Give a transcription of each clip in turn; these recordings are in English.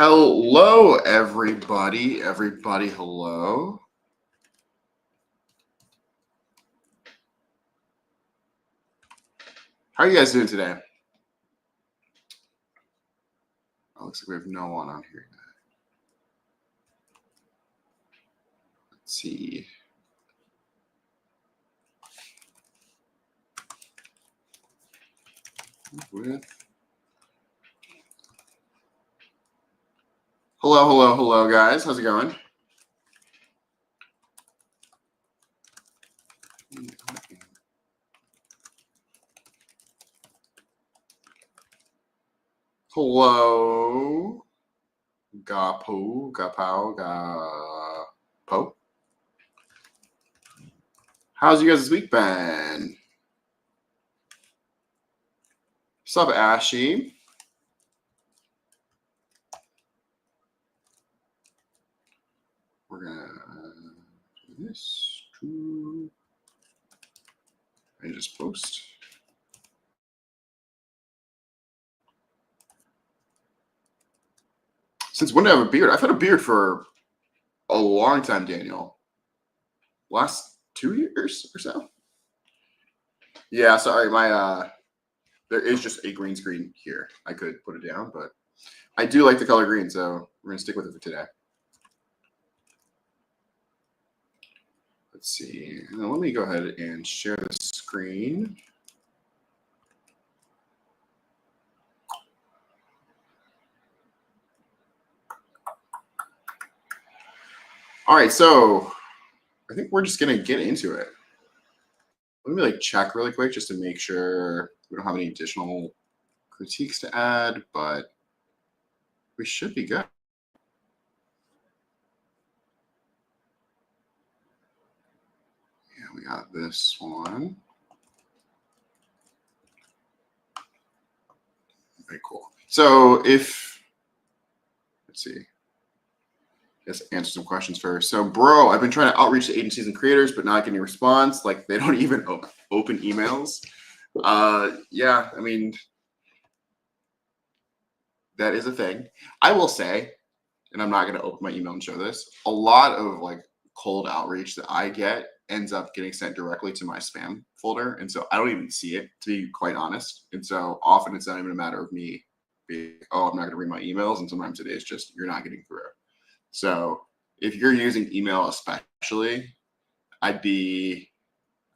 Hello, everybody. Everybody, hello. How are you guys doing today? Oh, looks like we have no one on here. Let's see. Hello, guys. How's it going? Hello. Gapo. How's you guys' week been? What's up, Ashy? We're gonna do this. I just post. Since when did I have a beard? I've had a beard for a long time, Daniel. Last 2 years or so. Yeah, sorry, my there is just a green screen here. I could put it down, but I do like the color green, so we're gonna stick with it for today. Let's see. Now let me go ahead and share the screen. All right, so I think we're just gonna get into it. Let me check really quick just to make sure we don't have any additional critiques to add, but we should be good. Yeah, we got this one. Very cool. So let's see. Let's answer some questions first. So, bro, I've been trying to outreach to agencies and creators, but not getting a response. Like, they don't even open emails. Yeah, I mean, that is a thing. I will say, and I'm not going to open my email and show this, a lot of cold outreach that I get ends up getting sent directly to my spam folder. And so I don't even see it, to be quite honest. And so often it's not even a matter of me being, oh, I'm not going to read my emails. And sometimes it is just, you're not getting through. So if you're using email especially, I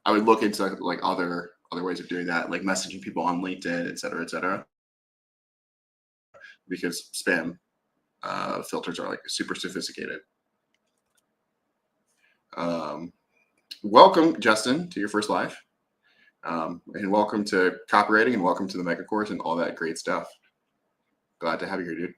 would look into other ways of doing that, like messaging people on LinkedIn, et cetera, because spam filters are super sophisticated. Welcome, Justin, to your first live, and welcome to copywriting, and welcome to the mega course and all that great stuff. Glad to have you here, dude.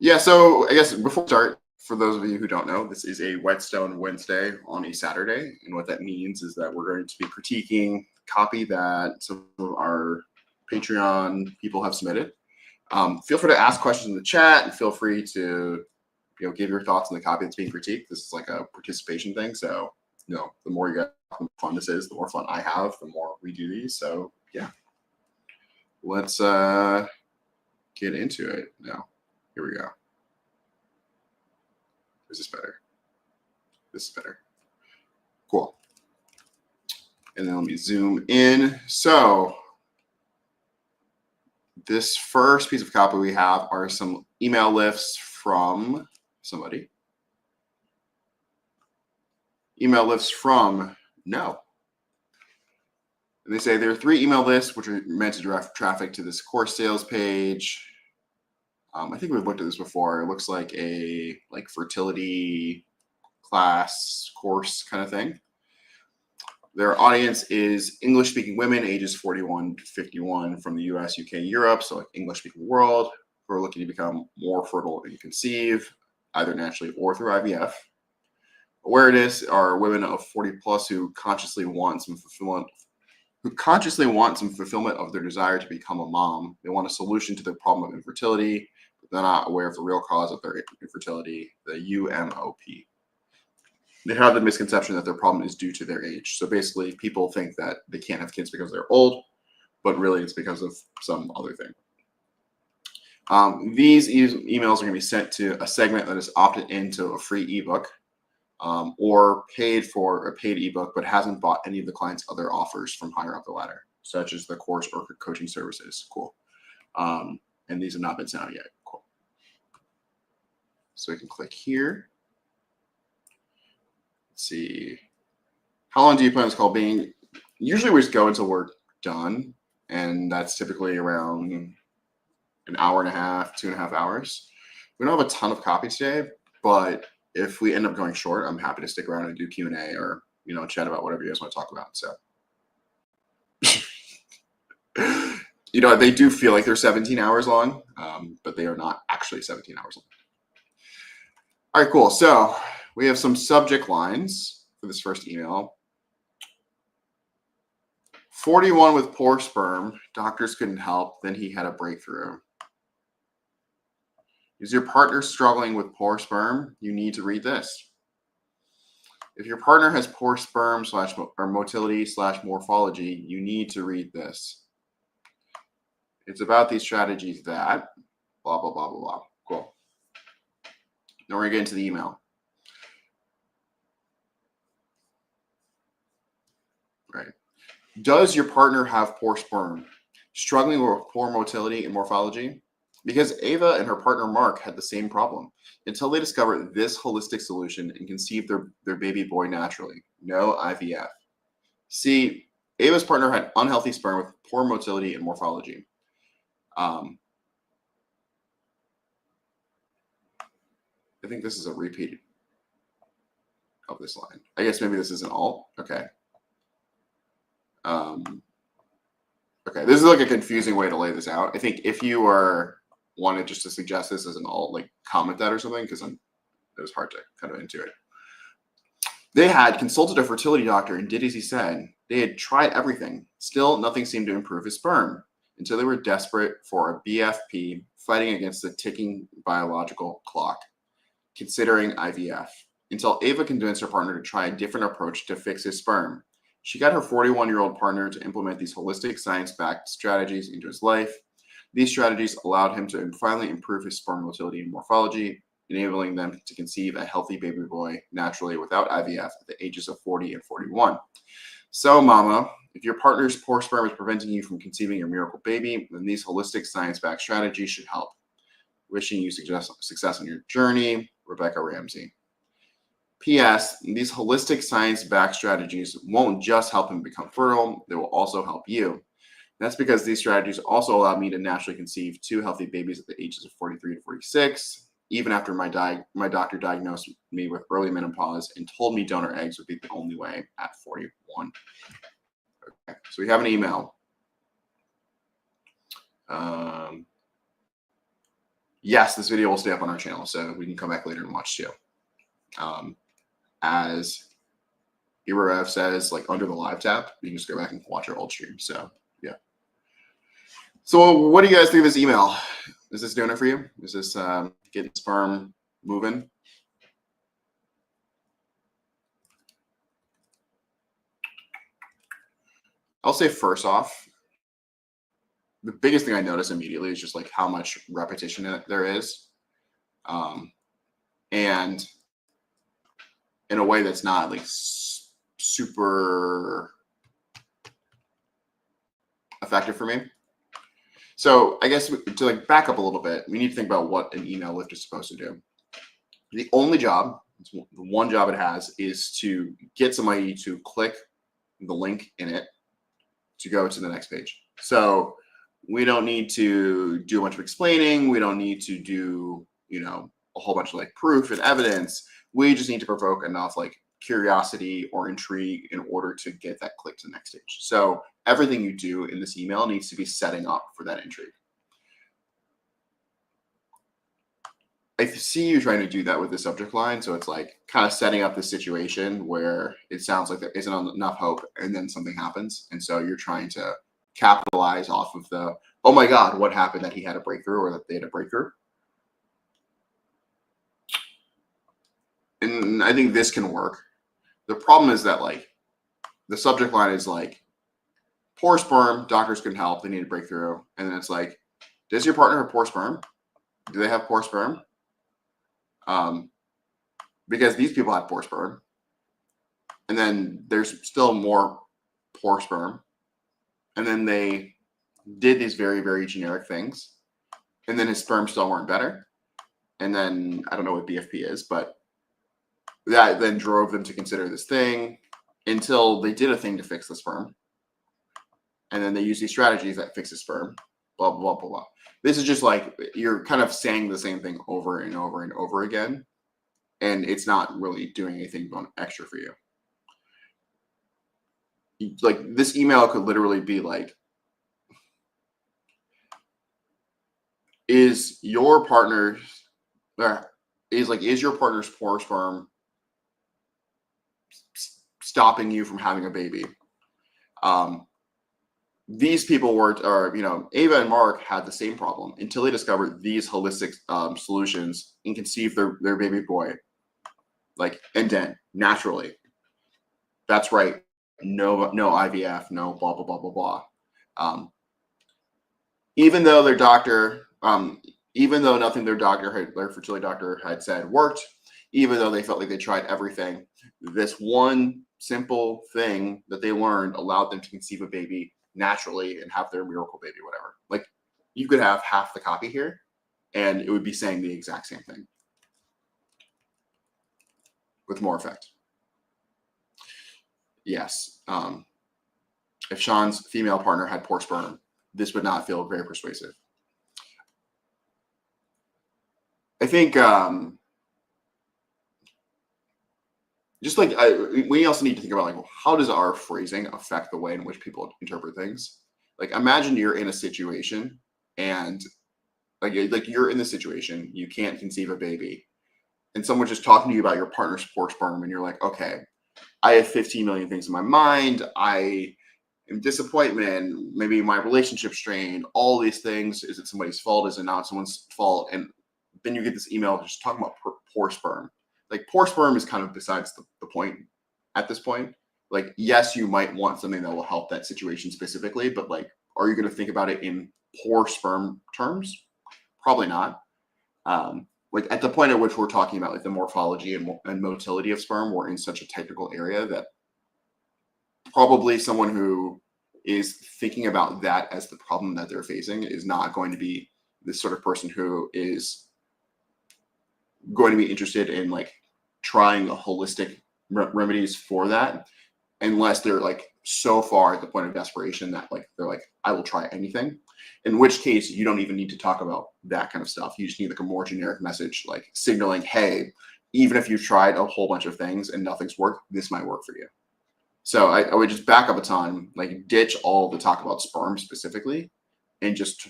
Yeah, so I guess before we start, for those of you who don't know, this is a Whetstone Wednesday on a Saturday. And what that means is that we're going to be critiquing copy that some of our Patreon people have submitted. Feel free to ask questions in the chat and feel free to give your thoughts on the copy that's being critiqued. This is like a participation thing. So, the more you get, the more fun this is, the more fun I have, the more we do these. So, yeah. Let's get into it now. Here we go. Is this better? This is better. Cool. And then let me zoom in. So this first piece of copy we have are some email lifts from somebody. Email lifts from No. And they say there are 3 email lists which are meant to direct traffic to this course sales page. I think we've looked at this before. It looks like a fertility class course kind of thing. Their audience is English-speaking women ages 41 to 51 from the US, UK, and Europe, so English-speaking world, who are looking to become more fertile and conceive, either naturally or through IVF. Awareness are women of 40 plus who consciously want some fulfillment of their desire to become a mom. They want a solution to the problem of infertility, but they're not aware of the real cause of their infertility, the UMOP. They have the misconception that their problem is due to their age. So basically, people think that they can't have kids because they're old, but really it's because of some other thing. These emails are going to be sent to a segment that is opted into a free ebook or paid for a paid ebook, but hasn't bought any of the client's other offers from higher up the ladder, such as the course or coaching services. Cool. And these have not been sent out yet. Cool. So we can click here. Let's see. How long do you plan this call being? Usually we just go until we're done, and that's typically around an hour and a half, 2.5 hours. We don't have a ton of copy today, but if we end up going short, I'm happy to stick around and do Q&A or, chat about whatever you guys want to talk about. So, they do feel like they're 17 hours long, but they are not actually 17 hours long. All right, cool. So we have some subject lines for this first email. 41 with poor sperm. Doctors couldn't help. Then he had a breakthrough. Is your partner struggling with poor sperm? You need to read this. If your partner has poor sperm or motility / morphology, you need to read this. It's about these strategies that blah, blah, blah, blah, blah. Cool. Now we're going to get into the email. Right. Does your partner have poor sperm? Struggling with poor motility and morphology? Because Ava and her partner Mark had the same problem until they discovered this holistic solution and conceived their baby boy naturally. No IVF. See, Ava's partner had unhealthy sperm with poor motility and morphology. I think this is a repeat of this line. I guess maybe this is an alt. Okay. Okay, this is like a confusing way to lay this out. I think if you wanted just to suggest this as an alt, like comment that or something, because it was hard to kind of intuit. They had consulted a fertility doctor and did as he said. They had tried everything. Still, nothing seemed to improve his sperm until they were desperate for a BFP, fighting against the ticking biological clock, considering IVF, until Ava convinced her partner to try a different approach to fix his sperm. She got her 41-year-old partner to implement these holistic science-backed strategies into his life. These strategies allowed him to finally improve his sperm motility and morphology, enabling them to conceive a healthy baby boy naturally without IVF at the ages of 40 and 41. So, mama, if your partner's poor sperm is preventing you from conceiving your miracle baby, then these holistic science-backed strategies should help. Wishing you success on your journey, Rebecca Ramsey. P.S. These holistic science-backed strategies won't just help him become fertile, they will also help you. That's because these strategies also allowed me to naturally conceive 2 healthy babies at the ages of 43 to 46, even after my doctor diagnosed me with early menopause and told me donor eggs would be the only way at 41. Okay, so we have an email. Yes, this video will stay up on our channel, so we can come back later and watch too. As Irev says, like under the live tab, you can just go back and watch our old stream. So yeah. So what do you guys think of this email? Is this doing it for you? Is this getting sperm moving? I'll say first off, the biggest thing I notice immediately is just like how much repetition there is. And in a way that's not like super effective for me. So I guess to like back up a little bit, we need to think about what an email lift is supposed to do. The only job, the one job it has, is to get somebody to click the link in it to go to the next page. So we don't need to do a bunch of explaining. We don't need to do, a whole bunch of like proof and evidence. We just need to provoke enough like curiosity or intrigue in order to get that click to the next stage. So everything you do in this email needs to be setting up for that intrigue. I see you trying to do that with the subject line. So it's like kind of setting up the situation where it sounds like there isn't enough hope and then something happens. And so you're trying to capitalize off of the, oh my God, what happened that he had a breakthrough or that they had a breakthrough. And I think this can work. The problem is that like the subject line is like poor sperm, doctors can help, they need a breakthrough. And then it's like, does your partner have poor sperm? Do they have poor sperm? Because these people had poor sperm. And then there's still more poor sperm. And then they did these very, very generic things. And then his sperm still weren't better. And then I don't know what BFP is, but that then drove them to consider this thing until they did a thing to fix the sperm. And then they use these strategies that fix the sperm, blah, blah, blah, blah, blah. This is just like you're kind of saying the same thing over and over and over again. And it's not really doing anything extra for you. Like this email could literally be like, is your partner's poor sperm stopping you from having a baby? These people Ava and Mark had the same problem until they discovered these holistic solutions and conceived their baby boy, and then naturally. That's right. No IVF, no blah, blah, blah, blah, blah. Even though their doctor, even though nothing their fertility doctor had said worked, even though they felt like they tried everything, this one simple thing that they learned allowed them to conceive a baby naturally and have their miracle baby, whatever. Like you could have half the copy here and it would be saying the exact same thing with more effect. Yes. If Sean's female partner had poor sperm, this would not feel very persuasive. I think we also need to think about how does our phrasing affect the way in which people interpret things? Imagine you're in a situation and you're in the situation, you can't conceive a baby, and someone's just talking to you about your partner's poor sperm, and you're like, okay, I have 15 million things in my mind. I am disappointment, maybe my relationship strain, all these things. Is it somebody's fault? Is it not someone's fault? And then you get this email just talking about poor sperm. Poor sperm is kind of besides the point at this point. Yes, you might want something that will help that situation specifically, but are you going to think about it in poor sperm terms? Probably not. At the point at which we're talking about the morphology and motility of sperm, we're in such a technical area that probably someone who is thinking about that as the problem that they're facing is not going to be this sort of person who is going to be interested in trying holistic remedies for that, unless they're so far at the point of desperation that they're I will try anything, in which case you don't even need to talk about that kind of stuff. You just need a more generic message signaling, hey, even if you've tried a whole bunch of things and nothing's worked, this might work for you. So I would just back up a ton, ditch all the talk about sperm specifically, and just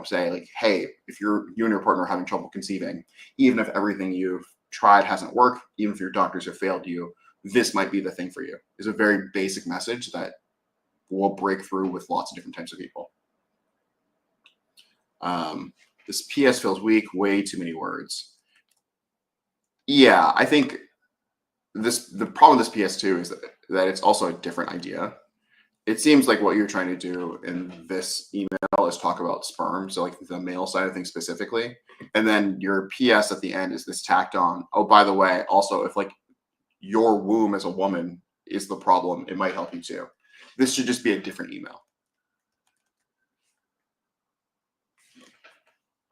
say hey, if you and your partner are having trouble conceiving, even if everything you've tried hasn't worked, even if your doctors have failed you, this might be the thing for you. Is a very basic message that will break through with lots of different types of people. This PS feels weak, way too many words. Yeah, I think the problem with this PS too is that it's also a different idea. It seems like what you're trying to do in this email is talk about sperm, so the male side of things specifically, and then your PS at the end is this tacked on, oh, by the way, also if your womb as a woman is the problem, it might help you too. This should just be a different email.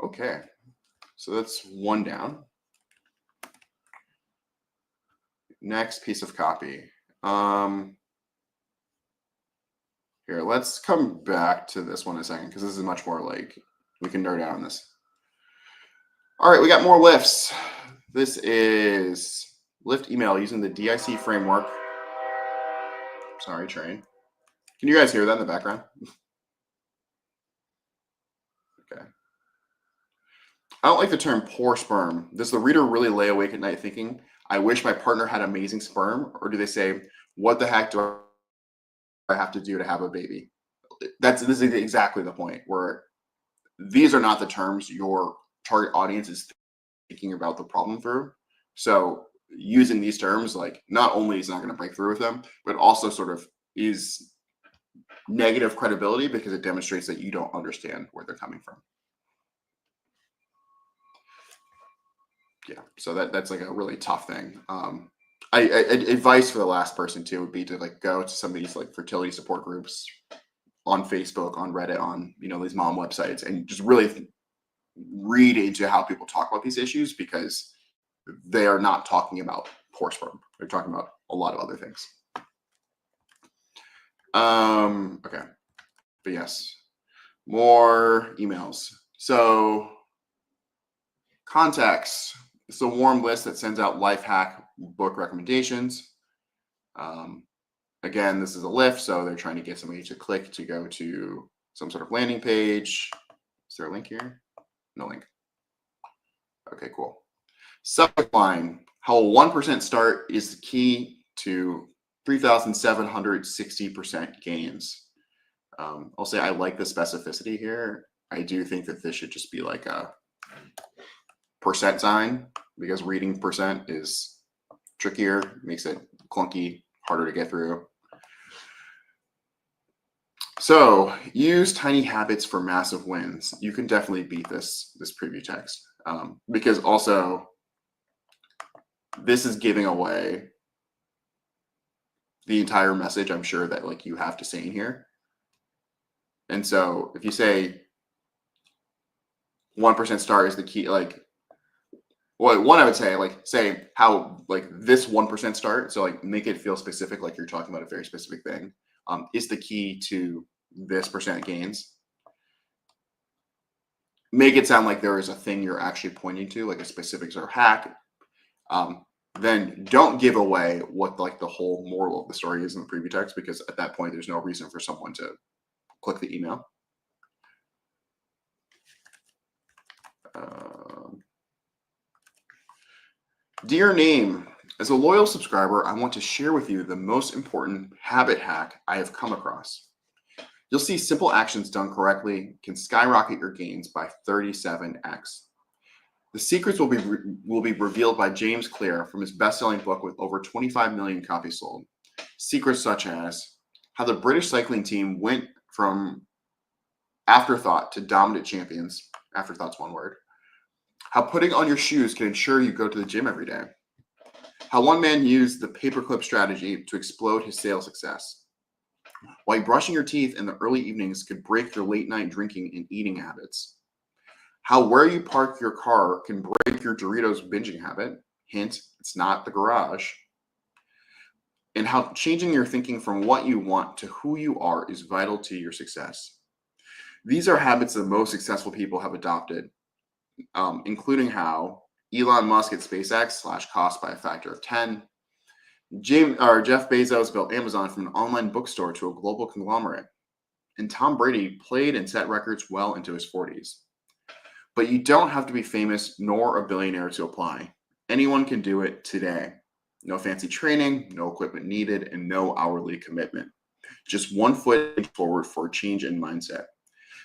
Okay, so that's one down. Next piece of copy. Here, let's come back to this one in a second, because this is much more we can nerd out on this. All right, we got more lifts. This is lift email using the DIC framework. Sorry, train. Can you guys hear that in the background? Okay. I don't like the term poor sperm. Does the reader really lay awake at night thinking, I wish my partner had amazing sperm? Or do they say, what the heck do I have to do to have a baby? This is exactly the point, where these are not the terms your target audience is thinking about the problem through. So using these terms, not only is it not going to break through with them, but also sort of is negative credibility because it demonstrates that you don't understand where they're coming from. yeah, so that's like a really tough thing. Advice for the last person too would be to like go to some of these like fertility support groups on Facebook, on Reddit, on these mom websites, and just really read into how people talk about these issues, because they are not talking about poor sperm. They're talking about a lot of other things. Okay, but yes, more emails. So contacts. It's a warm list that sends out life hack book recommendations. Again, this is a lift, so they're trying to get somebody to click to go to some sort of landing page. Is there a link here? No link. Okay, cool. Subject line: how a 1% start is the key to 3,760% gains. I'll say I like the specificity here. I do think that this should just be like a percent sign, because reading percent is trickier, makes it clunky, harder to get through. So use tiny habits for massive wins. You can definitely beat this preview text, because also this is giving away the entire message, I'm sure, that like you have to say in here. And so if you say 1% start is the key, like, well, one, I would say, like, say how like this 1% start, so like make it feel specific, like you're talking about a very specific thing, is the key to this percent gains. Make it sound like there is a thing you're actually pointing to, like a specific sort of hack. Then don't give away what like the whole moral of the story is in the preview text, because at that point there's no reason for someone to click the email. Dear Name, as a loyal subscriber, I want to share with you the most important habit hack I have come across. You'll see simple actions done correctly can skyrocket your gains by 37x. The secrets will be revealed by James Clear from his best-selling book with over 25 million copies sold. Secrets such as how the British cycling team went from afterthought to dominant champions. Afterthought's one word. How putting on your shoes can ensure you go to the gym every day. How one man used the paperclip strategy to explode his sales success. Why brushing your teeth in the early evenings could break your late night drinking and eating habits. How where you park your car can break your Doritos binging habit. Hint, it's not the garage. And how changing your thinking from what you want to who you are is vital to your success. These are habits that most successful people have adopted, including how Elon Musk at SpaceX slashed costs by a factor of 10. Jeff Bezos built Amazon from an online bookstore to a global conglomerate. And Tom Brady played and set records well into his 40s. But you don't have to be famous nor a billionaire to apply. Anyone can do it today. No fancy training, no equipment needed, and no hourly commitment. Just 1 foot forward for a change in mindset.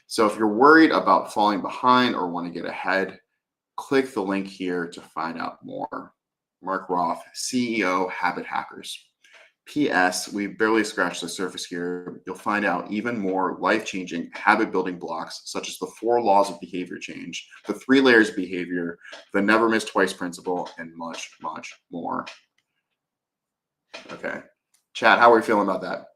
So if you're worried about falling behind or want to get ahead, click the link here to find out more. Mark Roth, CEO, Habit Hackers. P.S. We barely scratched the surface here. You'll find out even more life-changing habit-building blocks, such as the 4 laws of behavior change, the 3 layers of behavior, the never miss twice principle, and much, much more. Okay. Chat, how are we feeling about that?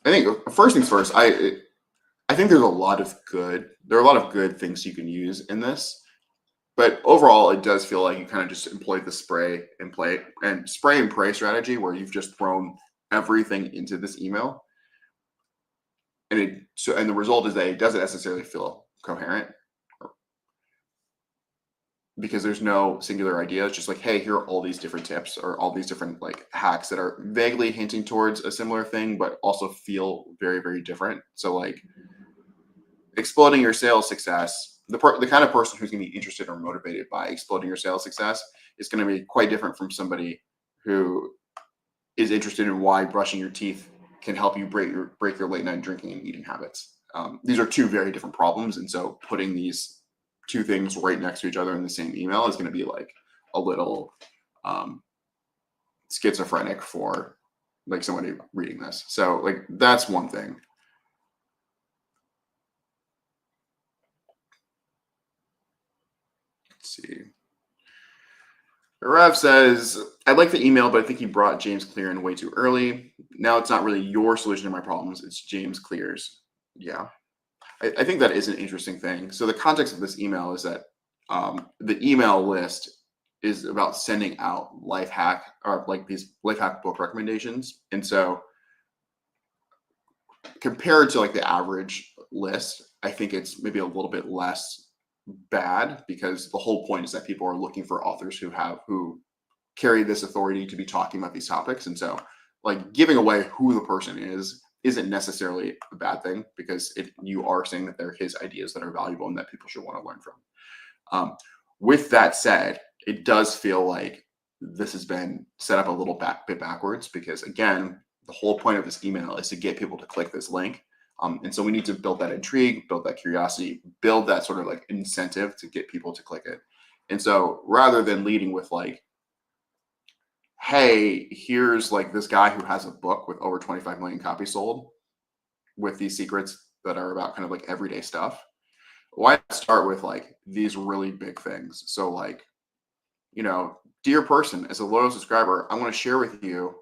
I think first things first, I think there are a lot of good things you can use in this, but overall it does feel like you kind of just employed the spray and pray strategy, where you've just thrown everything into this email, and the result is that it doesn't necessarily feel coherent, because there's no singular idea. It's just like, hey, here are all these different tips or all these different like hacks that are vaguely hinting towards a similar thing, but also feel very, very different. So like exploding your sales success, the kind of person who's going to be interested or motivated by exploding your sales success is going to be quite different from somebody who is interested in why brushing your teeth can help you break your late night drinking and eating habits. These are 2 very different problems, and so putting these 2 things right next to each other in the same email is going to be like a little schizophrenic for like somebody reading this. So like that's one thing. Let's see. Rev says, I'd like the email, but I think he brought James Clear in way too early. Now it's not really your solution to my problems. It's James Clear's. Yeah. I think that is an interesting thing. So the context of this email is that the email list is about sending out life hack or like these life hack book recommendations. And so compared to like the average list, I think it's maybe a little bit less bad because the whole point is that people are looking for authors who carry this authority to be talking about these topics. And so like giving away who the person is isn't necessarily a bad thing because you are saying that they're his ideas that are valuable and that people should want to learn from. With that said, it does feel like this has been set up a little bit backwards because again, the whole point of this email is to get people to click this link. And so we need to build that intrigue, build that curiosity, build that sort of like incentive to get people to click it. And so rather than leading with like, hey, here's like this guy who has a book with over 25 million copies sold with these secrets that are about kind of like everyday stuff. Why not start with like these really big things? So like, you know, dear person, as a loyal subscriber, I want to share with you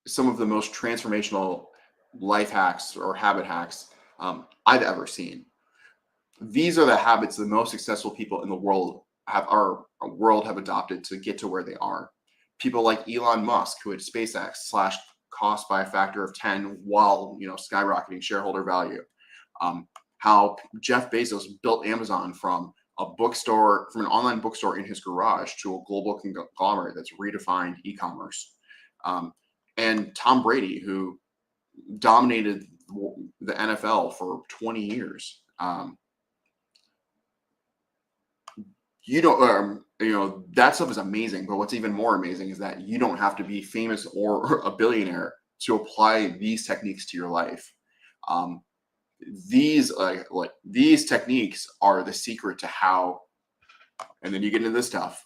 some of the most transformational life hacks or habit hacks I've ever seen. These are the habits the most successful people in the world have adopted to get to where they are. People like Elon Musk, who at SpaceX slashed cost by a factor of 10 while skyrocketing shareholder value. How Jeff Bezos built Amazon from an online bookstore in his garage to a global conglomerate that's redefined e-commerce. And Tom Brady, who dominated the NFL for 20 years. That stuff is amazing. But what's even more amazing is that you don't have to be famous or a billionaire to apply these techniques to your life. These techniques are the secret to how, and then you get into this stuff.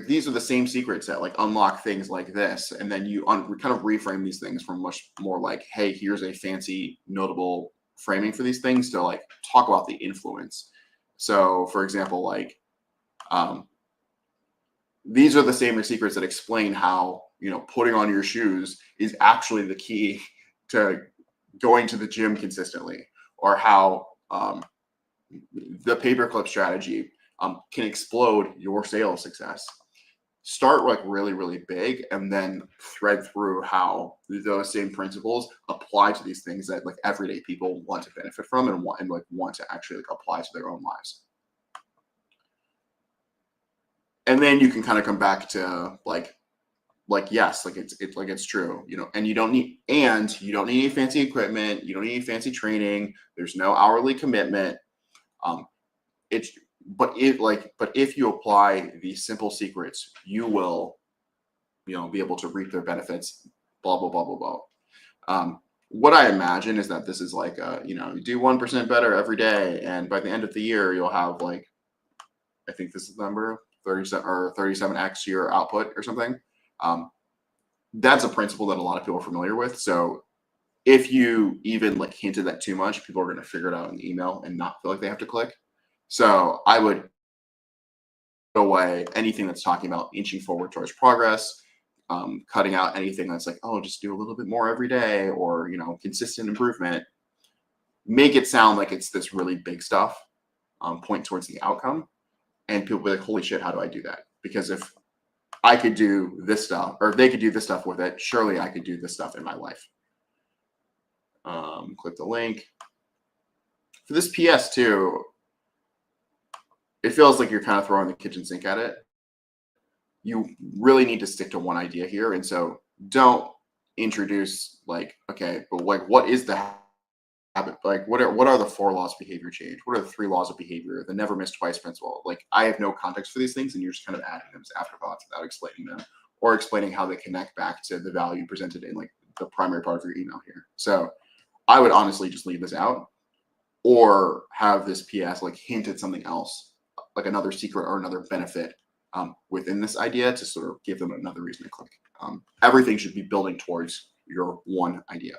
These are the same secrets that like unlock things like this, and then you kind of reframe these things from much more like, hey, here's a fancy, notable framing for these things to like talk about the influence. So, for example, like these are the same secrets that explain how putting on your shoes is actually the key to going to the gym consistently, or how the paperclip strategy can explode your sales success. Start like really, really big and then thread through how those same principles apply to these things that like everyday people want to benefit from and want to actually like apply to their own lives. And then you can kind of come back to yes, it's true, and you don't need any fancy equipment, you don't need any fancy training, there's no hourly commitment. But if you apply these simple secrets, you will, be able to reap their benefits, blah, blah, blah, blah, blah. What I imagine is that this is like, you do 1% better every day. And by the end of the year, you'll have like, I think this is the number 37x your output or something. That's a principle that a lot of people are familiar with. So if you even like hinted that too much, people are going to figure it out in the email and not feel like they have to click. So I would put away anything that's talking about inching forward towards progress, cutting out anything that's like, oh, just do a little bit more every day, or consistent improvement. Make it sound like it's this really big stuff, point towards the outcome, and people be like, holy shit, how do I do that? Because if I could do this stuff, or if they could do this stuff with it, surely I could do this stuff in my life. Click the link. For this PS too, it feels like you're kind of throwing the kitchen sink at it. You really need to stick to one idea here. And so don't introduce like, okay, but like, what is the habit? Like, what are the 4 laws of behavior change? What are the 3 laws of behavior? The never miss twice principle. Like, I have no context for these things, and you're just kind of adding them as afterthoughts without explaining them or explaining how they connect back to the value presented in like the primary part of your email here. So I would honestly just leave this out, or have this PS like hint at something else, like another secret or another benefit within this idea to sort of give them another reason to click. Everything should be building towards your one idea.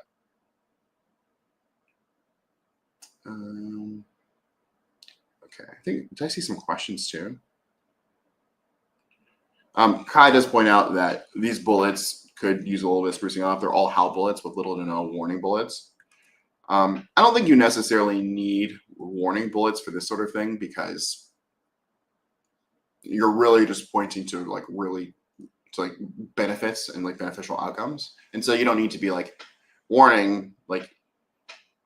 Okay, I think, did I see some questions too? Kai does point out that these bullets could use a little bit of sprucing up. They're all how bullets with little to no warning bullets. I don't think you necessarily need warning bullets for this sort of thing, because you're really just pointing to like benefits and like beneficial outcomes. And so you don't need to be like, warning, like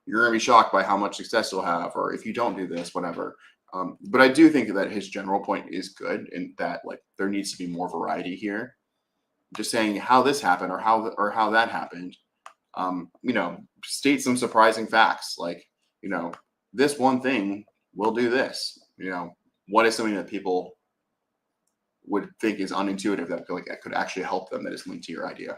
you're gonna be shocked by how much success you'll have, or if you don't do this, whatever. But I do think that his general point is good, in that like there needs to be more variety here. Just saying how this happened or how that happened. State some surprising facts, like, this one thing will do this. What is something that people would think is unintuitive that could actually help them, that is linked to your idea?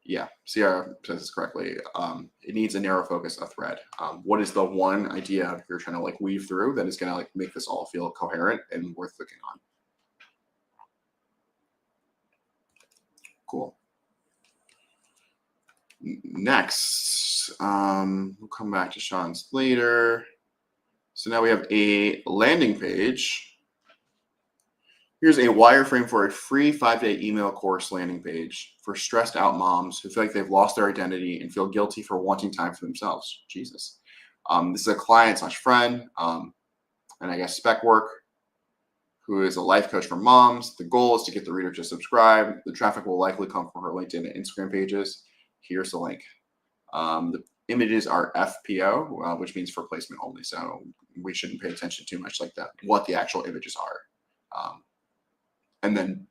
Yeah, Sierra says this correctly. It needs a narrow focus, a thread. What is the one idea you're trying to like weave through that is going to like make this all feel coherent and worth looking on? Cool. Next, we'll come back to Sean's later. So now we have a landing page. Here's a wireframe for a free 5-day email course landing page for stressed out moms who feel like they've lost their identity and feel guilty for wanting time for themselves. Jesus. This is a client/friend, and I guess spec work, who is a life coach for moms. The goal is to get the reader to subscribe. The traffic will likely come from her LinkedIn and Instagram pages. Here's the link. The images are FPO, which means for placement only. So we shouldn't pay attention too much like that, what the actual images are. And then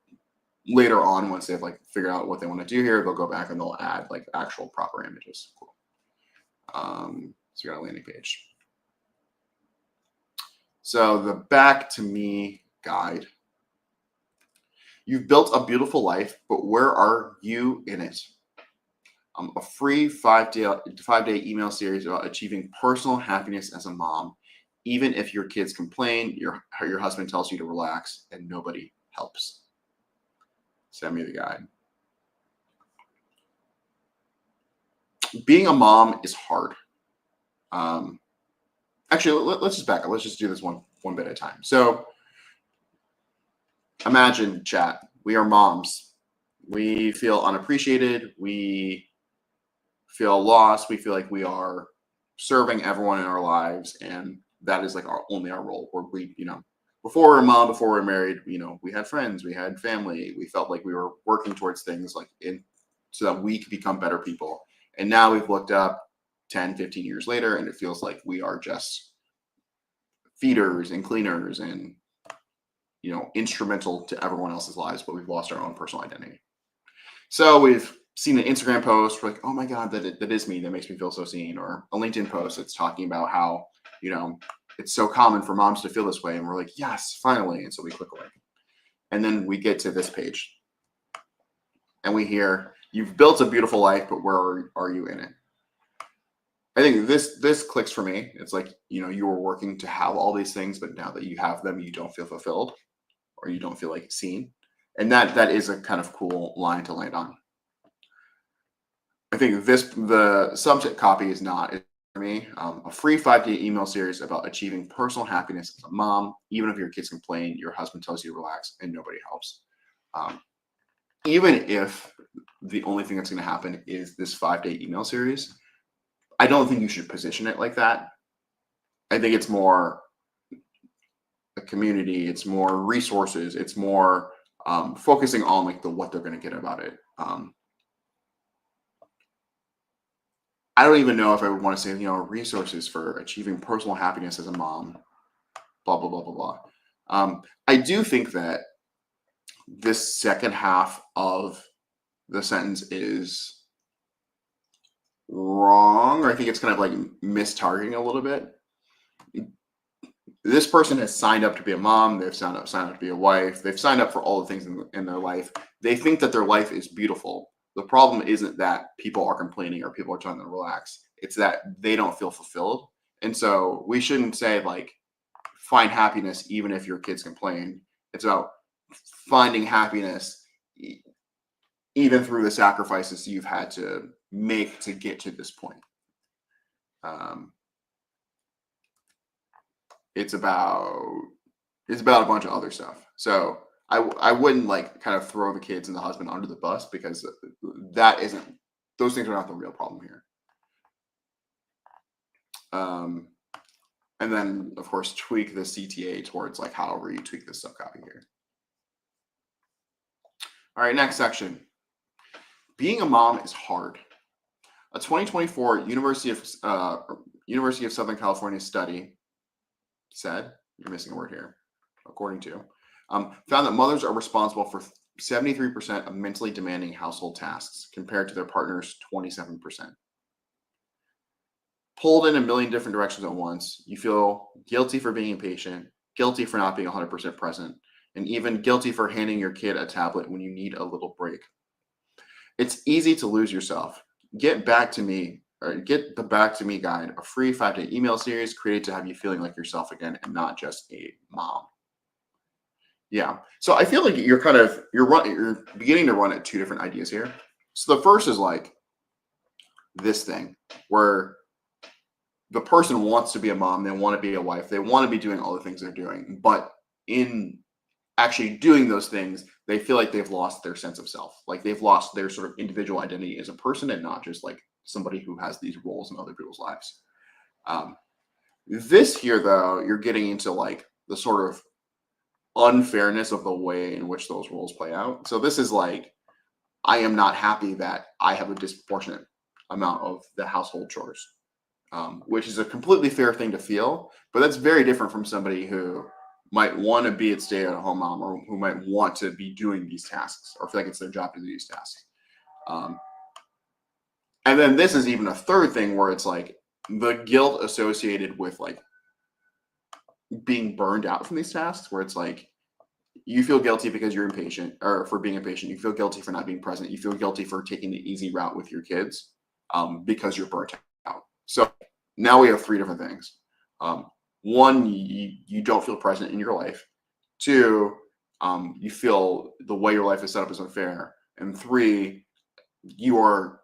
later on, once they've like figured out what they want to do here, they'll go back and they'll add like actual proper images. Cool. So we got a landing page. So the back to me guide. You've built a beautiful life, but where are you in it? A free 5-day email series about achieving personal happiness as a mom, even if your kids complain, your husband tells you to relax, and nobody helps. Send me the guide. Being a mom is hard. Actually, let's just back up. Let's just do this one bit at a time. So imagine, chat, we are moms. We feel unappreciated. We feel lost. We feel like we are serving everyone in our lives, and that is like only our role. Where we, before we were a mom, before we were married, we had friends, we had family. We felt like we were working towards things so that we could become better people. And now we've looked up 10, 15 years later, and it feels like we are just feeders and cleaners and, instrumental to everyone else's lives, but we've lost our own personal identity. So we've seen an Instagram post, we're like, oh my God, that is me. That makes me feel so seen. Or a LinkedIn post that's talking about how, it's so common for moms to feel this way. And we're like, yes, finally. And so we click a link. And then we get to this page. And we hear, you've built a beautiful life, but where are you in it? I think this clicks for me. It's like, you were working to have all these things, but now that you have them, you don't feel fulfilled, or you don't feel like seen. And that is a kind of cool line to land on. I think the subject copy is not for me. A free 5-day email series about achieving personal happiness as a mom, even if your kids complain, your husband tells you to relax, and nobody helps. Even if the only thing that's going to happen is this 5-day email series, I don't think you should position it like that. I think it's more a community. It's more resources. It's more focusing on like what they're going to get about it. I don't even know if I would want to say, resources for achieving personal happiness as a mom, blah, blah, blah, blah, blah. I do think that this second half of the sentence is wrong, or I think it's kind of like mistargeting a little bit. This person has signed up to be a mom. They've signed up to be a wife. They've signed up for all the things in their life. They think that their life is beautiful. The problem isn't that people are complaining or people are trying to relax. It's that they don't feel fulfilled. And so we shouldn't say like find happiness even if your kids complain. It's about finding happiness even through the sacrifices you've had to make to get to this point. It's about a bunch of other stuff. So I wouldn't like kind of throw the kids and the husband under the bus, because those things are not the real problem here. And then of course tweak the CTA towards like however you tweak this subcopy here. All right, next section. Being a mom is hard. A 2024 University of Southern California study said, you're missing a word here, according to, found that mothers are responsible for 73% of mentally demanding household tasks compared to their partner's 27%. Pulled in a million different directions at once, you feel guilty for being impatient, guilty for not being 100% present, and even guilty for handing your kid a tablet when you need a little break. It's easy to lose yourself. Get Back to Me, or get the Back to Me guide, a free 5-day email series created to have you feeling like yourself again and not just a mom. Yeah. So I feel like you're beginning to run at two different ideas here. So the first is like this thing where the person wants to be a mom, they want to be a wife, they want to be doing all the things they're doing, but in actually doing those things, they feel like they've lost their sense of self. Like they've lost their sort of individual identity as a person and not just like somebody who has these roles in other people's lives. This here, though, you're getting into like the sort of unfairness of the way in which those roles play out. So this is like, I am not happy that I have a disproportionate amount of the household chores, which is a completely fair thing to feel, but that's very different from somebody who might want to be a stay-at-home mom, or who might want to be doing these tasks or feel like it's their job to do these tasks. And then this is even a third thing where it's like the guilt associated with like being burned out from these tasks, where it's like you feel guilty because you're impatient, or for being impatient. You feel guilty for not being present. You feel guilty for taking the easy route with your kids because you're burnt out. So now we have three different things. One, you don't feel present in your life. Two, you feel the way your life is set up is unfair. And three, you are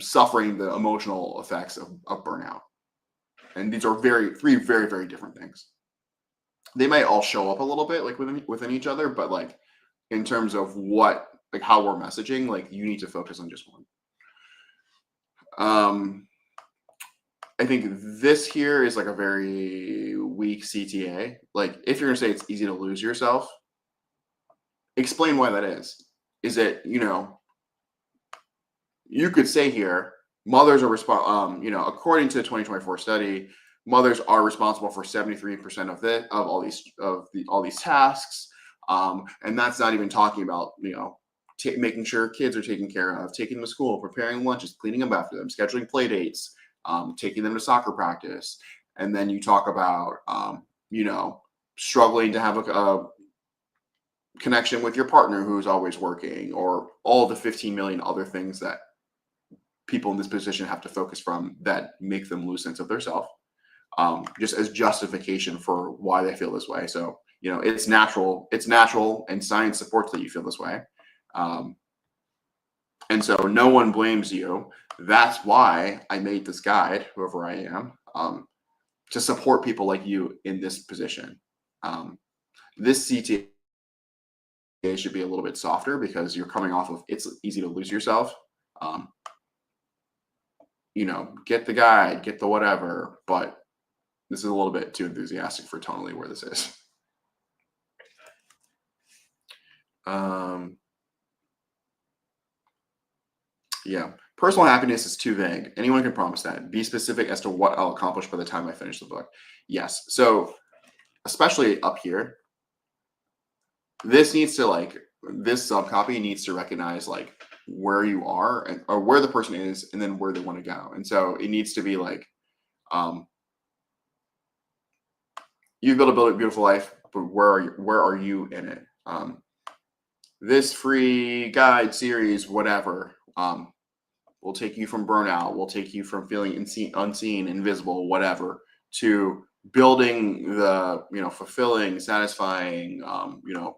suffering the emotional effects of burnout. And these are three very, very different things. They might all show up a little bit like within each other, but like in terms of how we're messaging, like you need to focus on just one. I think this here is like a very weak CTA. Like if you're gonna say it's easy to lose yourself, explain why that is. Is it, you could say here, mothers are according to the 2024 study, mothers are responsible for 73% of all these tasks, and that's not even talking about making sure kids are taken care of, taking them to school, preparing lunches, cleaning up after them, scheduling play dates, taking them to soccer practice, and then you talk about struggling to have a connection with your partner who's always working, or all the 15 million other things that people in this position have to focus from that make them lose sense of their self, just as justification for why they feel this way. So it's natural, and science supports that you feel this way, and so no one blames you. That's why I made this guide, whoever I am, to support people like you in this position. This CTA should be a little bit softer because you're coming off of it's easy to lose yourself. Get the guide, get the whatever, but this is a little bit too enthusiastic for tonally where this is. Yeah. Personal happiness is too vague. Anyone can promise that. Be specific as to what I'll accomplish by the time I finish the book. Yes. So especially up here, this subcopy needs to recognize like where you are or where the person is, and then where they want to go. And so it needs to be like, you've built a beautiful life, but where are you in it? This free guide series, whatever, will take you from burnout, will take you from feeling unseen, invisible, whatever, to building the, fulfilling, satisfying,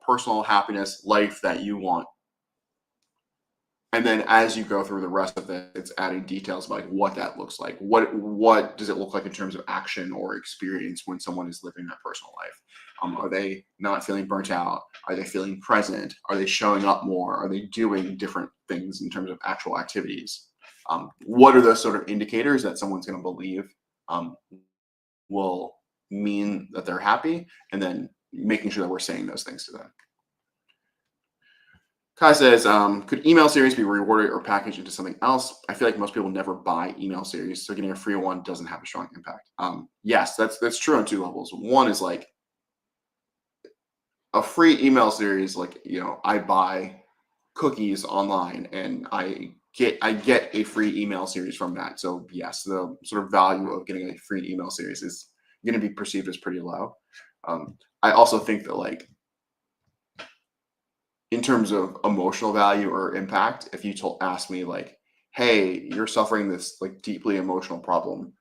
personal happiness life that you want. And then as you go through the rest of it, it's adding details about like what that looks like. What does it look like in terms of action or experience when someone is living that personal life? Are they not feeling burnt out? Are they feeling present? Are they showing up more? Are they doing different things in terms of actual activities? What are those sort of indicators that someone's going to believe will mean that they're happy? And then making sure that we're saying those things to them. Kai says, could email series be rewarded or packaged into something else? I feel like most people never buy email series, so getting a free one doesn't have a strong impact. Yes, that's true on two levels. One is like a free email series, like, I buy cookies online and I get a free email series from that. So yes, the sort of value of getting a free email series is going to be perceived as pretty low. I also think that like, in terms of emotional value or impact, if you ask me like, hey, you're suffering this like deeply emotional problem,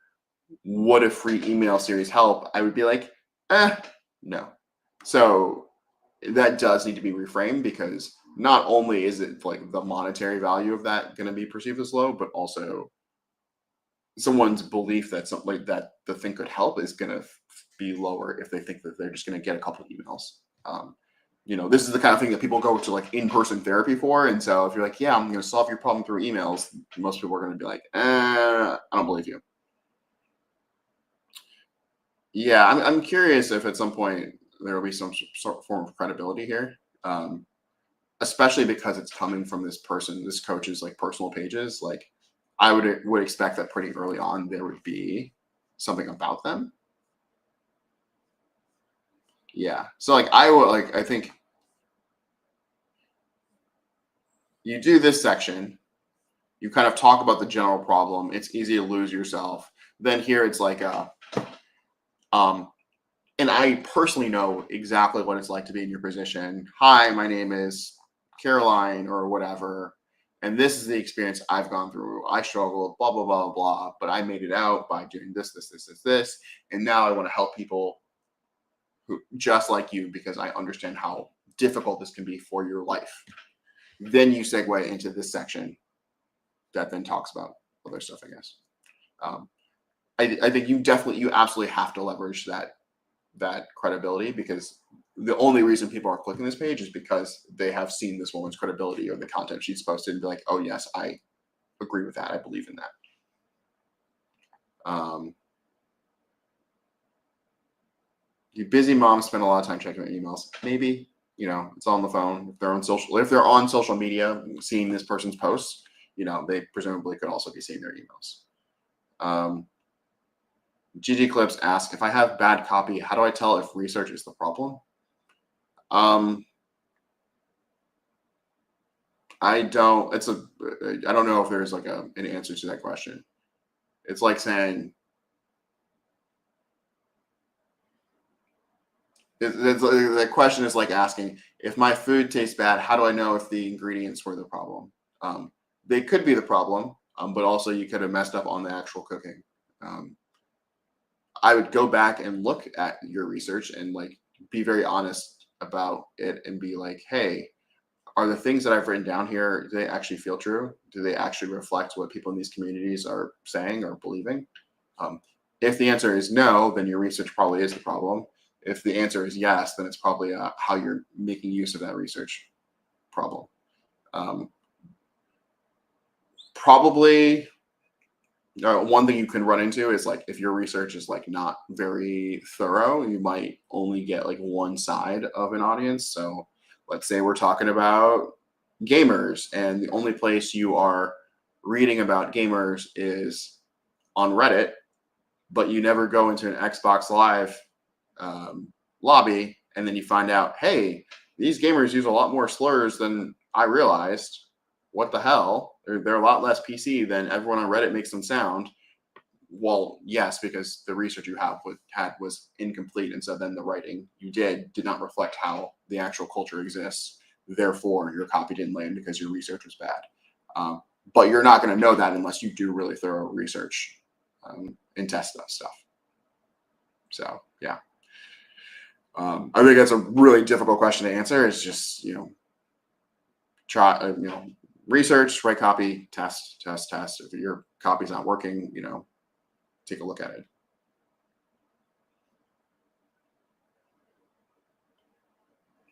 would a free email series help? I would be like, no. So that does need to be reframed, because not only is it like the monetary value of that going to be perceived as low, but also someone's belief that something like that the thing could help is going to be lower if they think that they're just going to get a couple of emails. This is the kind of thing that people go to like in-person therapy for. And so if you're like, yeah, I'm going to solve your problem through emails, most people are going to be like, I don't believe you. Yeah, I'm curious if at some point there will be some sort of form of credibility here, especially because it's coming from this coach's like personal pages. Like I would expect that pretty early on there would be something about them. Yeah. So like I think you do this section, you kind of talk about the general problem. It's easy to lose yourself. Then here it's like and I personally know exactly what it's like to be in your position. Hi, my name is Caroline or whatever, and this is the experience I've gone through. I struggled, blah, blah, blah, blah, but I made it out by doing this, and now I want to help people who just like you, because I understand how difficult this can be for your life. Then you segue into this section that then talks about other stuff, I guess. I think you absolutely have to leverage that credibility, because the only reason people are clicking this page is because they have seen this woman's credibility or the content she's posted and be like, oh yes, I agree with that. I believe in that. You busy moms spend a lot of time checking their emails. Maybe, it's on the phone. If they're on social media, seeing this person's posts, they presumably could also be seeing their emails. GG Clips asks, if I have bad copy, how do I tell if research is the problem? I don't know if there's like an answer to that question. It's like saying, the question is like asking, if my food tastes bad, how do I know if the ingredients were the problem? They could be the problem, but also you could have messed up on the actual cooking. I would go back and look at your research and like be very honest about it and be like, hey, are the things that I've written down here, do they actually feel true? Do they actually reflect what people in these communities are saying or believing? If the answer is no, then your research probably is the problem. If the answer is yes, then it's probably how you're making use of that research problem. Probably one thing you can run into is like, if your research is like not very thorough, you might only get like one side of an audience. So let's say we're talking about gamers, and the only place you are reading about gamers is on Reddit, but you never go into an Xbox Live lobby, and then you find out, hey, these gamers use a lot more slurs than I realized. What the hell? They're a lot less PC than everyone on Reddit makes them sound. Well, yes, because the research you had was incomplete, and so then the writing you did not reflect how the actual culture exists. Therefore, your copy didn't land because your research was bad. But you're not going to know that unless you do really thorough research and test that stuff. So yeah, I think that's a really difficult question to answer. It's just, try, research, write copy, test. If your copy's not working, take a look at it.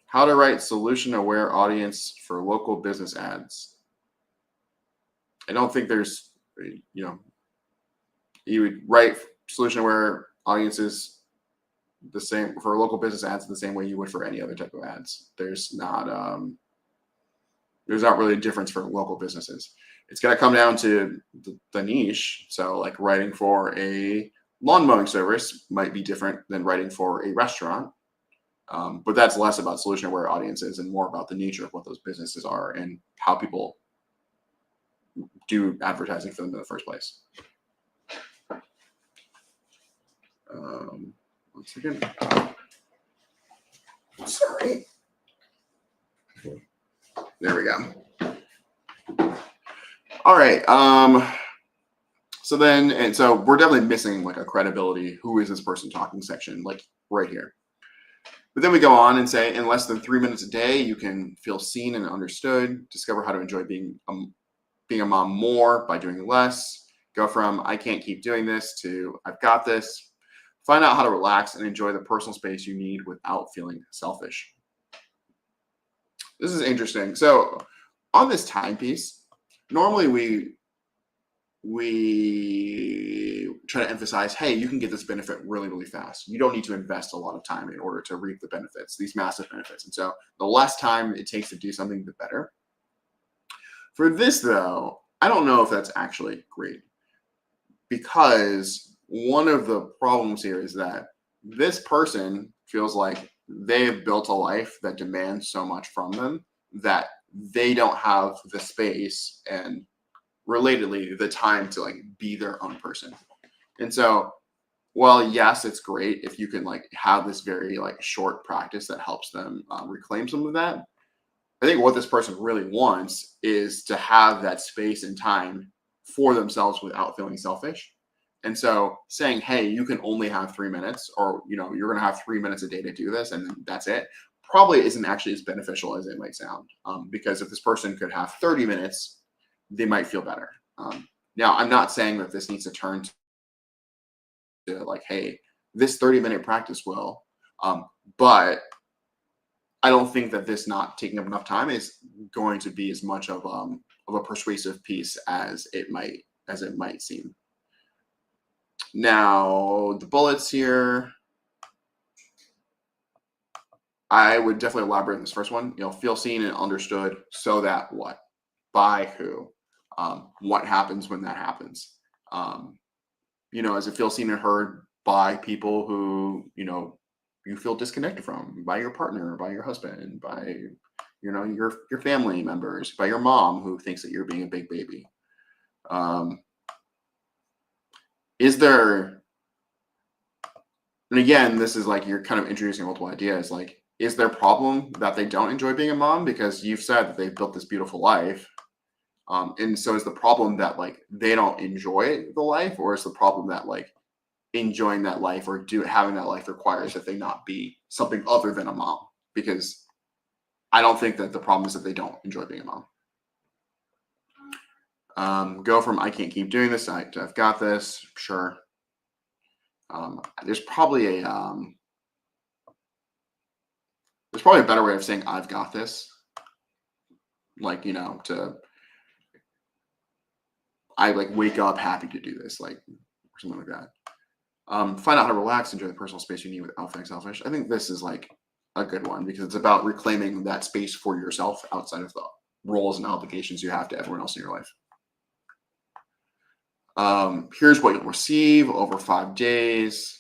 How to write solution-aware audience for local business ads. I don't think there's, you would write solution-aware audiences the same for local business ads the same way you would for any other type of ads. There's not really a difference for local businesses. It's going to come down to the niche. So like writing for a lawn mowing service might be different than writing for a restaurant. But that's less about solution-aware audiences and more about the nature of what those businesses are and how people do advertising for them in the first place. Once again, sorry. There we go. All right. So we're definitely missing like a credibility. Who is this person talking section? Like right here. But then we go on and say, in less than 3 minutes a day, you can feel seen and understood. Discover how to enjoy being a mom more by doing less. Go from I can't keep doing this to I've got this. Find out how to relax and enjoy the personal space you need without feeling selfish. This is interesting. So on this timepiece, normally we try to emphasize, hey, you can get this benefit really, really fast. You don't need to invest a lot of time in order to reap the benefits, these massive benefits. And so the less time it takes to do something, the better. For this, though, I don't know if that's actually great, because one of the problems here is that this person feels like they've built a life that demands so much from them that they don't have the space and relatedly the time to like be their own person. And so while yes, it's great if you can like have this very like short practice that helps them reclaim some of that, I think what this person really wants is to have that space and time for themselves without feeling selfish. And so saying, hey, you can only have 3 minutes, or you're going to have 3 minutes a day to do this, and that's it, probably isn't actually as beneficial as it might sound. Because if this person could have 30 minutes, they might feel better. Now, I'm not saying that this needs to turn to like, hey, this 30-minute practice will, but I don't think that this not taking up enough time is going to be as much of a persuasive piece as it might seem. Now, the bullets here, I would definitely elaborate on this first one. Feel seen and understood, so that what? By who? What happens when that happens? As it feels seen and heard by people who, you feel disconnected from, by your partner, by your husband, by, your family members, by your mom who thinks that you're being a big baby. Is there, and again, this is like you're kind of introducing multiple ideas, like, is there a problem that they don't enjoy being a mom? Because you've said that they've built this beautiful life. And so is the problem that like they don't enjoy the life, or is the problem that like enjoying that life or having that life requires that they not be something other than a mom? Because I don't think that the problem is that they don't enjoy being a mom. Go from I can't keep doing this to I've got this. Sure. There's probably a better way of saying I've got this. Like, I like wake up happy to do this, like, or something like that. Find out how to relax, enjoy the personal space you need without feeling selfish. I think this is like a good one because it's about reclaiming that space for yourself outside of the roles and obligations you have to everyone else in your life. Here's what you'll receive over 5 days.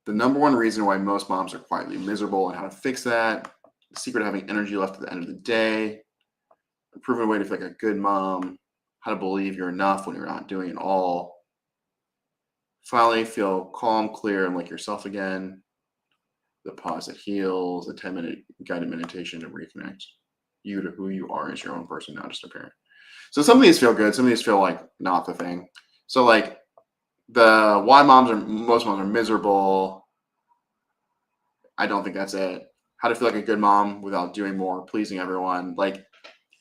The number one reason why most moms are quietly miserable and how to fix that. The secret of having energy left at the end of the day. A proven way to feel like a good mom. How to believe you're enough when you're not doing it all. Finally, feel calm, clear, and like yourself again. The pause that heals. A 10-minute guided meditation to reconnect you to who you are as your own person, not just a parent. So some of these feel good. Some of these feel like not the thing. So like the why most moms are miserable. I don't think that's it. How to feel like a good mom without doing more, pleasing everyone. Like,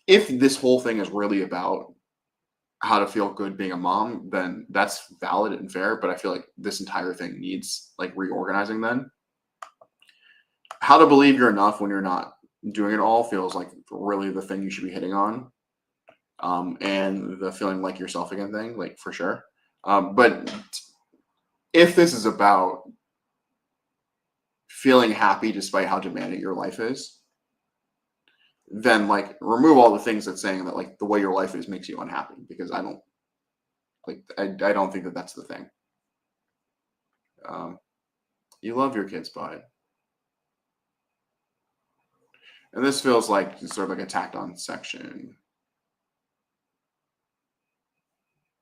if this whole thing is really about how to feel good being a mom, then that's valid and fair. But I feel like this entire thing needs like reorganizing then. How to believe you're enough when you're not doing it all feels like really the thing you should be hitting on. And the feeling like yourself again thing, like for sure. But if this is about feeling happy despite how demanding your life is, then like remove all the things that's saying that like the way your life is makes you unhappy, because I don't think that that's the thing. You love your kids, but and this feels like sort of like a tacked on section.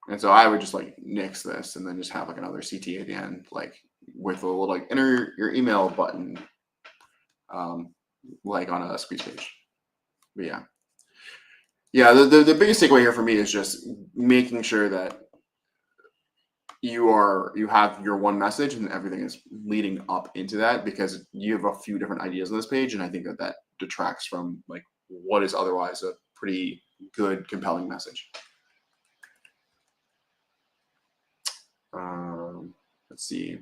And so I would just like nix this and then just have like another CT at the end, like with a little like enter your email button, like on a squeeze page. But yeah. The biggest takeaway here for me is just making sure that you have your one message and everything is leading up into that, because you have a few different ideas on this page, and I think that detracts from like what is otherwise a pretty good, compelling message. Let's see.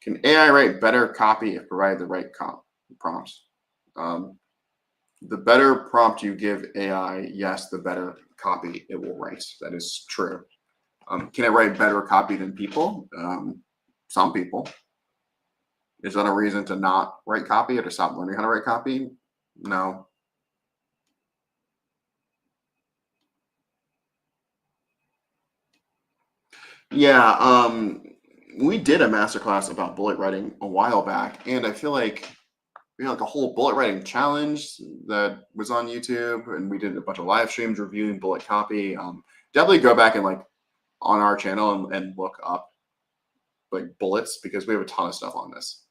Can AI write better copy if provided the right prompts? The better prompt you give AI, yes, the better copy it will write. That is true. Can it write better copy than people? Some people. Is that a reason to not write copy or to stop learning how to write copy? No. Yeah, we did a masterclass about bullet writing a while back, and I feel like we had like a whole bullet writing challenge that was on YouTube, and we did a bunch of live streams reviewing bullet copy. Definitely go back and like on our channel and look up like bullets, because we have a ton of stuff on this.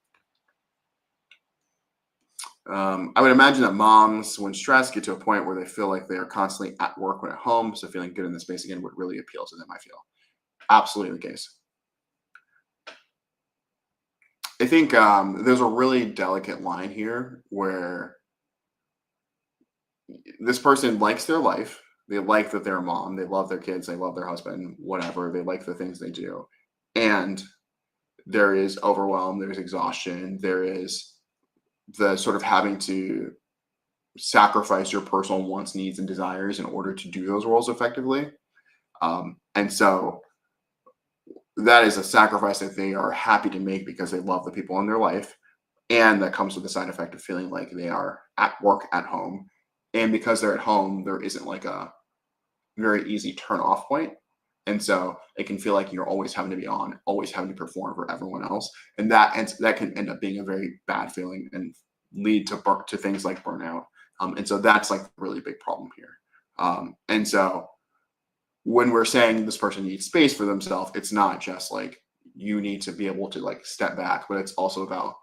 I would imagine that moms, when stressed, get to a point where they feel like they are constantly at work when at home. So feeling good in this space again would really appeal to them, I feel. Absolutely the case. I think there's a really delicate line here where this person likes their life. They like that they're a mom. They love their kids. They love their husband, whatever. They like the things they do. And there is overwhelm. There's exhaustion. There is the sort of having to sacrifice your personal wants, needs, and desires in order to do those roles effectively. And so that is a sacrifice that they are happy to make because they love the people in their life. And that comes with the side effect of feeling like they are at work at home. And because they're at home, there isn't like a very easy turn off point. And so it can feel like you're always having to be on, always having to perform for everyone else. And that can end up being a very bad feeling and lead to things like burnout. And so that's like a really big problem here. And so when we're saying this person needs space for themselves, it's not just like you need to be able to like step back, but it's also about,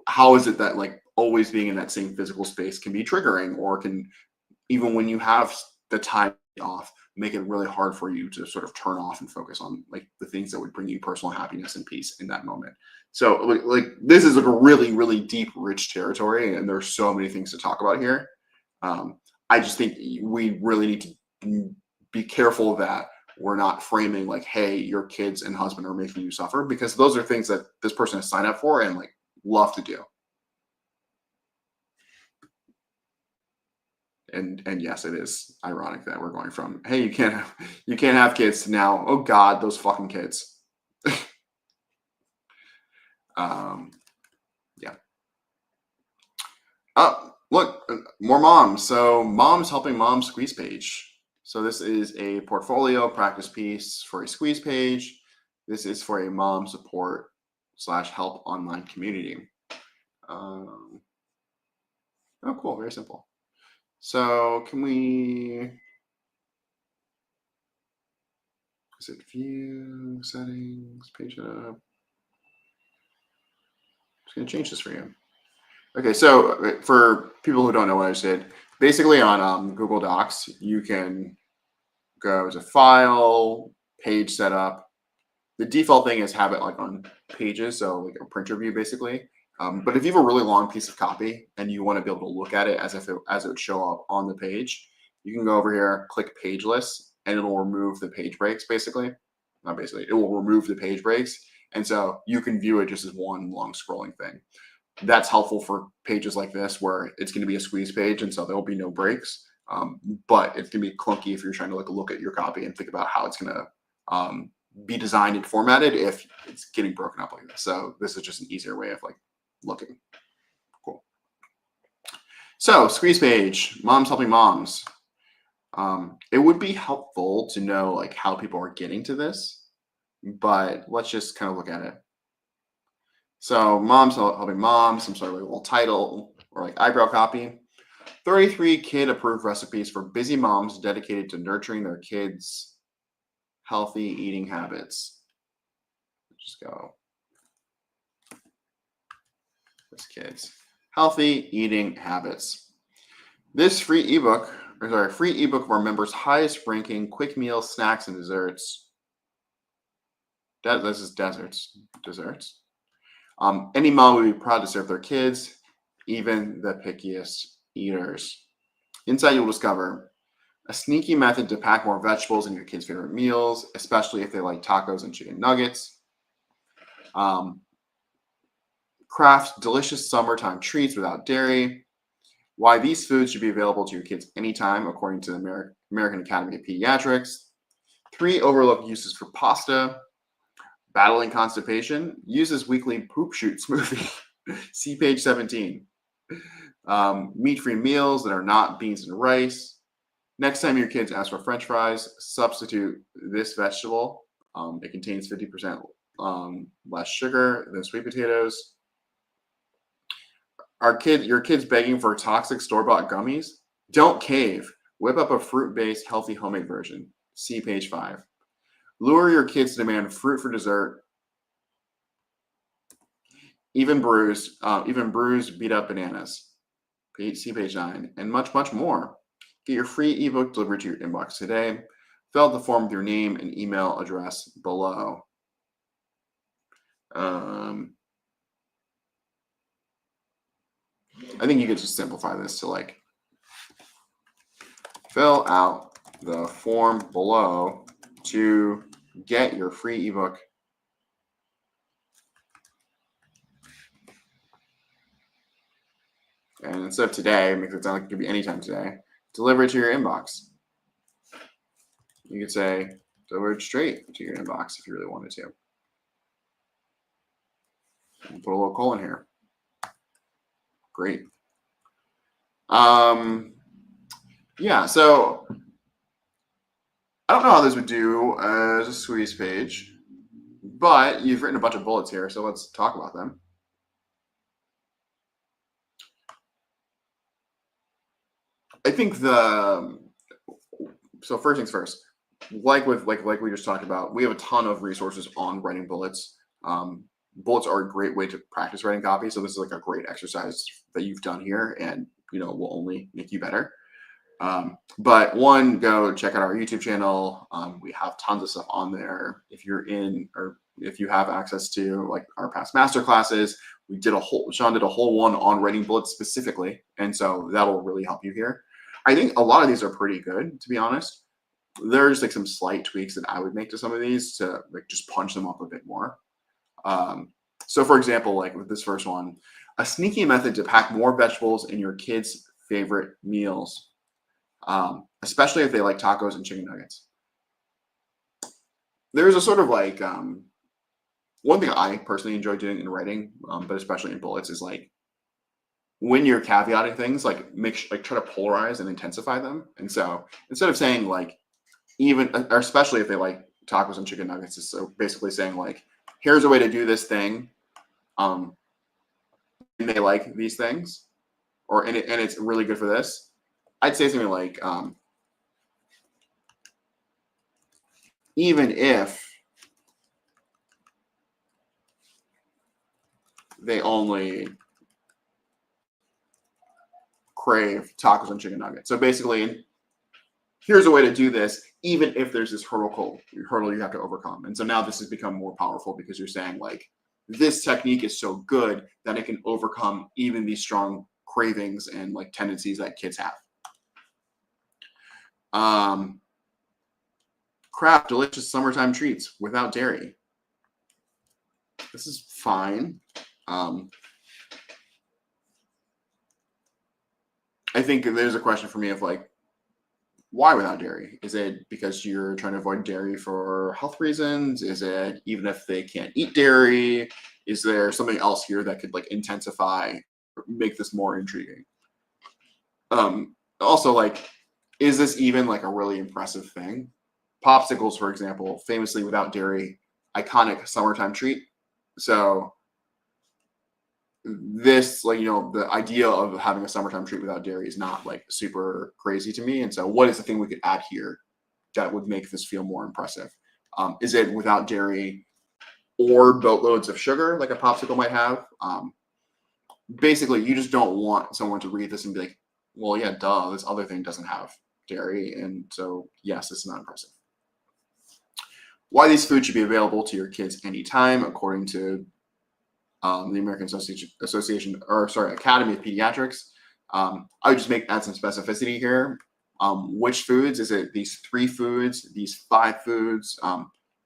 how is it that like always being in that same physical space can be triggering, or can, even when you have the time off, make it really hard for you to sort of turn off and focus on like the things that would bring you personal happiness and peace in that moment. So like this is like a really, really deep, rich territory, and there's so many things to talk about here. I just think we really need to be careful that we're not framing like, hey, your kids and husband are making you suffer, because those are things that this person has signed up for and like love to do. And yes, it is ironic that we're going from, hey, you can't have kids, to now, oh God, those fucking kids. Yeah. Look, more moms. So moms helping moms squeeze page. So this is a portfolio practice piece for a squeeze page. This is for a mom support / help online community. Oh, cool. Very simple. So can we, is it view, settings, page up? Just gonna change this for you. Okay, so for people who don't know what I just did, basically on Google Docs, you can go to File, Page Setup. The default thing is have it like on Pages, so like a printer view basically. But if you have a really long piece of copy and you want to be able to look at it as if it would show up on the page, you can go over here, click Page List, and it'll remove the page breaks basically. Not basically, it will remove the page breaks. And so you can view it just as one long scrolling thing. That's helpful for pages like this where it's going to be a squeeze page, and so there will be no breaks. But it's going to be clunky if you're trying to like look at your copy and think about how it's going to be designed and formatted if it's getting broken up like this. So this is just an easier way of like looking. Cool. So squeeze page, moms helping moms. It would be helpful to know like how people are getting to this, but let's just kind of look at it. So moms helping moms, some sort of like little title or like eyebrow copy. 33 kid approved recipes for busy moms dedicated to nurturing their kids' healthy eating habits. Just go. This kids. Healthy eating habits. This free ebook of our members' highest ranking quick meals, snacks, and desserts. This is desserts. Any mom would be proud to serve their kids, even the pickiest eaters. Inside, you'll discover a sneaky method to pack more vegetables in your kids' favorite meals, especially if they like tacos and chicken nuggets. Craft delicious summertime treats without dairy. Why these foods should be available to your kids anytime, according to the American Academy of Pediatrics. 3 overlooked uses for pasta. Battling constipation. Uses weekly poop shoot smoothie. See page 17. Meat-free meals that are not beans and rice. Next time your kids ask for French fries, substitute this vegetable. It contains 50% less sugar than sweet potatoes. Your kids begging for toxic store-bought gummies? Don't cave. Whip up a fruit-based healthy homemade version. See page 5. Lure your kids to demand fruit for dessert. Even bruised, beat up bananas. See page 9, and much, much more. Get your free ebook delivered to your inbox today. Fill out the form with your name and email address below. I think you could just simplify this to like fill out the form below to get your free ebook. And instead of today, make it sound like it could be anytime today. Deliver it to your inbox. You could say deliver it straight to your inbox if you really wanted to. And put a little colon here. Great. Yeah, so I don't know how this would do as a squeeze page, but you've written a bunch of bullets here, so let's talk about them. I think so first things first, like we just talked about, we have a ton of resources on writing bullets. Bullets are a great way to practice writing copy. So this is like a great exercise that you've done here, and will only make you better. But one, go check out our YouTube channel. We have tons of stuff on there. If you have access to like our past master classes, Sean did a whole one on writing bullets specifically. And so that'll really help you here. I think a lot of these are pretty good, to be honest. There's like some slight tweaks that I would make to some of these to like just punch them up a bit more. So for example, like with this first one, a sneaky method to pack more vegetables in your kids' favorite meals, especially if they like tacos and chicken nuggets. There's a sort of like, one thing I personally enjoy doing in writing, but especially in bullets, is like when you're caveating things, like try to polarize and intensify them. And so instead of saying like or especially if they like tacos and chicken nuggets, is so basically saying like, here's a way to do this thing, and they like these things, and it's really good for this. I'd say something like, even if they only crave tacos and chicken nuggets. So basically, here's a way to do this, even if there's this hurdle you have to overcome. And so now this has become more powerful because you're saying like, this technique is so good that it can overcome even these strong cravings and like tendencies that kids have. Craft delicious summertime treats without dairy. This is fine. I think there's a question for me of like, why without dairy? Is it because you're trying to avoid dairy for health reasons? Is it even if they can't eat dairy? Is there something else here that could like intensify, or make this more intriguing? Also, like, is this even like a really impressive thing? Popsicles, for example, famously without dairy, iconic summertime treat. So this, like, the idea of having a summertime treat without dairy is not like super crazy to me. And so what is the thing we could add here that would make this feel more impressive? Is it without dairy or boatloads of sugar like a popsicle might have? Basically, you just don't want someone to read this and be like, well, yeah, duh, this other thing doesn't have dairy. And so, yes, it's not impressive. Why these foods should be available to your kids anytime, according to the American Academy of Pediatrics. I would just add some specificity here. Which foods? Is it these 3 foods, these 5 foods?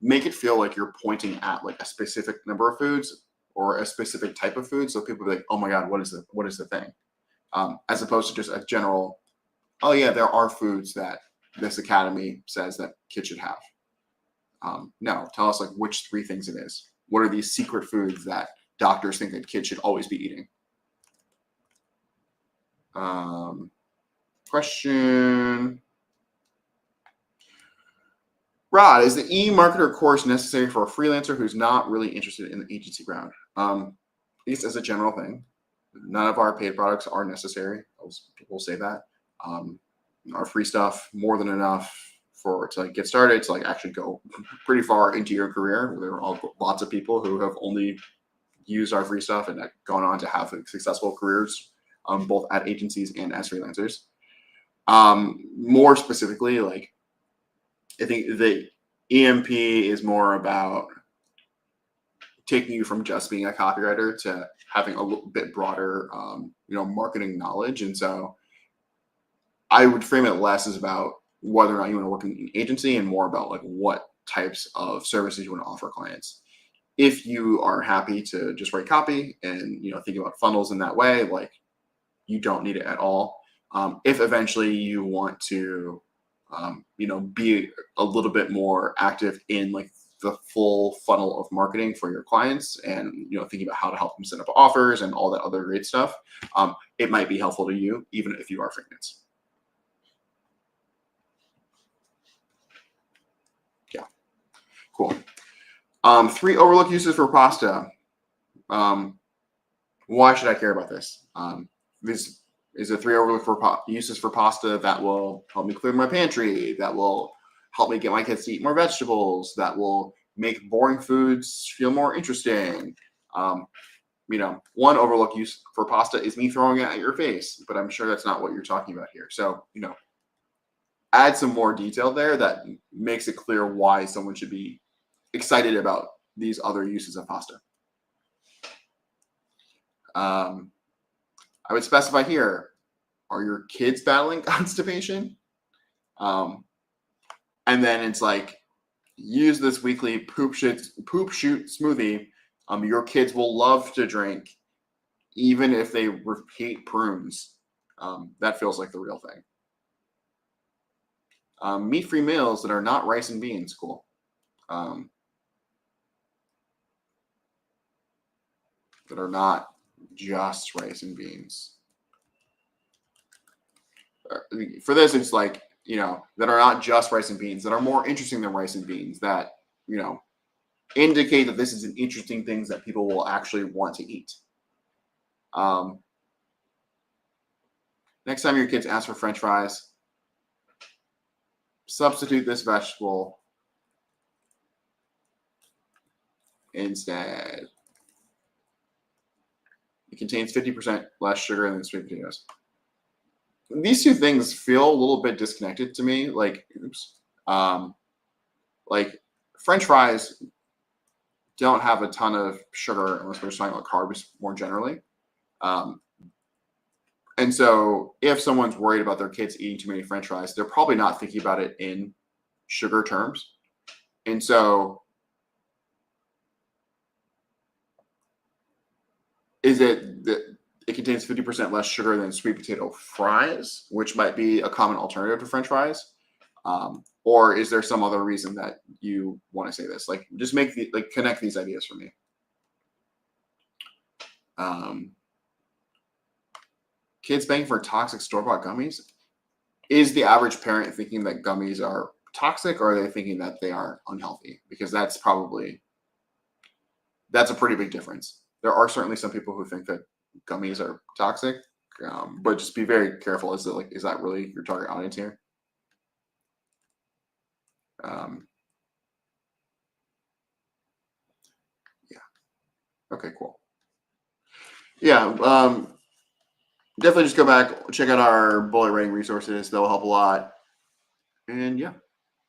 Make it feel like you're pointing at like a specific number of foods or a specific type of food, so people be like, oh my God, what is the thing? As opposed to just a general, oh yeah, there are foods that this academy says that kids should have. No, tell us like which 3 things it is. What are these secret foods that doctors think that kids should always be eating? Question. Rod, is the e-marketer course necessary for a freelancer who's not really interested in the agency ground? At least as a general thing, none of our paid products are necessary. We'll say that. Our free stuff, more than enough to like get started, to like actually go pretty far into your career. There are lots of people who have only used our free stuff and gone on to have successful careers, both at agencies and as freelancers. More specifically, like, I think the EMP is more about taking you from just being a copywriter to having a little bit broader, marketing knowledge. And so I would frame it less as about whether or not you want to work in an agency and more about like what types of services you want to offer clients. If you are happy to just write copy and, think about funnels in that way, like, you don't need it at all. If eventually you want to, be a little bit more active in like the full funnel of marketing for your clients and, thinking about how to help them set up offers and all that other great stuff, it might be helpful to you, even if you are freelance. Yeah, cool. 3 overlooked uses for pasta. Why should I care about this? This is a 3 overlooked uses for pasta that will help me clear my pantry, that will help me get my kids to eat more vegetables, that will make boring foods feel more interesting. One overlooked use for pasta is me throwing it at your face, but I'm sure that's not what you're talking about here. So, add some more detail there that makes it clear why someone should be excited about these other uses of pasta. I would specify here, are your kids battling constipation? And then it's like, use this weekly poop shoot smoothie. Your kids will love to drink, even if they repeat prunes. That feels like the real thing. Meat-free meals that are not rice and beans. Cool. That are not just rice and beans. For this, it's like, that are not just rice and beans, that are more interesting than rice and beans, that, indicate that this is an interesting thing that people will actually want to eat. Next time your kids ask for French fries, substitute this vegetable instead. It contains 50% less sugar than sweet potatoes. these two things feel a little bit disconnected to me. Like, oops, like French fries don't have a ton of sugar unless we're just talking about carbs more generally. Um, and so if someone's worried about their kids eating too many French fries, they're probably not thinking about it in sugar terms. And so is it that it contains 50% less sugar than sweet potato fries, which might be a common alternative to French fries? Or is there some other reason that you want to say this? Like, just connect these ideas for me. Kids paying for toxic store-bought gummies. Is the average parent thinking that gummies are toxic, or are they thinking that they are unhealthy? Because that's a pretty big difference. There are certainly some people who think that gummies are toxic, but just be very careful. Is that really your target audience here? Yeah. Okay, cool. Yeah. Definitely just go back, check out our bullet writing resources. That will help a lot. And yeah,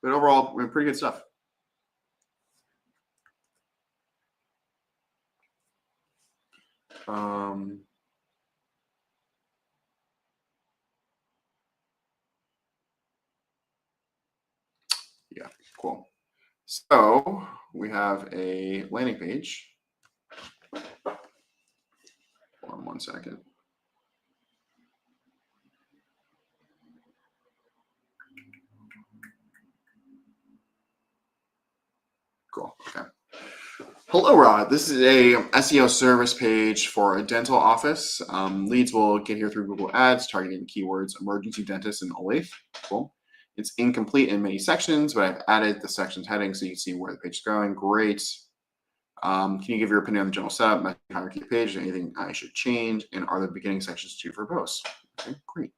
but overall, pretty good stuff. Yeah, cool. So we have a landing page. Hold on 1 second. Cool. Okay. Hello, Rod. This is a SEO service page for a dental office. Leads will get here through Google Ads, targeting keywords emergency dentist and Olathe. Cool. It's incomplete in many sections, but I've added the sections heading so you can see where the page is going. Great. Can you give your opinion on the general setup, my hierarchy page, anything I should change, and are the beginning sections too verbose? Okay, great.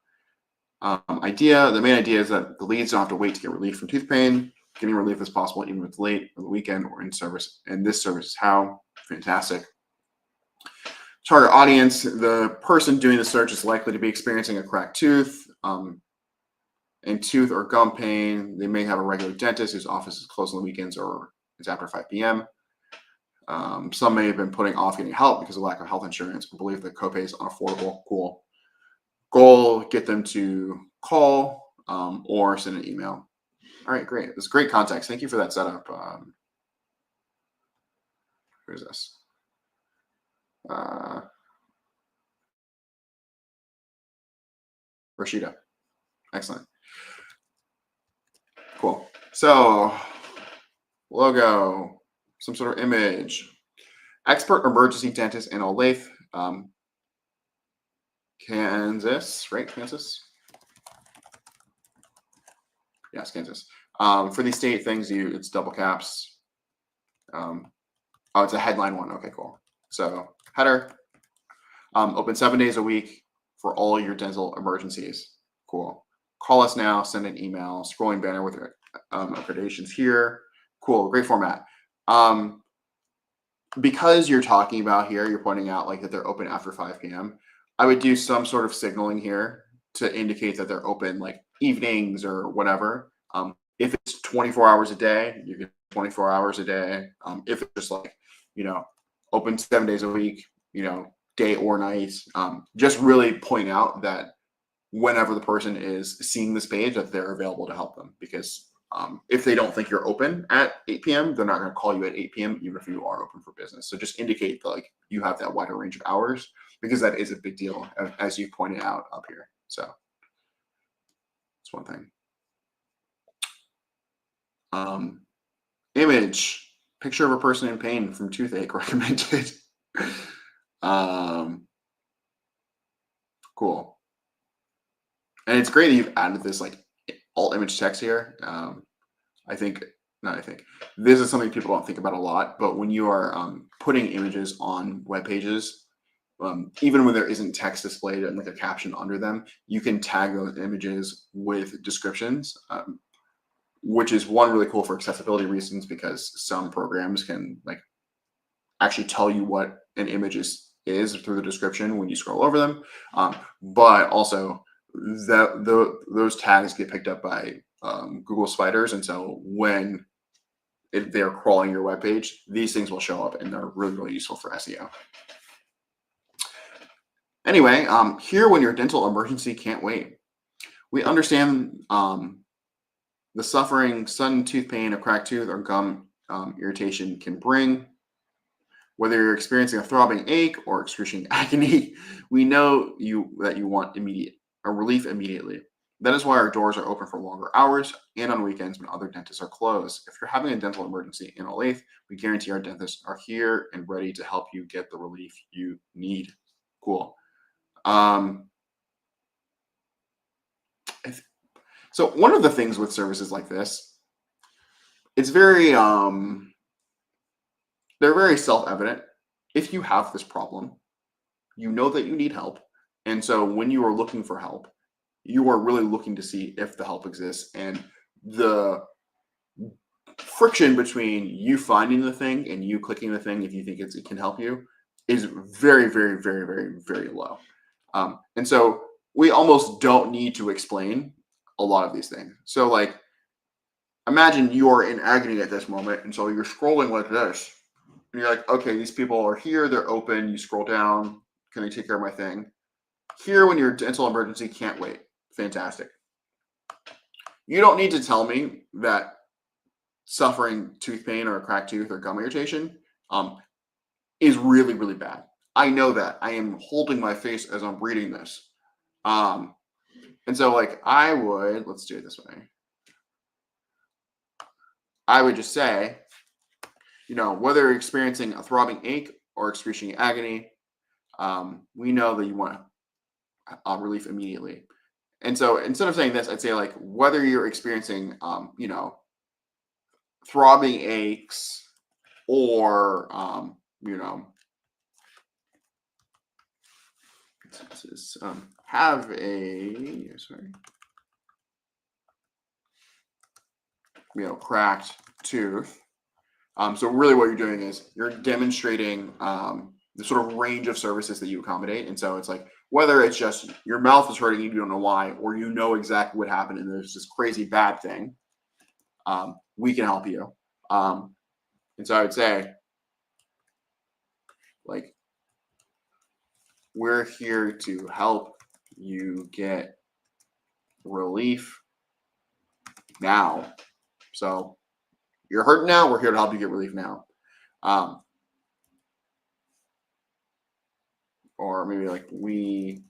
The main idea is that the leads don't have to wait to get relief from tooth pain. Getting relief is possible even if it's late or the weekend or in service. And this service is how. Fantastic. Target audience, the person doing the search is likely to be experiencing a cracked tooth and tooth or gum pain. They may have a regular dentist whose office is closed on the weekends or is after 5 p.m. Some may have been putting off getting help because of lack of health insurance or believe that copay is unaffordable. Cool. Goal, get them to call or send an email. All right, great. This is great context. Thank you for that setup. Who is this? Rashida. Excellent. Cool. So, logo, some sort of image. Expert emergency dentist in Olathe, Kansas, right? Kansas? Yes, Kansas. For these state things, it's double caps. It's a headline one. Okay, cool. So header, open 7 days a week for all your dental emergencies. Cool. Call us now, send an email, scrolling banner with accreditations here. Cool, great format. Because you're talking about here, you're pointing out like that they're open after 5 p.m. I would do some sort of signaling here to indicate that they're open like evenings or whatever. If it's 24 hours a day, you can 24 hours a day. If it's just like, open 7 days a week, day or night, just really point out that whenever the person is seeing this page, that they're available to help them. Because if they don't think you're open at 8 p.m., they're not going to call you at 8 p.m. even if you are open for business. So just indicate that, like, you have that wider range of hours, because that is a big deal, as you pointed out up here. So that's one thing. Image, picture of a person in pain from toothache recommended. Cool. And it's great that you've added this like alt image text here. This is something people don't think about a lot, but when you are putting images on web pages, even when there isn't text displayed and like a caption under them, you can tag those images with descriptions, which is one really cool for accessibility reasons, because some programs can like actually tell you what an image is through the description when you scroll over them. But also those tags get picked up by Google spiders, and so when they're crawling your webpage, these things will show up, and they're really, really useful for SEO. Anyway, here when your dental emergency can't wait. We understand the suffering sudden tooth pain, a cracked tooth, or gum irritation can bring. Whether you're experiencing a throbbing ache or excruciating agony, we know that you want relief immediately. That is why our doors are open for longer hours and on weekends when other dentists are closed. If you're having a dental emergency in Olathe, we guarantee our dentists are here and ready to help you get the relief you need. Cool. So one of the things with services like this, it's very they're very self-evident. If you have this problem, you know that you need help. And so when you are looking for help, you are really looking to see if the help exists. And the friction between you finding the thing and you clicking the thing, if you think it can help you, is very, very, very, very, very low. And so we almost don't need to explain a lot of these things. So like, imagine you're in agony at this moment. And so you're scrolling like this. And you're like, okay, these people are here. They're open. You scroll down. Can they take care of my thing? Here, when your dental emergency can't wait. Fantastic. You don't need to tell me that suffering tooth pain or a cracked tooth or gum irritation is really, really bad. I know that. I am holding my face as I'm reading this. And so like let's do it this way. I would just say, whether you're experiencing a throbbing ache or excruciating agony, we know that you want relief immediately. And so instead of saying this, I'd say like whether you're experiencing, throbbing aches or, have a cracked tooth. So really what you're doing is you're demonstrating the sort of range of services that you accommodate. And so it's like, whether it's just your mouth is hurting, you don't know why, or you know exactly what happened and there's this crazy bad thing, we can help you. And so I would say, like, we're here to help you get relief now. So you're hurting now, we're here to help you get relief now. Or maybe like we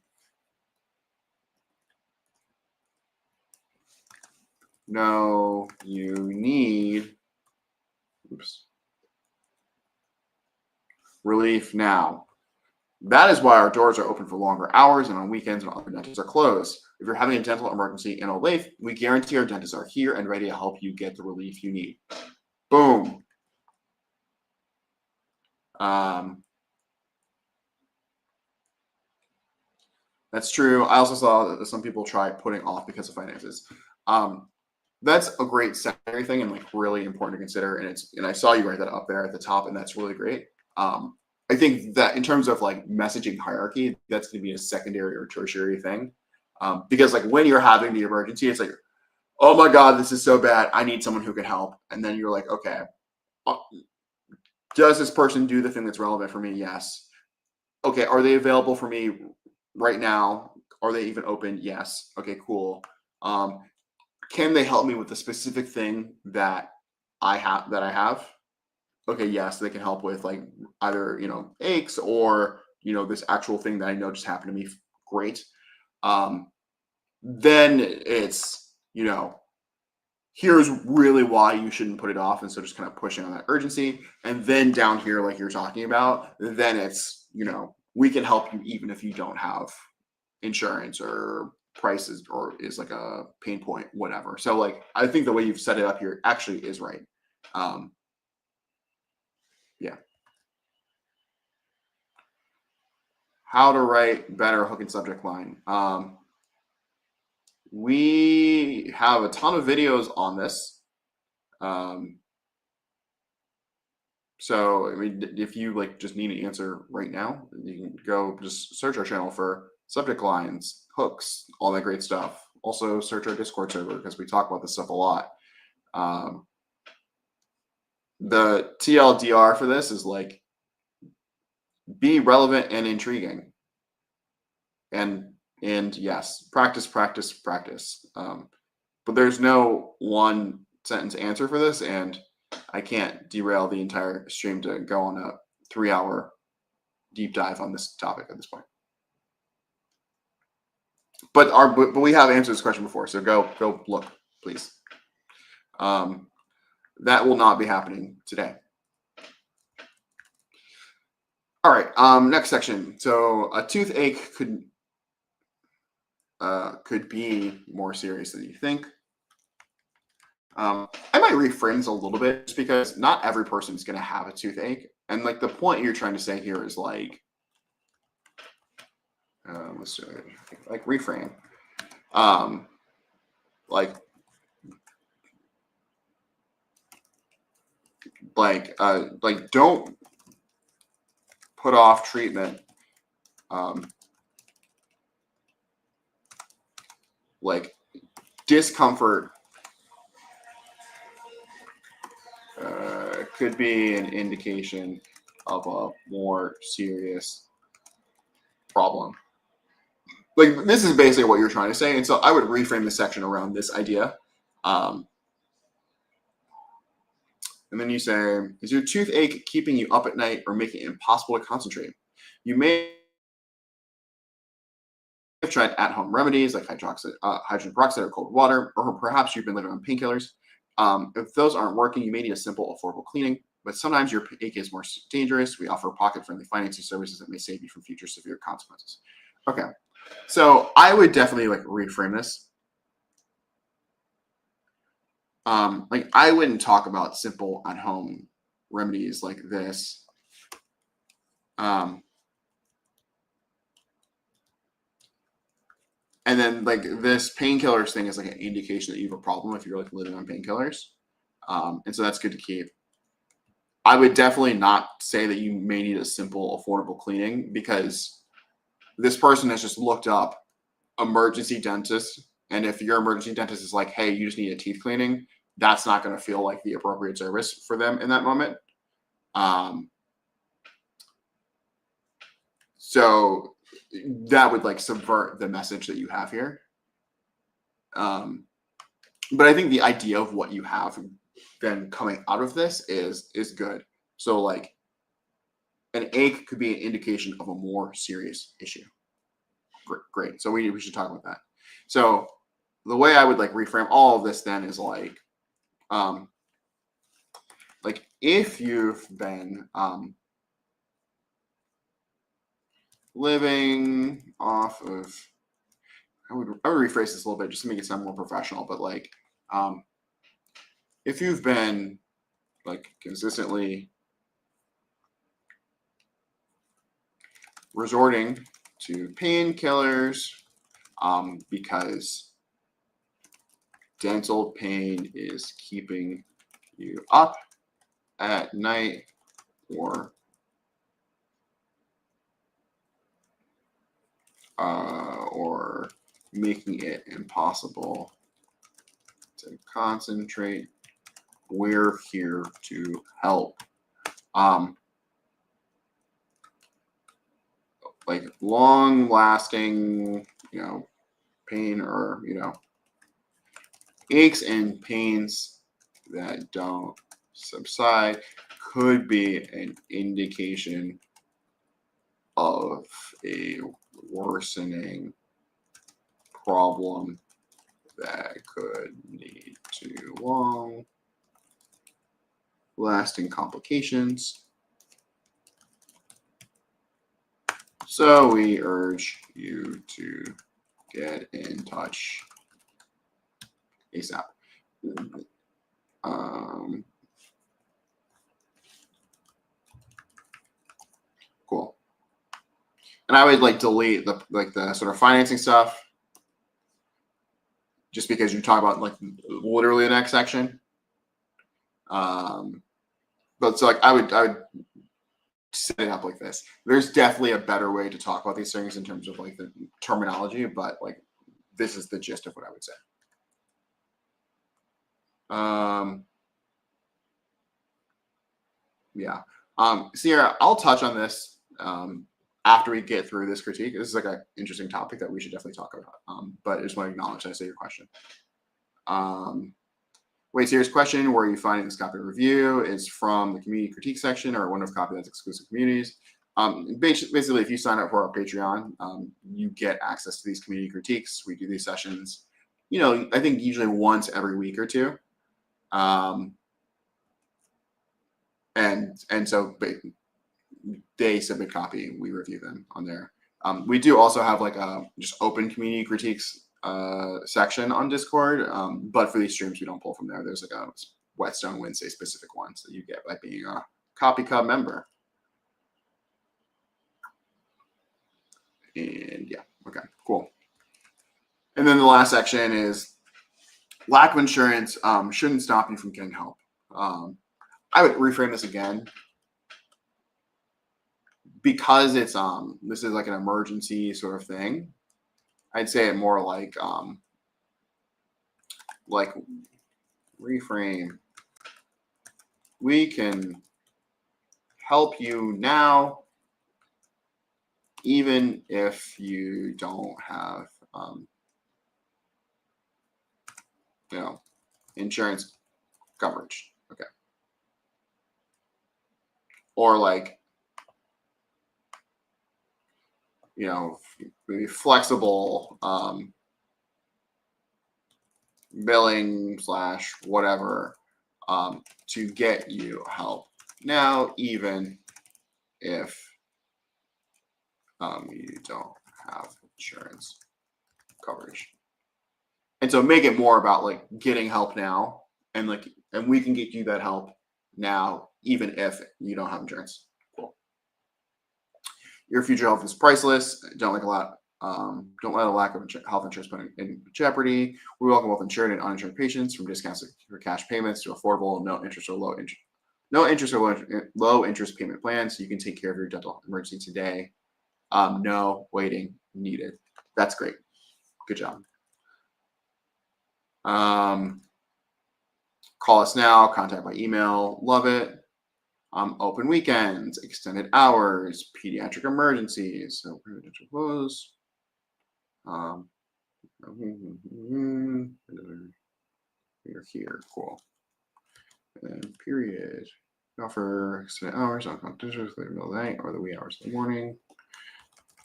know you need relief now. That is why our doors are open for longer hours and on weekends when other dentists are closed. If you're having a dental emergency in Olathe, we guarantee our dentists are here and ready to help you get the relief you need. Boom. That's true. I also saw that some people try putting off because of finances. That's a great secondary thing and like really important to consider. And I saw you write that up there at the top, and that's really great. I think that in terms of like messaging hierarchy, that's going to be a secondary or tertiary thing. Because like when you're having the emergency, it's like, oh my God, this is so bad. I need someone who can help. And then you're like, okay, does this person do the thing that's relevant for me? Yes. Okay. Are they available for me right now? Are they even open? Yes. Okay, cool. Can they help me with the specific thing that I have? Okay, yes, they can help with like either, aches or, this actual thing that I know just happened to me. Great. Then it's, here's really why you shouldn't put it off. And so just kind of pushing on that urgency. And then down here, like you're talking about, then it's, we can help you even if you don't have insurance or prices or is like a pain point, whatever. So like, I think the way you've set it up here actually is right. Yeah. How to write better hook and subject line. We have a ton of videos on this. So, I mean, if you like just need an answer right now, you can go just search our channel for subject lines, hooks, all that great stuff. Also search our Discord server because we talk about this stuff a lot. The TLDR for this is like, be relevant and intriguing. And yes, practice. But there's no one sentence answer for this, and I can't derail the entire stream to go on a 3-hour deep dive on this topic at this point. But we have answered this question before, so go look, please. That will not be happening today. All right, next section. So a toothache could be more serious than you think. I might reframe this a little bit just because not every person is going to have a toothache. And like the point you're trying to say here is like, let's do it, like reframe. Like don't put off treatment. Like discomfort could be an indication of a more serious problem. Like this is basically what you're trying to say. And so I would reframe this section around this idea. And then you say, is your toothache keeping you up at night or making it impossible to concentrate? You may have tried at-home remedies like hydrogen peroxide or cold water, or perhaps you've been living on painkillers. If those aren't working, you may need a simple, affordable cleaning, but sometimes your ache is more dangerous. We offer pocket-friendly financing services that may save you from future severe consequences. Okay, so I would definitely like reframe this. Like I wouldn't talk about simple at-home remedies like this. And then like this painkillers thing is like an indication that you have a problem if you're like living on painkillers. And so that's good to keep. I would definitely not say that you may need a simple, affordable cleaning because this person has just looked up emergency dentist. And if your emergency dentist is like, hey, you just need a teeth cleaning, that's not going to feel like the appropriate service for them in that moment. So that would like subvert the message that you have here. But I think the idea of what you have then coming out of this is good. So like an ache could be an indication of a more serious issue. Great. So we should talk about that. So the way I would like reframe all of this then is like if you've been living off of, I would rephrase this a little bit just to make it sound more professional, but like if you've been like consistently resorting to painkillers because dental pain is keeping you up at night or making it impossible to concentrate, we're here to help. Like long-lasting, pain or, aches and pains that don't subside could be an indication of a worsening problem that could lead to long-lasting complications. So we urge you to get in touch ASAP. Cool. And I would like delete the sort of financing stuff just because you talk about like literally the next section. But so like I would set it up like this. There's definitely a better way to talk about these things in terms of like the terminology, but like this is the gist of what I would say. Yeah. Sierra, I'll touch on this after we get through this critique. This is like an interesting topic that we should definitely talk about. But I just want to acknowledge that I say your question. Wait, Sierra's question, where are you finding this copy review, is from the community critique section or one of Copy.net's exclusive communities. Basically, if you sign up for our Patreon, you get access to these community critiques. We do these sessions, I think usually once every week or two. And so they submit copy, we review them on there. We do also have like a just open community critiques section on Discord, but for these streams we don't pull from there. There's like a Whetstone Wednesday specific ones that you get by being a Copy Club member. And yeah, okay, cool. And then the last section is lack of insurance shouldn't stop you from getting help. I would reframe this again. Because it's this is like an emergency sort of thing, I'd say it more like reframe. We can help you now, even if you don't have insurance coverage. Okay. Or like, maybe flexible billing / whatever to get you help now, even if you don't have insurance coverage. And so make it more about like getting help now, and we can get you that help now, even if you don't have insurance. Cool. Your future health is priceless. Don't let a lack of health insurance put in jeopardy. We welcome both insured and uninsured patients, from discounts for cash payments to affordable, no interest or low interest payment plans, so you can take care of your dental emergency today. No waiting needed. That's great. Good job. Call us now. Contact by email. Love it. Open weekends, extended hours, pediatric emergencies. So residential close. We're here. Cool. And period. Offer extended hours on competitions later in the night or the wee hours of the morning.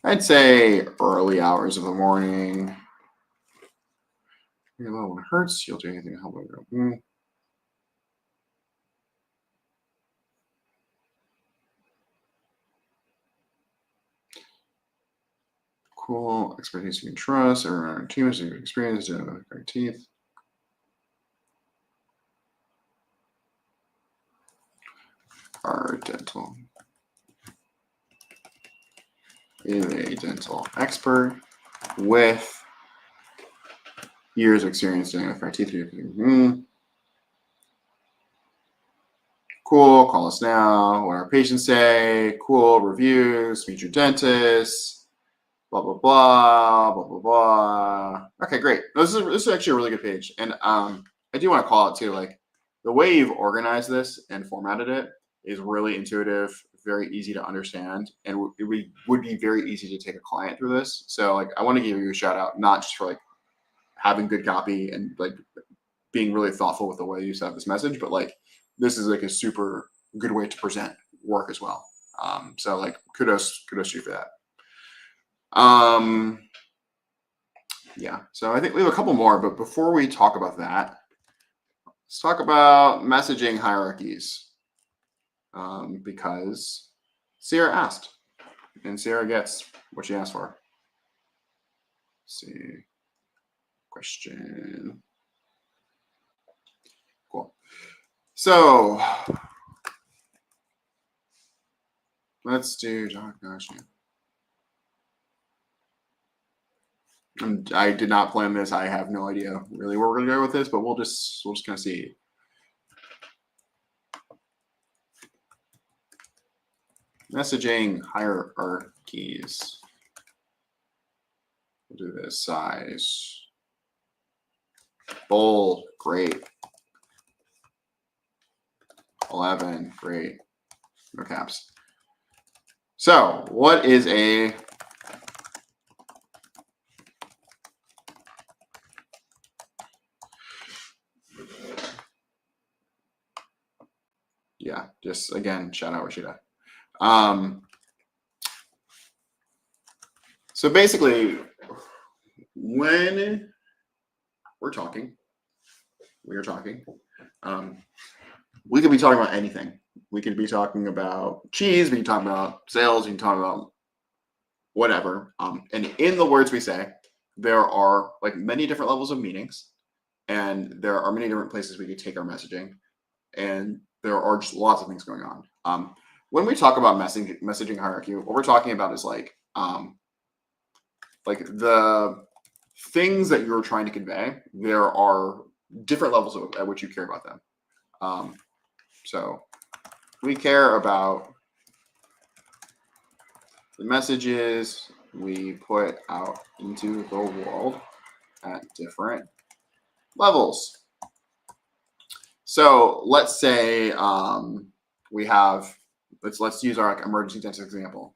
I'd say early hours of the morning. You're low when it hurts. You'll do anything to help you. Cool. Expertise you can trust. Everyone on our team has experience doing with our teeth. Our dental is a dental expert with years of experience dealing with our teeth. Cool. Call us now. What our patients say. Cool. Reviews. Meet your dentist. Blah blah blah blah blah blah. Okay, great. This is actually a really good page, and I do want to call out too, like the way you've organized this and formatted it is really intuitive, very easy to understand, and it would be very easy to take a client through this. So like, I want to give you a shout out, not just for like having good copy and like being really thoughtful with the way you set up this message, but like this is like a super good way to present work as well. So like kudos to you for that. Yeah, so I think we have a couple more, but before we talk about that, let's talk about messaging hierarchies, because Sierra asked, and Sierra gets what she asked for. Let's see, question. Cool. So let's do, oh gosh, I did not plan this. I have no idea really where we're going to go with this, but we'll just kind of see. messaging hierarchies. We'll do this size. Bold, great. 11, great. No caps. So what is a just again, shout out Rashida. So basically, when we are talking, we could be talking about anything. We could be talking about cheese, we can talk about sales, we can talk about whatever. And in the words we say, there are like many different levels of meanings, and there are many different places we could take our messaging, and there are just lots of things going on. When we talk about messaging hierarchy, what we're talking about is like the things that you're trying to convey. There are different levels at which you care about them. So we care about the messages we put out into the world at different levels. So let's say we have, let's use our emergency dental example.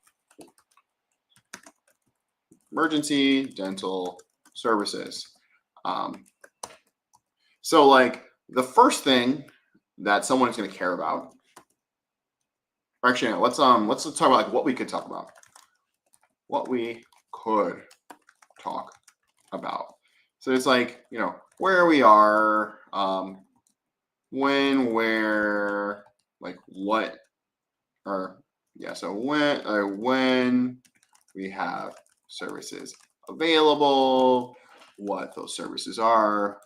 Emergency dental services. So like the first thing that someone is going to care about, or actually, let's talk about like what we could talk about. What we could talk about. So it's like, you know, where we are, when, where, like what, or yeah, so when we have services available, what those services are,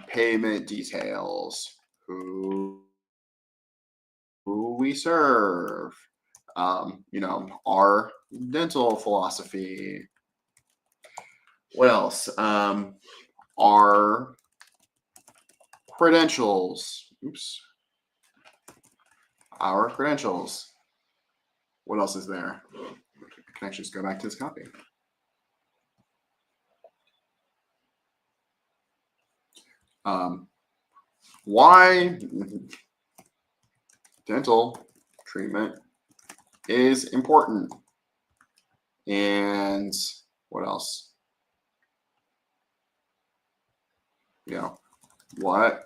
payment details, who we serve, you know, our dental philosophy. What else? Our credentials. Oops. Our credentials. What else is there? I can actually just go back to this copy. Why dental treatment is important. And what else? You know, what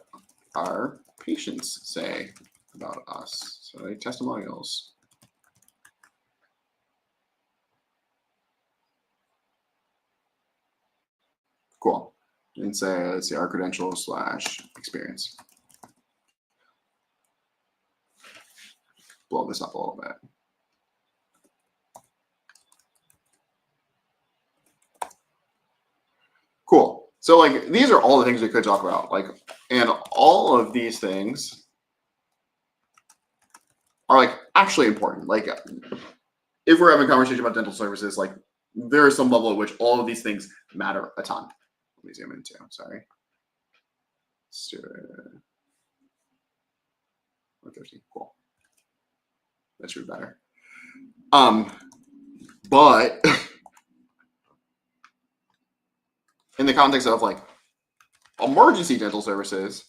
our patients say about us. So like testimonials. Cool. And say, let's see, our credentials / experience. Blow this up a little bit. Cool. So like these are all the things we could talk about. Like, and all of these things are like actually important. Like if we're having a conversation about dental services, like there is some level at which all of these things matter a ton. Let me zoom in too. Sorry. Let's do it. 150. Cool. That should be better. But in the context of like emergency dental services,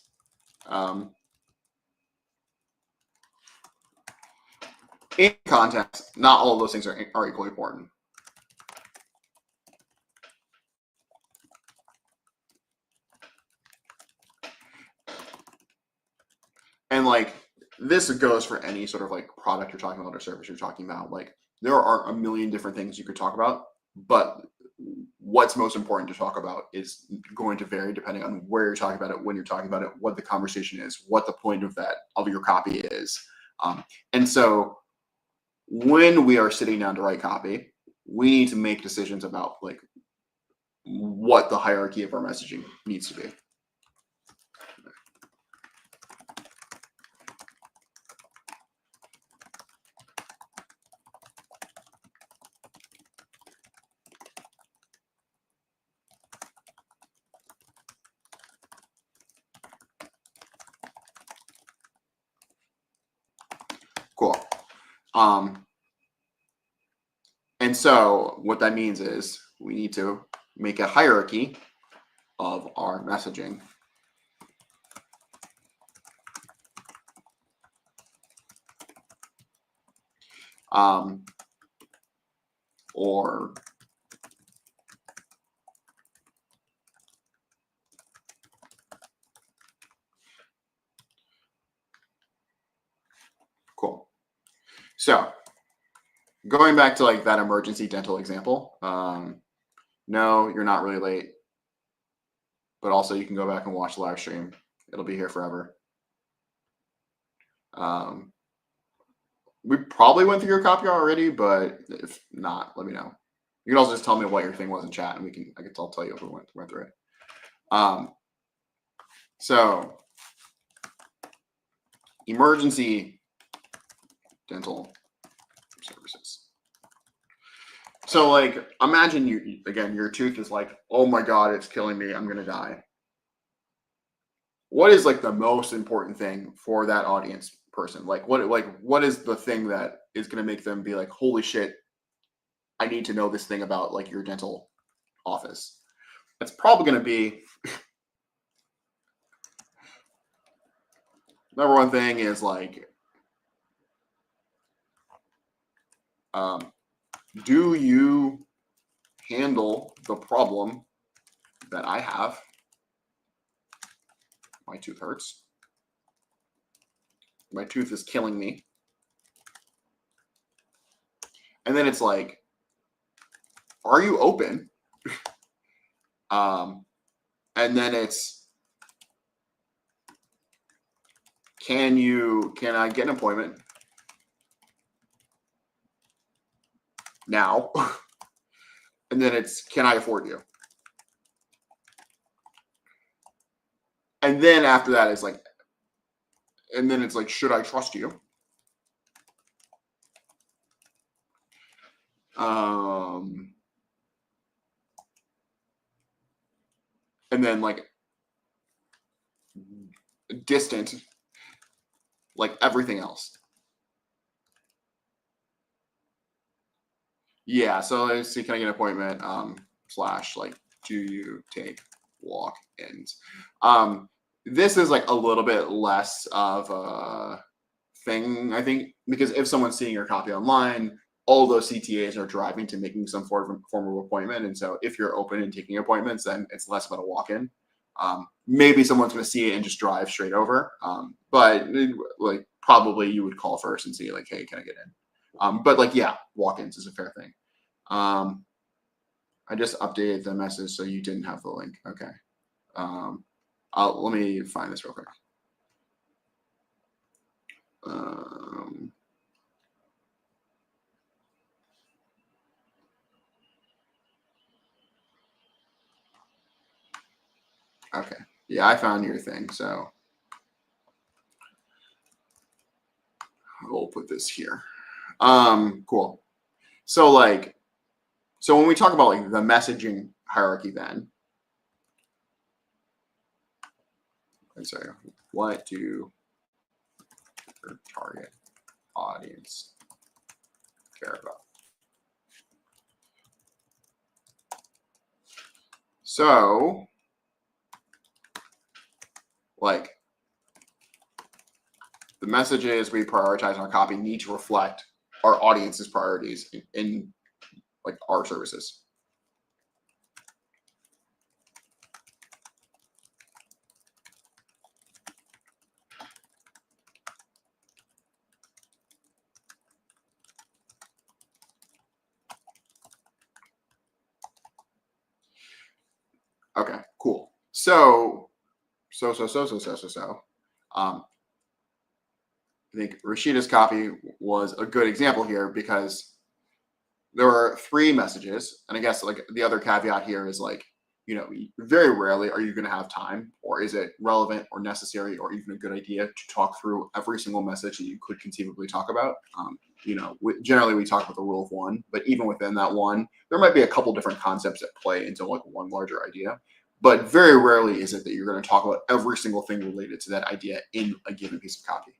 in context, not all of those things are equally important. And like this goes for any sort of like product you're talking about or service you're talking about. Like there are a million different things you could talk about, but what's most important to talk about is going to vary depending on where you're talking about it, when you're talking about it, what the conversation is, what the point of your copy is. And so when we are sitting down to write copy, we need to make decisions about like what the hierarchy of our messaging needs to be. Cool. And so what that means is we need to make a hierarchy of our messaging. Or cool. So going back to like that emergency dental example, no, you're not really late, but also you can go back and watch the live stream. It'll be here forever. We probably went through your copy already, but if not, let me know. You can also just tell me what your thing was in chat, and I'll tell you if we went through it. So emergency dental services. So like, imagine your tooth is like, oh my God, it's killing me. I'm going to die. What is like the most important thing for that audience person? Like what is the thing that is going to make them be like, holy shit, I need to know this thing about like your dental office? It's probably going to be number one thing is like, do you handle the problem that I have? My tooth hurts. My tooth is killing me. And then it's like, are you open? And then it's, can I get an appointment now? And then it's, can I afford you? And then after that, it's like, and then it's like, should I trust you? And then like distant, like everything else. Yeah. So let's see, can I get an appointment? / like, do you take walk-ins? This is like a little bit less of a thing, I think, because if someone's seeing your copy online, all those CTAs are driving to making some form of appointment. And so if you're open and taking appointments, then it's less about a walk-in. Maybe someone's going to see it and just drive straight over. But like probably you would call first and see like, hey, can I get in? But like, yeah, walk-ins is a fair thing. I just updated the message so you didn't have the link. Okay. Let me find this real quick. Okay. Yeah, I found your thing. So we'll put this here. Cool. So like, so when we talk about like the messaging hierarchy, then, I'm sorry, what do your target audience care about? So, like, the messages we prioritize in our copy need to reflect our audience's priorities in like our services. Okay, cool. So, I think Rashida's copy was a good example here because there were 3 messages. And I guess like the other caveat here is like, you know, very rarely are you going to have time, or is it relevant or necessary or even a good idea to talk through every single message that you could conceivably talk about. You know, generally we talk about the rule of 1, but even within that 1, there might be a couple different concepts that play into like one larger idea. But very rarely is it that you're going to talk about every single thing related to that idea in a given piece of copy.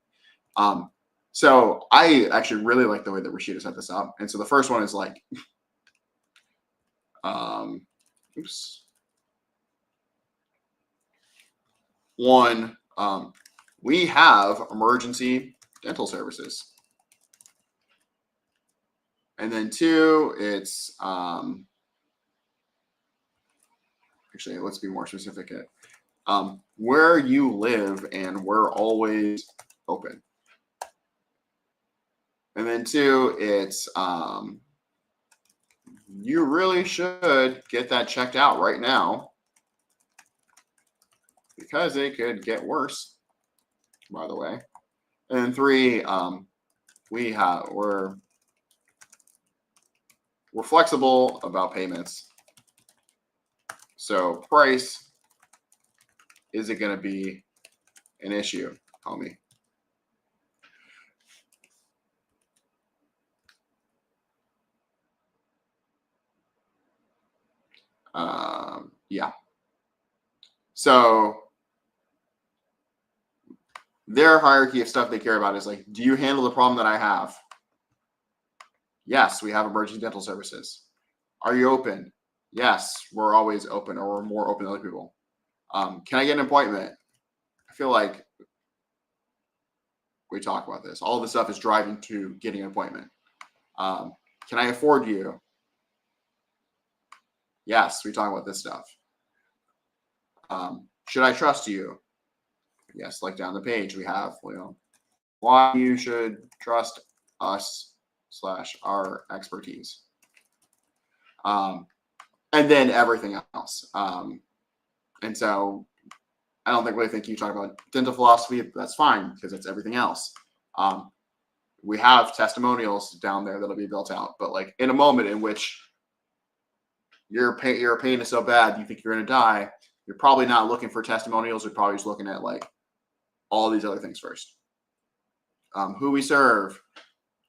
So I actually really like the way that Rashida set this up. And so the first one is like, oops. One, we have emergency dental services. And then two, it's actually, let's be more specific at where you live, and we're always open. And then two, it's you really should get that checked out right now because it could get worse, by the way. And then three, we're flexible about payments. So price isn't going to be an issue, homie. Yeah. So their hierarchy of stuff they care about is like, do you handle the problem that I have? Yes, we have emergency dental services. Are you open? Yes, we're always open, or we're more open than other people. Can I get an appointment? I feel like we talk about this. All of this stuff is driving to getting an appointment. Can I afford you? Yes, we talk about this stuff. Should I trust you? Yes, like down the page we have, why you should trust us / our expertise. And then everything else. And so I don't really think you talk about dental philosophy, but that's fine because it's everything else. We have testimonials down there that'll be built out, but like in a moment in which your pain is so bad you think you're going to die, you're probably not looking for testimonials. You're probably just looking at like all these other things first. Who we serve,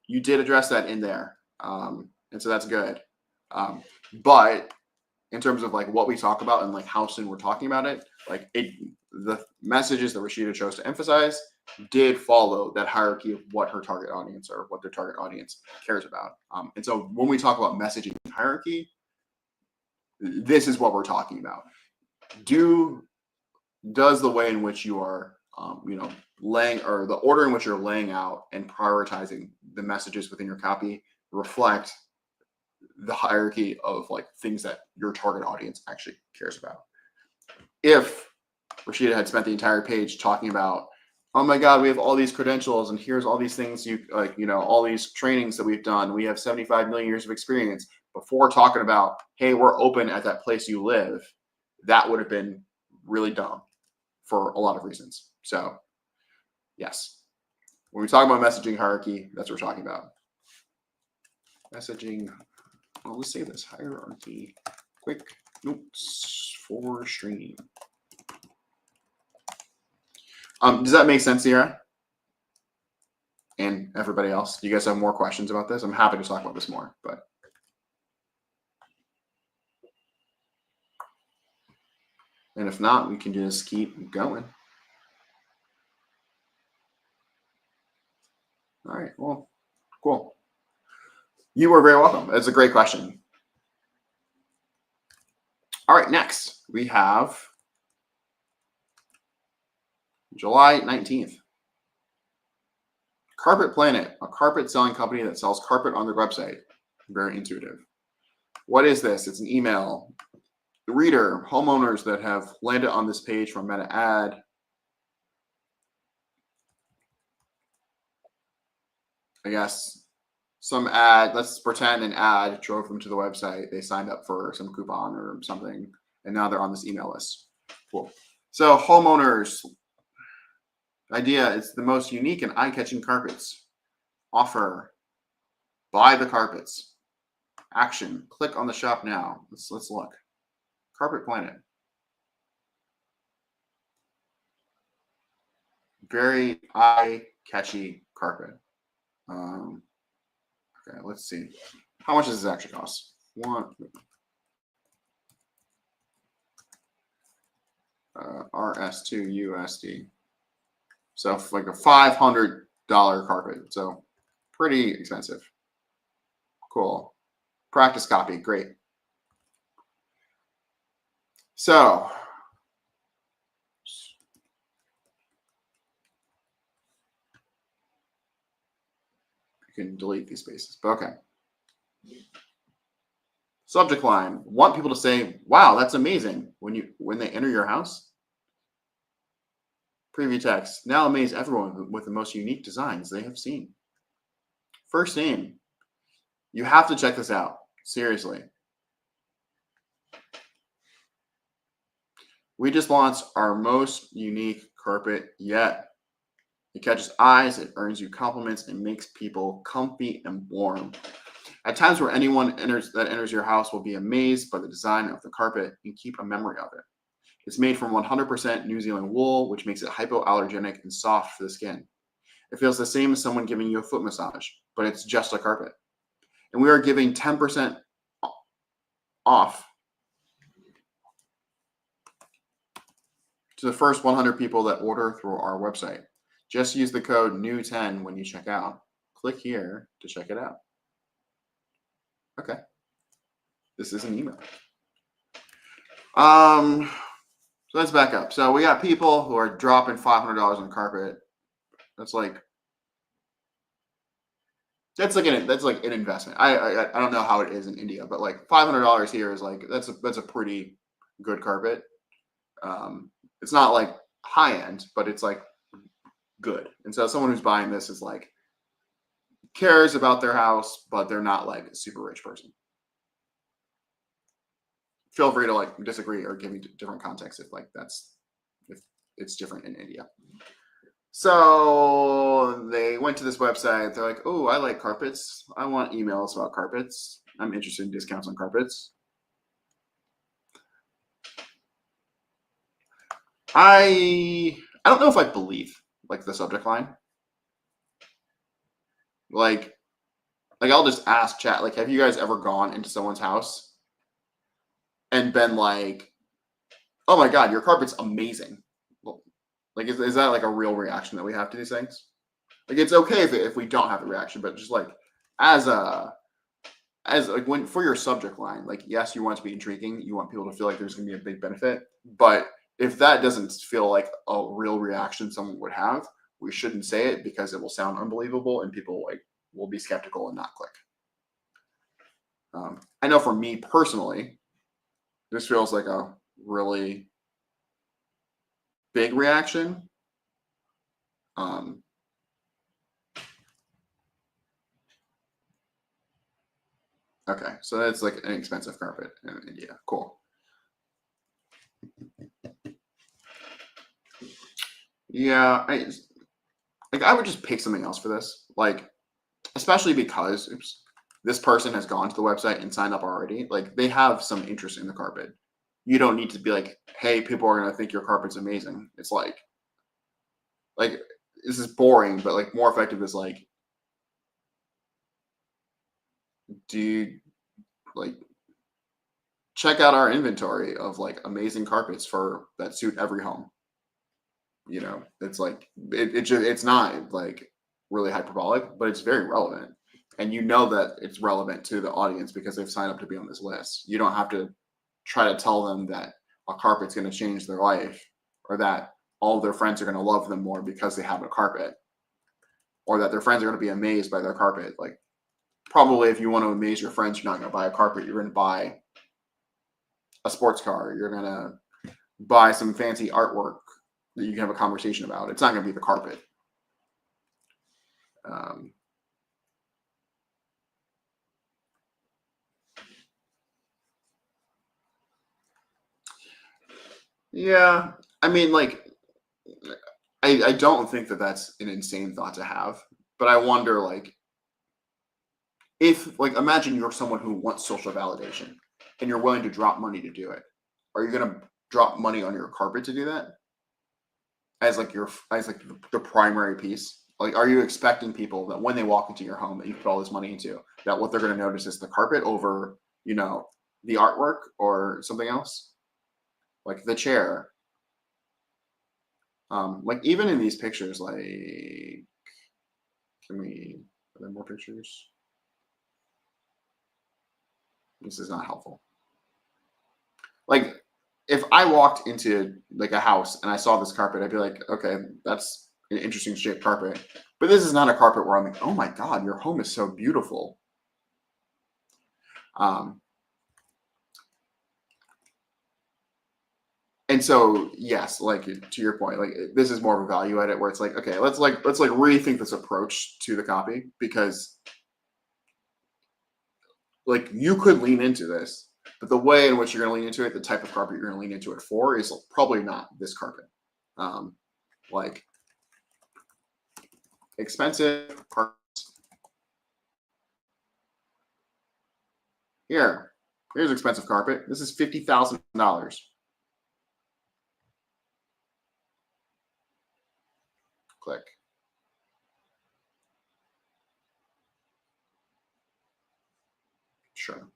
you did address that in there, and so that's good. But in terms of like what we talk about and like how soon we're talking about it, like the messages that Rashida chose to emphasize did follow that hierarchy of what her target audience or what their target audience cares about. And so when we talk about messaging hierarchy, this is what we're talking about. Does the way in which you are, laying, or the order in which you're laying out and prioritizing the messages within your copy reflect the hierarchy of like things that your target audience actually cares about? If Rashida had spent the entire page talking about, oh my God, we have all these credentials and here's all these things all these trainings that we've done. We have 75 million years of experience before talking about, hey, we're open at that place you live. That would have been really dumb for a lot of reasons. So yes, when we talk about messaging hierarchy, that's what we're talking about. Messaging, well, let's say this hierarchy, quick notes for stream. Does that make sense, Sierra? And everybody else? Do you guys have more questions about this? I'm happy to talk about this more, but. And if not, we can just keep going. All right, well, cool. You are very welcome. That's a great question. All right, next we have July 19th. Carpet Planet, a carpet selling company that sells carpet on their website. Very intuitive. What is this? It's an email. The reader, homeowners that have landed on this page from Meta ad. I guess some ad, let's pretend an ad drove them to the website. They signed up for some coupon or something, and now they're on this email list. Cool. So homeowners, idea is the most unique and eye-catching carpets. Offer, buy the carpets. Action, click on the shop now. Let's look. Carpet Planet. Very eye-catchy carpet. Okay, let's see. How much does this actually cost? RS2 USD. So like a $500 carpet. So pretty expensive. Cool. Practice copy. Great. So you can delete these spaces, but okay. Subject line. Want people to say, wow, that's amazing when they enter your house. Preview text. Now amaze everyone with the most unique designs they have seen. First name. You have to check this out. Seriously. We just launched our most unique carpet yet. It catches eyes, it earns you compliments, and makes people comfy and warm. At times where anyone enters your house will be amazed by the design of the carpet and keep a memory of it. It's made from 100% New Zealand wool, which makes it hypoallergenic and soft for the skin. It feels the same as someone giving you a foot massage, but it's just a carpet. And we are giving 10% off to the first 100 people that order through our website. Just use the code NEW10 when you check out. Click here to check it out. Okay. This is an email. So let's back up. So we got people who are dropping $500 on carpet. That's like an investment. I don't know how it is in India, but like $500 here is like that's a pretty good carpet. It's not like high end, but it's like good. And so someone who's buying this is like cares about their house, but they're not like a super rich person. Feel free to like disagree or give me different context if it's different in India. So they went to this website. They're like, oh, I like carpets. I want emails about carpets. I'm interested in discounts on carpets. I don't know if I believe like the subject line. Like I'll just ask chat, like, have you guys ever gone into someone's house and been like, oh my God, your carpet's amazing? Like, is that like a real reaction that we have to these things? Like, it's okay if we don't have the reaction, but just like as like when for your subject line, like, yes, you want it to be intriguing. You want people to feel like there's going to be a big benefit. But if that doesn't feel like a real reaction someone would have, we shouldn't say it because it will sound unbelievable and people like will be skeptical and not click. I know for me personally, this feels like a really big reaction. Okay, so that's like an expensive carpet in India. Cool. Yeah, I would just pick something else for this, like especially because this person has gone to the website and signed up already. Like they have some interest in the carpet. You don't need to be like, hey, people are gonna think your carpet's amazing. It's like this is boring, but like more effective is like, do you like check out our inventory of like amazing carpets for that suit every home? You know, it's like it's not like really hyperbolic, but it's very relevant. And you know that it's relevant to the audience because they've signed up to be on this list. You don't have to try to tell them that a carpet's going to change their life or that all their friends are going to love them more because they have a carpet or that their friends are going to be amazed by their carpet. Like probably if you want to amaze your friends, you're not going to buy a carpet. You're going to buy a sports car. You're going to buy some fancy artwork that you can have a conversation about. It's not going to be the carpet. Yeah, I mean, like, I don't think that that's an insane thought to have, but I wonder, like, if, like, imagine you're someone who wants social validation and you're willing to drop money to do it. Are you going to drop money on your carpet to do that? As the primary piece? Like, are you expecting people that when they walk into your home that you put all this money into, that what they're going to notice is the carpet over, you know, the artwork or something else? Like the chair. Like even in these pictures, like Are there more pictures? This is not helpful. Like, if I walked into like a house and I saw this carpet, I'd be like, okay, that's an interesting shaped carpet. But this is not a carpet where I'm like, oh my God, your home is so beautiful. And so, yes, like to your point, like this is more of a value edit where it's like, okay, let's rethink this approach to the copy, because like you could lean into this, but the way in which you're going to lean into it, the type of carpet you're going to lean into it for, is probably not this carpet. Like expensive carpets. Here's expensive carpet. This is $50,000. Click. Sure.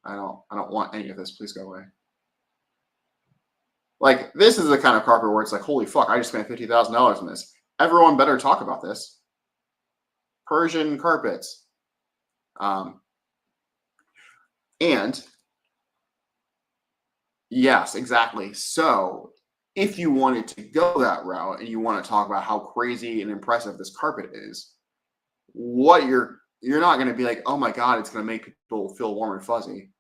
I don't want any of this. Please go away. Like, this is the kind of carpet where it's like, holy fuck, I just spent $50,000 on this. Everyone better talk about this. Persian carpets. And yes, exactly. So if you wanted to go that route and you want to talk about how crazy and impressive this carpet is, what you're not going to be like, oh my God, it's going to make people feel warm and fuzzy.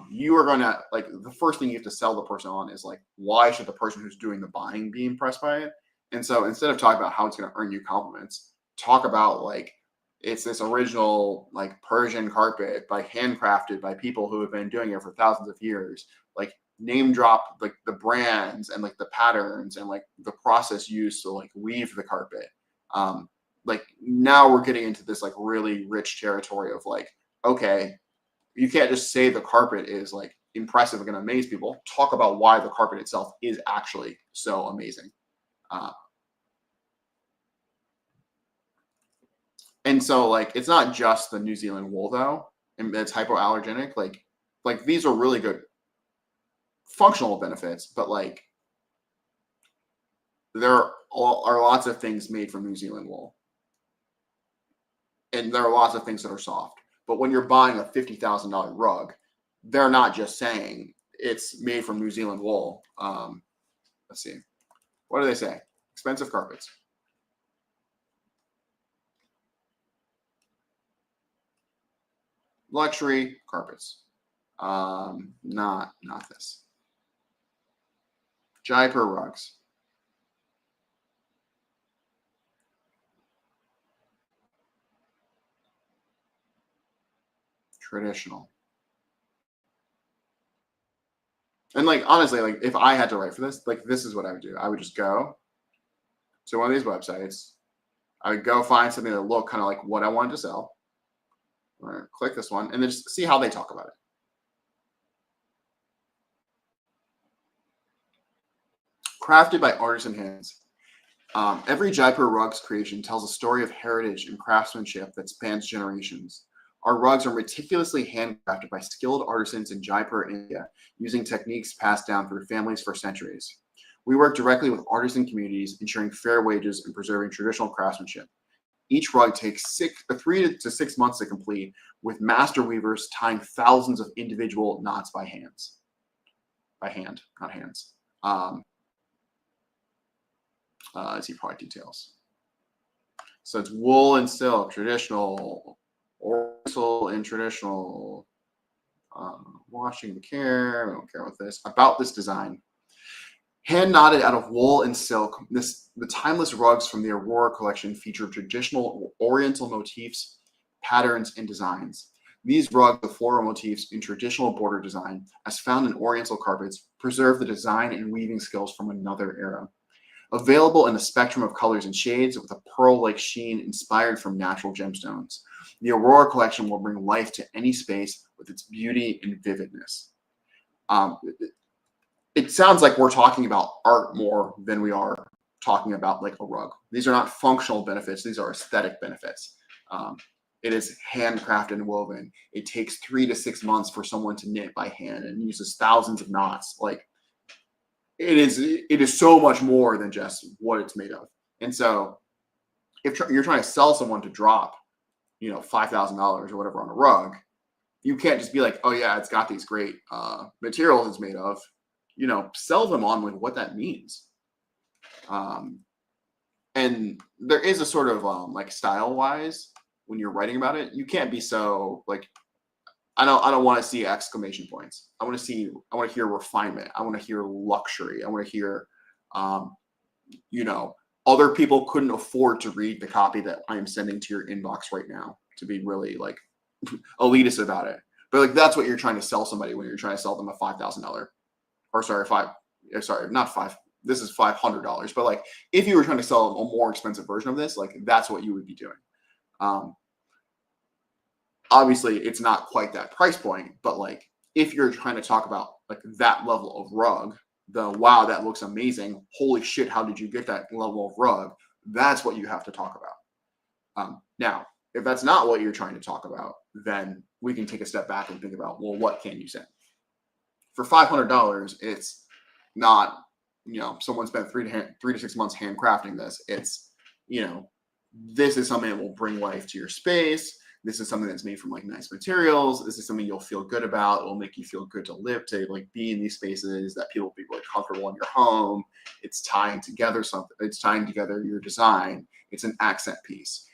You are going to, like, the first thing you have to sell the person on is like, why should the person who's doing the buying be impressed by it? And so instead of talking about how it's going to earn you compliments, talk about like, it's this original like Persian carpet, like handcrafted by people who have been doing it for thousands of years. Like, name drop like the brands and like the patterns and like the process used to like weave the carpet. Like, now we're getting into this like really rich territory of like, okay, you can't just say the carpet is like impressive and going to amaze people. Talk about why the carpet itself is actually so amazing. And so like, it's not just the New Zealand wool though, and it's hypoallergenic. Like these are really good functional benefits, but like there are lots of things made from New Zealand wool, and there are lots of things that are soft. But when you're buying a $50,000 rug, they're not just saying it's made from New Zealand wool. Let's see, what do they say? Expensive carpets. Luxury carpets. Not this. Jaipur rugs. Traditional. And like, honestly, like if I had to write for this, like this is what I would do. I would just go to one of these websites. I would go find something that looked kind of like what I wanted to sell. All right, click this one and then just see how they talk about it. Crafted by artisan hands. Every Jaipur rug's creation tells a story of heritage and craftsmanship that spans generations. Our rugs are meticulously handcrafted by skilled artisans in Jaipur, India, using techniques passed down through families for centuries. We work directly with artisan communities, ensuring fair wages and preserving traditional craftsmanship. Each rug takes 3 to 6 months to complete, with master weavers tying thousands of individual knots by hand, not hands. Let's see product details. So it's wool and silk, traditional, oriental and traditional, washing with care. I don't care about this. About this design. Hand knotted out of wool and silk, the timeless rugs from the Aurora collection feature traditional oriental motifs, patterns, and designs. These rugs with floral motifs in traditional border design, as found in oriental carpets, preserve the design and weaving skills from another era. Available in a spectrum of colors and shades with a pearl-like sheen inspired from natural gemstones, the Aurora collection will bring life to any space with its beauty and vividness. It sounds like we're talking about art more than we are talking about like a rug. These are not functional benefits. These are aesthetic benefits. It is handcrafted and woven. It takes 3 to 6 months for someone to knit by hand and uses thousands of knots. Like, it is so much more than just what it's made of. And so if you're trying to sell someone to drop, $5,000 or whatever on a rug, you can't just be like, oh yeah, it's got these great materials it's made of. Sell them on with what that means. And there is a sort of like style wise when you're writing about it, you can't be so like, I don't want to see exclamation points. I want to hear refinement. I want to hear luxury. I want to hear, other people couldn't afford to read the copy that I am sending to your inbox right now, to be really like elitist about it. But like, that's what you're trying to sell somebody when you're trying to sell them a $5,000 or not five. This is $500. But like, if you were trying to sell a more expensive version of this, like that's what you would be doing. Obviously it's not quite that price point, but like if you're trying to talk about like that level of rug, wow, that looks amazing. Holy shit, how did you get that level of rug? That's what you have to talk about. Now, if that's not what you're trying to talk about, then we can take a step back and think about, well, what can you say? For $500, it's not, someone spent 3 to 6 months handcrafting this. It's, this is something that will bring life to your space. This is something that's made from like nice materials. This is something you'll feel good about. It will make you feel good to live, to like be in these spaces, that people will be really comfortable in your home. It's tying together something. It's tying together your design. It's an accent piece.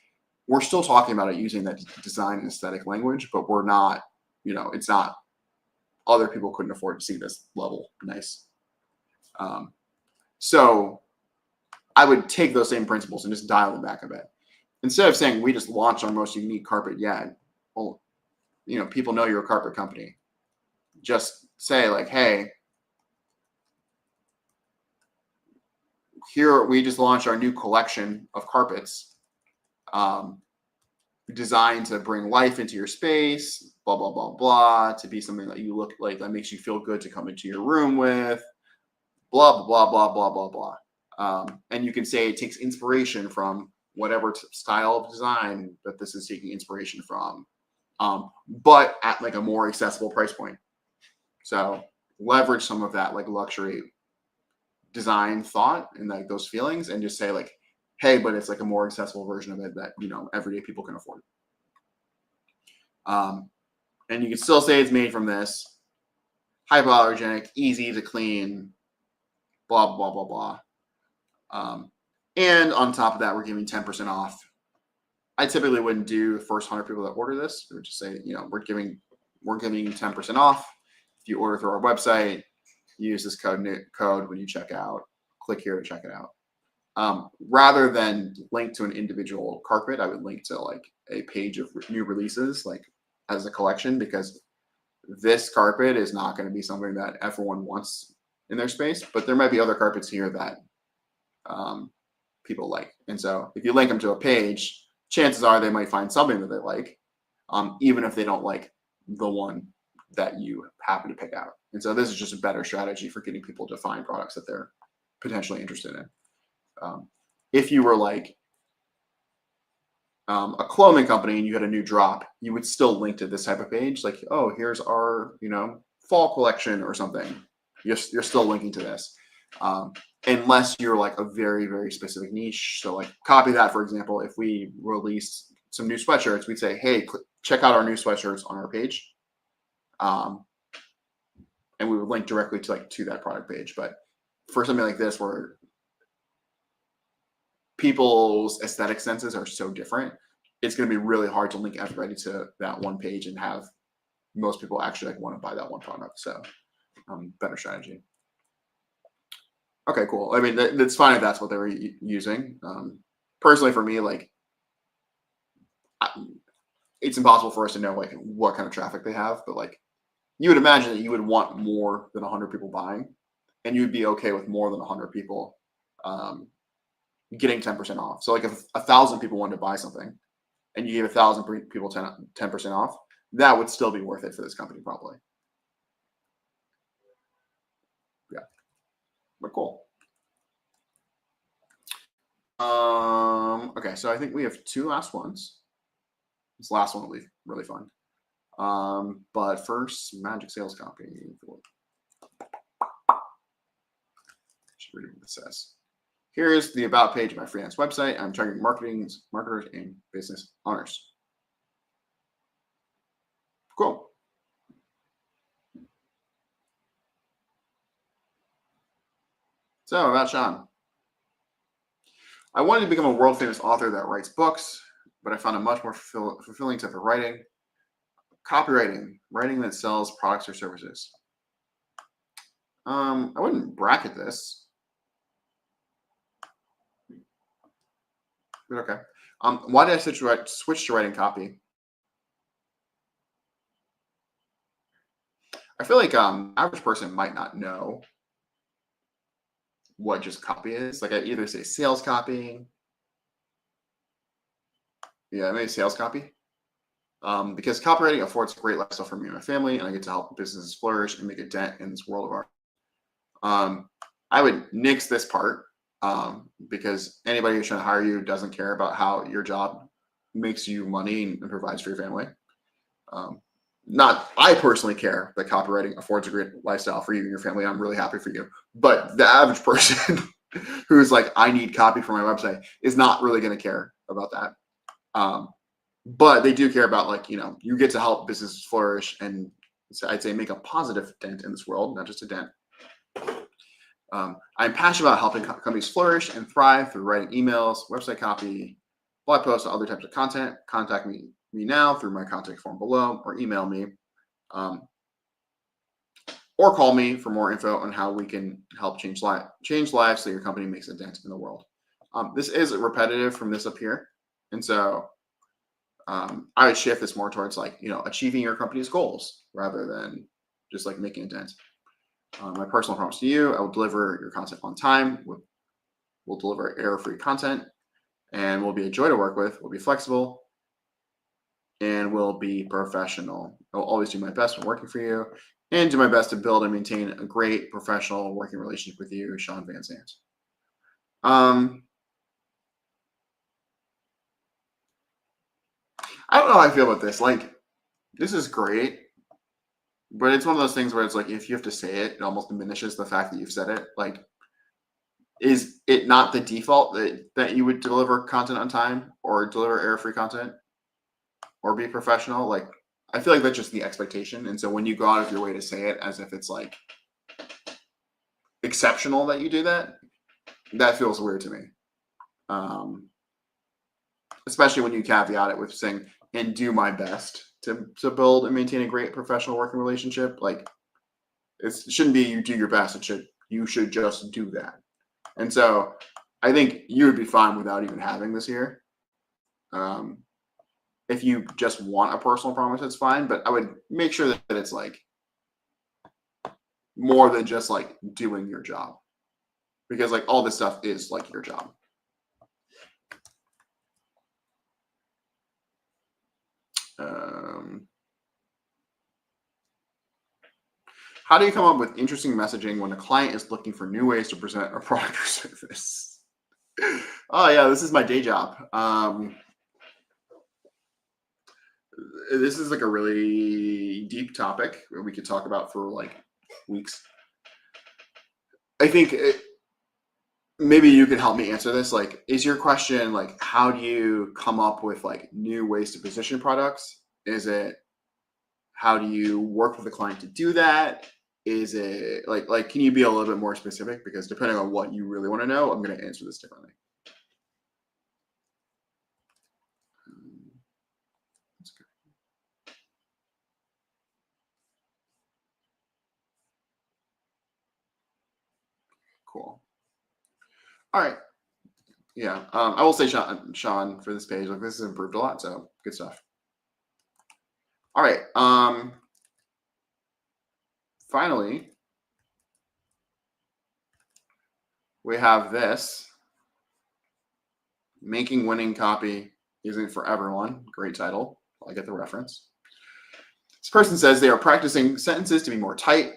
We're still talking about it using that design and aesthetic language, but we're not, it's not, other people couldn't afford to see this level nice. So I would take those same principles and just dial them back a bit. Instead of saying we just launched our most unique carpet yet, well, people know you're a carpet company. Just say like, hey, here we just launched our new collection of carpets, designed to bring life into your space, blah, blah, blah, blah, to be something that you look like, that makes you feel good to come into your room with, blah, blah, blah, blah, blah, blah. And you can say it takes inspiration from whatever style of design that this is taking inspiration from, but at like a more accessible price point. So leverage some of that like luxury design thought and like those feelings, and just say like, hey, but it's like a more accessible version of it that, everyday people can afford. And you can still say it's made from this, hypoallergenic, easy to clean, blah, blah, blah, blah. And on top of that, we're giving 10% off. I typically wouldn't do the first 100 people that order this. We would just say, we're giving you 10% off. If you order through our website, use this code when you check out. Click here to check it out. Rather than link to an individual carpet, I would link to like a page of new releases, like as a collection, because this carpet is not going to be something that everyone wants in their space, but there might be other carpets here that people like. And so if you link them to a page, chances are they might find something that they like, even if they don't like the one that you happen to pick out. And so this is just a better strategy for getting people to find products that they're potentially interested in. If you were like a clothing company and you had a new drop, you would still link to this type of page, like, oh, here's our fall collection or something. You're still linking to this. Unless you're like a very, very specific niche. So like copy that, for example, if we release some new sweatshirts, we'd say, hey, check out our new sweatshirts on our page. And we would link directly to that product page. But for something like this, where people's aesthetic senses are so different, it's going to be really hard to link everybody to that one page and have most people actually like want to buy that one product. So better strategy. Okay, cool. I mean, that's fine if that's what they were using. Personally, for me, like, it's impossible for us to know like what kind of traffic they have, but like, you would imagine that you would want more than 100 people buying, and you'd be okay with more than 100 people getting 10% off. So like if 1,000 people wanted to buy something, and you gave 1,000 people 10% off, that would still be worth it for this company, probably. Yeah. But cool. Okay, so I think we have 2 last ones. This last one will be really fun. But first, magic sales copy. Should read what it says. Here is the about page of my freelance website. I'm targeting marketers and business owners. Cool. So about Sean. I wanted to become a world famous author that writes books, but I found a much more fulfilling type of writing. Copywriting, writing that sells products or services. I wouldn't bracket this, but okay. Why did I switch to writing copy? I feel like average person might not know what just copy is. Like I either say sales copy. Yeah, maybe sales copy. Because copywriting affords great lifestyle for me and my family, and I get to help businesses flourish and make a dent in this world of art. I would nix this part because anybody who's trying to hire you doesn't care about how your job makes you money and provides for your family. I personally care that copywriting affords a great lifestyle for you and your family. I'm really happy for you. But the average person who's like, I need copy for my website is not really going to care about that. But they do care about, like, you get to help businesses flourish and I'd say make a positive dent in this world, not just a dent. I'm passionate about helping companies flourish and thrive through writing emails, website copy, blog posts, and other types of content. Contact me now through my contact form below, or email me, or call me for more info on how we can help change lives so your company makes a dent in the world. This is repetitive from this up here, and so I would shift this more towards achieving your company's goals rather than just like making a dent. My personal promise to you: I will deliver your content on time. We'll deliver error-free content, and we'll be a joy to work with. We'll be flexible, and we'll be professional. I'll always do my best when working for you, and do my best to build and maintain a great professional working relationship with you, Sean Van Zandt. I don't know how I feel about this. Like, this is great, but it's one of those things where it's like, if you have to say it, it almost diminishes the fact that you've said it. Like, is it not the default that you would deliver content on time or deliver error-free content or be professional? Like, I feel like that's just the expectation. And so when you go out of your way to say it as if it's like exceptional that you do that, that feels weird to me. Especially when you caveat it with saying, and do my best to build and maintain a great professional working relationship. Like, it shouldn't be you do your best. You should just do that. And so I think you would be fine without even having this here. If you just want a personal promise, it's fine. But I would make sure that it's like more than just like doing your job, because like all this stuff is like your job. How do you come up with interesting messaging when a client is looking for new ways to present a product or service? Oh yeah, this is my day job. This is like a really deep topic that we could talk about for like weeks. I think maybe you can help me answer this. Like, is your question like, how do you come up with like new ways to position products? Is it, how do you work with the client to do that? Is it like, can you be a little bit more specific? Because depending on what you really want to know, I'm going to answer this differently. That's good. Cool. All right. Yeah. I will say, Sean, for this page, like, this has improved a lot. So good stuff. All right. Finally, we have this. Making winning copy isn't for everyone. Great title. I get the reference. This person says they are practicing sentences to be more tight,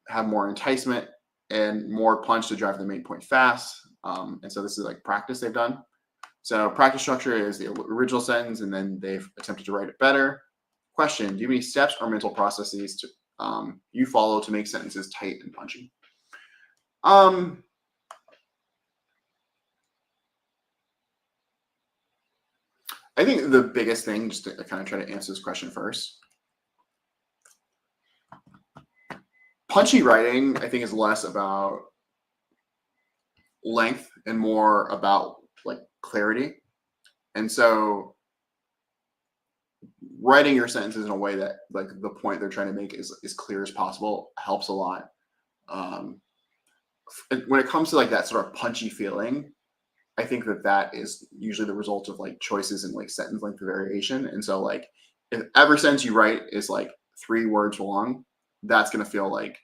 have more enticement, and more punch to drive the main point fast. And so this is like practice they've done. So practice structure is the original sentence, and then they've attempted to write it better. Question: do you have any steps or mental processes you follow to make sentences tight and punchy? I think the biggest thing, just to kind of try to answer this question first, punchy writing, I think, is less about length and more about like clarity. And so writing your sentences in a way that like the point they're trying to make is as clear as possible helps a lot. When it comes to like that sort of punchy feeling, I think that is usually the result of like choices in like sentence length variation. And so like if every sentence you write is like 3 words long, that's going to feel like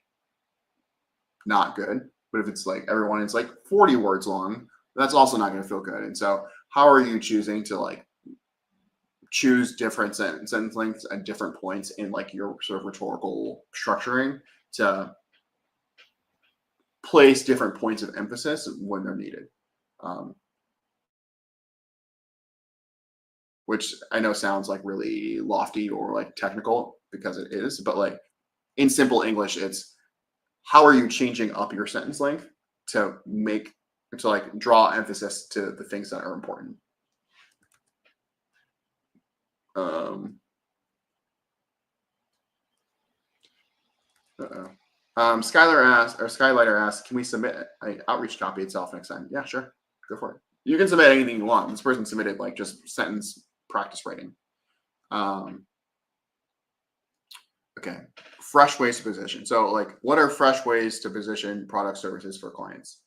not good. But if it's like everyone is like 40 words long, that's also not going to feel good. And so how are you choosing to like choose different sentence lengths at different points in like your sort of rhetorical structuring to place different points of emphasis when they're needed? Which I know sounds like really lofty or like technical because it is, but like in simple English, it's how are you changing up your sentence length to like draw emphasis to the things that are important. Skylighter asks, can we submit an outreach copy itself next time? Yeah, sure. Go for it. You can submit anything you want. This person submitted like just sentence practice writing. Okay. Fresh ways to position. So like, what are fresh ways to position product services for clients?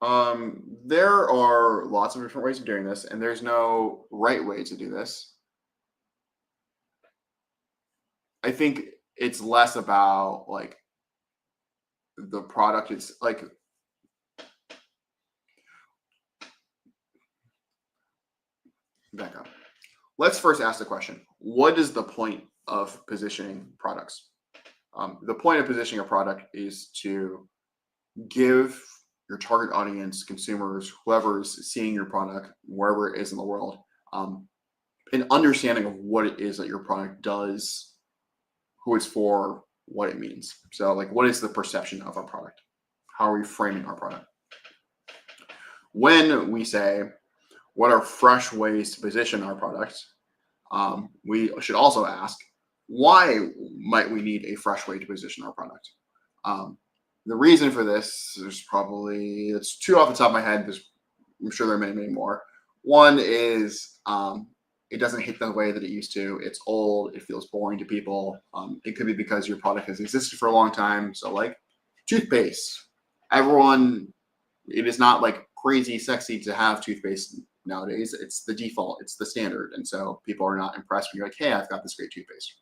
There are lots of different ways of doing this, and there's no right way to do this. I think it's less about like the product. It's like, back up. Let's first ask the question, what is the point of positioning products? The point of positioning a product is to give your target audience, consumers, whoever's seeing your product, wherever it is in the world, an understanding of what it is that your product does, who it's for, what it means. So like, what is the perception of our product? How are we framing our product? When we say, what are fresh ways to position our product? We should also ask, why might we need a fresh way to position our product? The reason for this, it's 2 off the top of my head. I'm sure there are many, many more. One is it doesn't hit the way that it used to. It's old. It feels boring to people. It could be because your product has existed for a long time. So like toothpaste, it is not like crazy sexy to have toothpaste nowadays. It's the default. It's the standard. And so people are not impressed when you're like, hey, I've got this great toothpaste.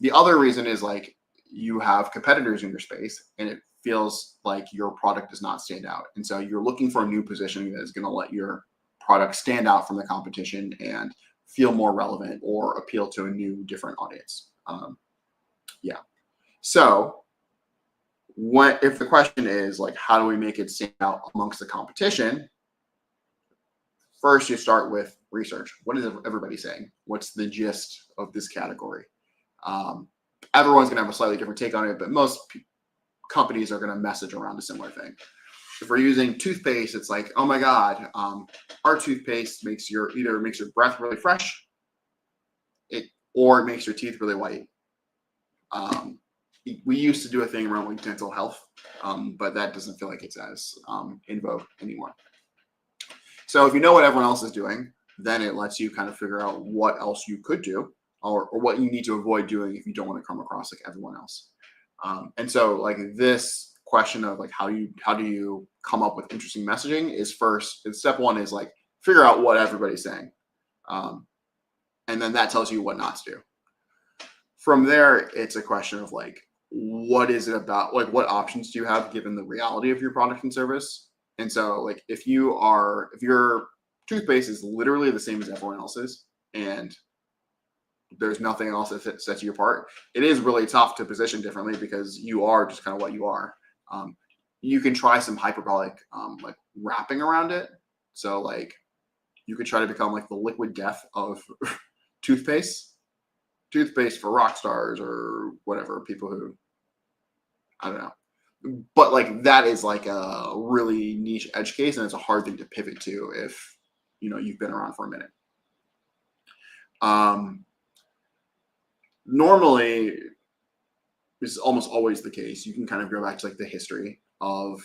The other reason is like you have competitors in your space and it feels like your product does not stand out. And so you're looking for a new positioning that is going to let your product stand out from the competition and feel more relevant or appeal to a new, different audience. Yeah. So if the question is like, how do we make it stand out amongst the competition? First, you start with research. What is everybody saying? What's the gist of this category? Everyone's going to have a slightly different take on it, but most companies are going to message around a similar thing. If we're using toothpaste, it's like, oh my God, our toothpaste either makes your breath really fresh, or it makes your teeth really white. We used to do a thing around like dental health, but that doesn't feel like it's as in vogue anymore. So if you know what everyone else is doing, then it lets you kind of figure out what else you could do or what you need to avoid doing if you don't want to come across like everyone else. And so like this question of like how do you come up with interesting messaging is step one is like figure out what everybody's saying. And then that tells you what not to do. From there, it's a question of like, what is it about? Like, what options do you have given the reality of your product and service? And so like if your toothpaste is literally the same as everyone else's and there's nothing else that sets you apart, it is really tough to position differently because you are just kind of what you are. You can try some hyperbolic like wrapping around it. So like you could try to become like the liquid death of toothpaste for rock stars or whatever, people who, I don't know. But like that is like a really niche edge case and it's a hard thing to pivot to if you've been around for a minute. Normally, this is almost always the case. You can kind of go back to like the history of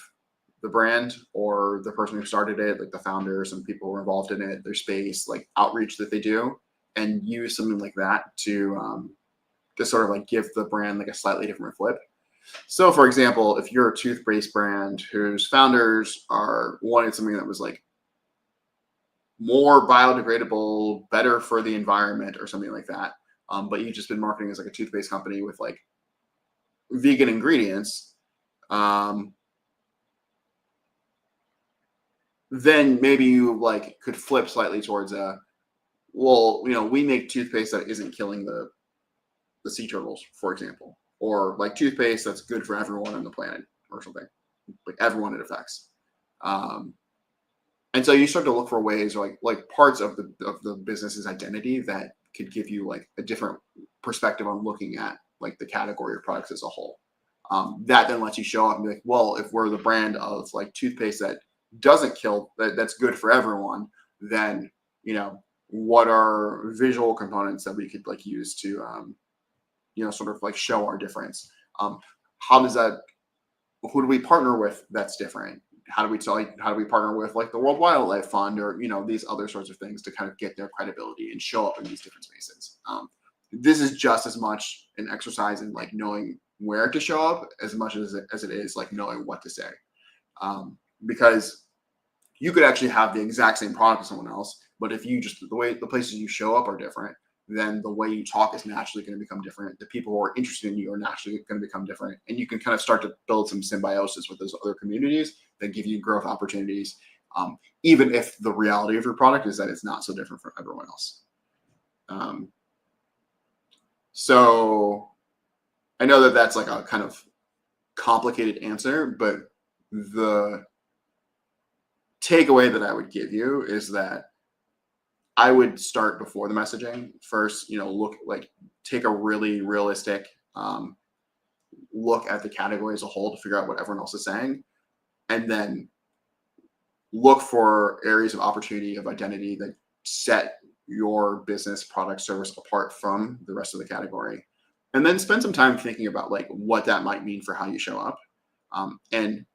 the brand or the person who started it, like the founders and people who were involved in it, their space, like outreach that they do, and use something like that to sort of like give the brand like a slightly different flip. So for example, if you're a toothpaste brand whose founders wanted something that was like more biodegradable, better for the environment or something like that, but you've just been marketing as like a toothpaste company with like vegan ingredients, then maybe you like could flip slightly towards we make toothpaste that isn't killing the sea turtles, for example, or like toothpaste that's good for everyone on the planet or something, like everyone it affects. And so you start to look for ways, or like parts of the business's identity that could give you like a different perspective on looking at like the category of products as a whole. That then lets you show up and be like, well, if we're the brand of like toothpaste that doesn't kill, that's good for everyone, then what are visual components that we could like use to sort of like show our difference. Who do we partner with that's different? How do we partner with like the World Wildlife Fund or these other sorts of things to kind of get their credibility and show up in these different spaces. This is just as much an exercise in like knowing where to show up as much as it is like knowing what to say, because you could actually have the exact same product as someone else, but if you just the places you show up are different, then the way you talk is naturally going to become different. The people who are interested in you are naturally going to become different. And you can kind of start to build some symbiosis with those other communities that give you growth opportunities, even if the reality of your product is that it's not so different from everyone else. So I know that that's like a kind of complicated answer, but the takeaway that I would give you is that I would start before the messaging first, take a really realistic look at the category as a whole to figure out what everyone else is saying, and then look for areas of opportunity of identity that set your business, product, service apart from the rest of the category. And then spend some time thinking about like what that might mean for how you show up. And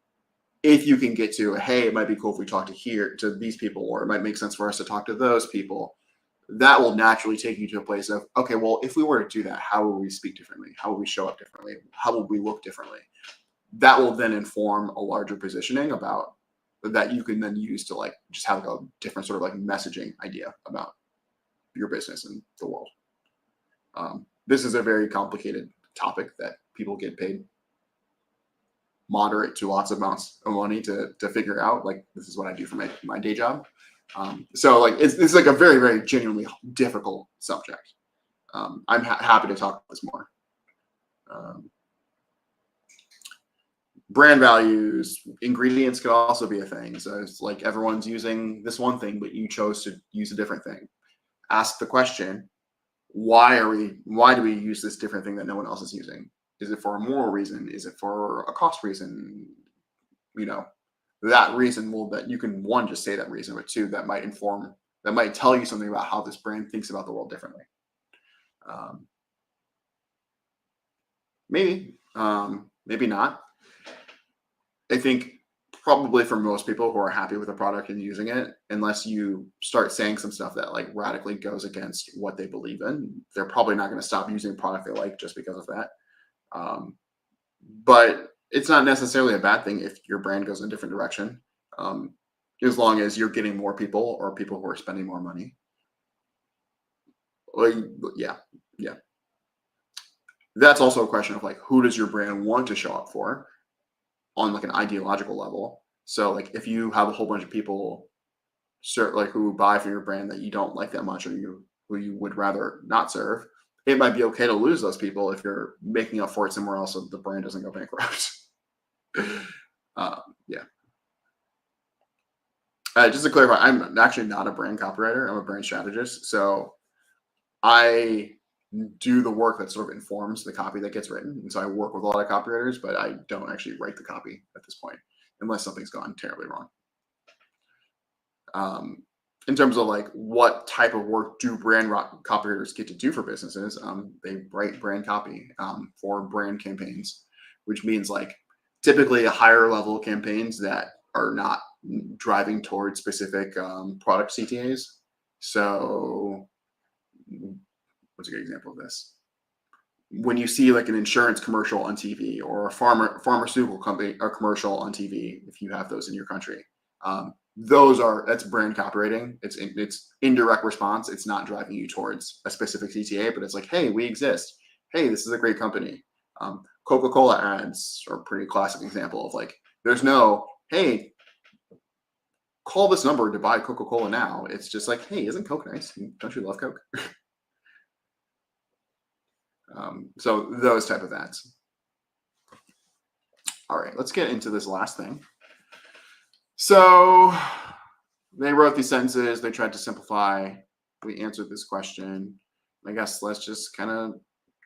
if you can get to, hey, it might be cool if we talk to these people, or it might make sense for us to talk to those people, that will naturally take you to a place of, okay, well, if we were to do that, how will we speak differently? How will we show up differently? How will we look differently? That will then inform a larger positioning about that you can then use to like just have like a different sort of like messaging idea about your business and the world. This is a very complicated topic that people get paid moderate to lots of amounts of money to figure out. Like, this is what I do for my day job. So like it's like a very, very genuinely difficult subject. I'm happy to talk about this more. Brand values, ingredients could also be a thing. So it's like everyone's using this one thing, but you chose to use a different thing. Ask the question, why do we use this different thing that no one else is using? Is it for a moral reason? Is it for a cost reason? That reason that you can, one, just say that reason, but two, that might tell you something about how this brand thinks about the world differently. Maybe not. I think probably for most people who are happy with the product and using it, unless you start saying some stuff that like radically goes against what they believe in, they're probably not going to stop using a product they like just because of that. But it's not necessarily a bad thing if your brand goes in a different direction, as long as you're getting more people or people who are spending more money. Yeah. That's also a question of like, who does your brand want to show up for on like an ideological level? So like if you have a whole bunch of people who buy from your brand that you don't like that much, or who you would rather not serve, it might be okay to lose those people if you're making up for it somewhere else so the brand doesn't go bankrupt. Just to clarify, I'm actually not a brand copywriter. I'm a brand strategist. So I do the work that sort of informs the copy that gets written. And so I work with a lot of copywriters, but I don't actually write the copy at this point, unless something's gone terribly wrong. in terms of like what type of work do brand copywriters get to do for businesses, they write brand copy for brand campaigns, which means like typically a higher level campaigns that are not driving towards specific product CTAs. So what's a good example of this? When you see like an insurance commercial on TV or a pharmaceutical company or commercial on TV, if you have those in your country, that's brand copywriting. It's indirect response. It's not driving you towards a specific CTA, but it's like, hey, we exist. Hey, this is a great company. Coca-Cola ads are a pretty classic example of like, there's no, hey, call this number to buy Coca-Cola now. It's just like, hey, isn't Coke nice? Don't you love Coke? So those type of ads. All right, let's get into this last thing. So they wrote these sentences. They tried to simplify. We answered this question. I guess let's just kind of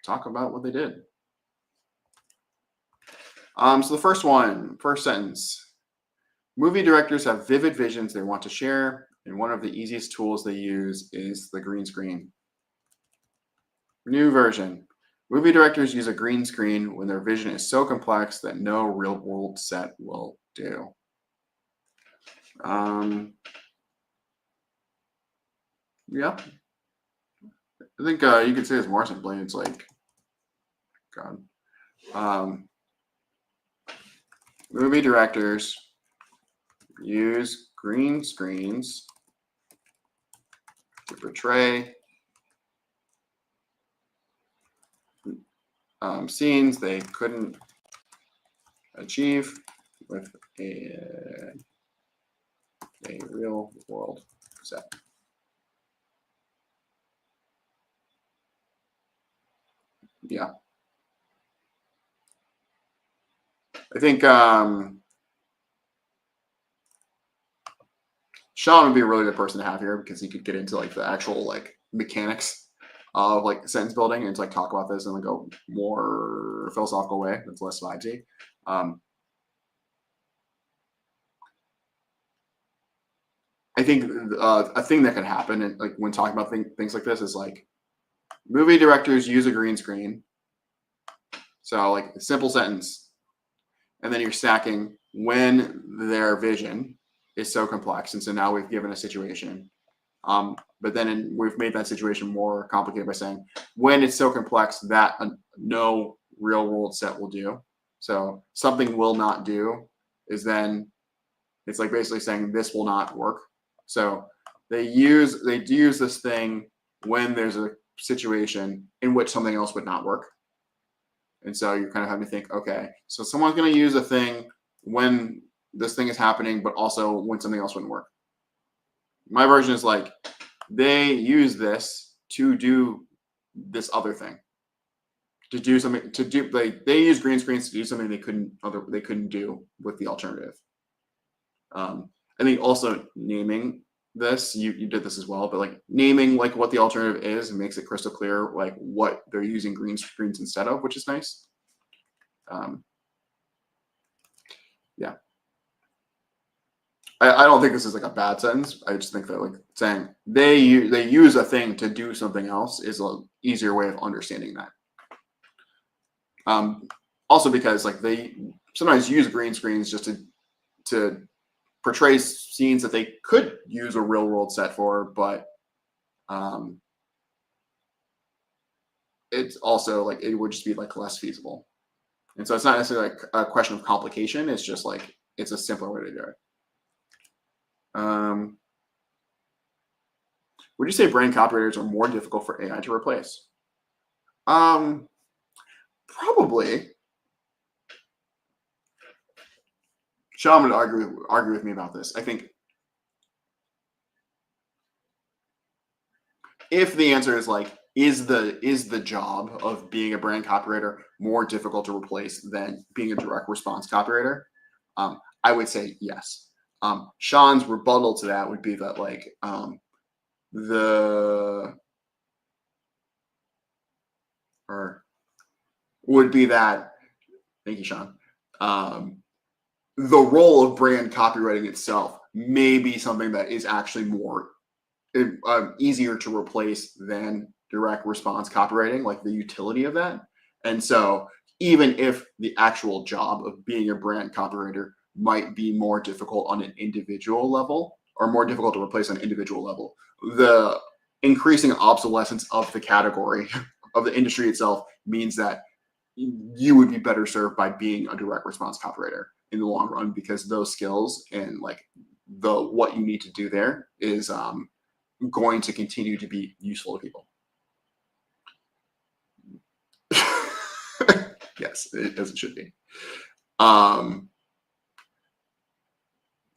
talk about what they did. So the first sentence. Movie directors have vivid visions they want to share, and one of the easiest tools they use is the green screen. New version. Movie directors use a green screen when their vision is so complex that no real-world set will do. Yeah. I think you could say it's more simply. It's like, God. Movie directors use green screens to portray scenes they couldn't achieve with a real world set. Yeah. I think Sean would be a really good person to have here because he could get into like the actual like mechanics of like sentence building and to like talk about this in like a more philosophical way that's less vibesy. I think a thing that can happen and like when talking about things like this is like movie directors use a green screen. So like a simple sentence, and then you're stacking when their vision is so complex. And so now we've given a situation. But then we've made that situation more complicated by saying when it's so complex that no real world set will do. So something will not do is then it's like basically saying this will not work. So they do use this thing when there's a situation in which something else would not work. And so you're kind of having to think, okay, so someone's going to use a thing when this thing is happening, but also when something else wouldn't work. My version is like, they use this to do this other thing, to do something, they use green screens to do something they couldn't do with the alternative. I think also naming this, you did this as well, but like naming like what the alternative is makes it crystal clear, like what they're using green screens instead of, which is nice. Yeah. I don't think this is like a bad sentence. I just think that like saying they use a thing to do something else is an easier way of understanding that. Also because like they sometimes use green screens just to portray scenes that they could use a real world set for, but it's also like it would just be like less feasible. And so it's not necessarily like a question of complication. It's just like it's a simpler way to do it. Would you say brand copywriters are more difficult for AI to replace? Probably. Sean would argue with me about this. I think if the answer is like, is the job of being a brand copywriter more difficult to replace than being a direct response copywriter? I would say yes. Sean's rebuttal to that would be that like thank you, Sean. The role of brand copywriting itself may be something that is actually more easier to replace than direct response copywriting, like the utility of that. And so even if the actual job of being a brand copywriter might be more difficult on an individual level, or more difficult to replace on an individual level, the increasing obsolescence of the category of the industry itself means that you would be better served by being a direct response copywriter in the long run, because those skills and like what you need to do there is going to continue to be useful to people. Yes, as it should be.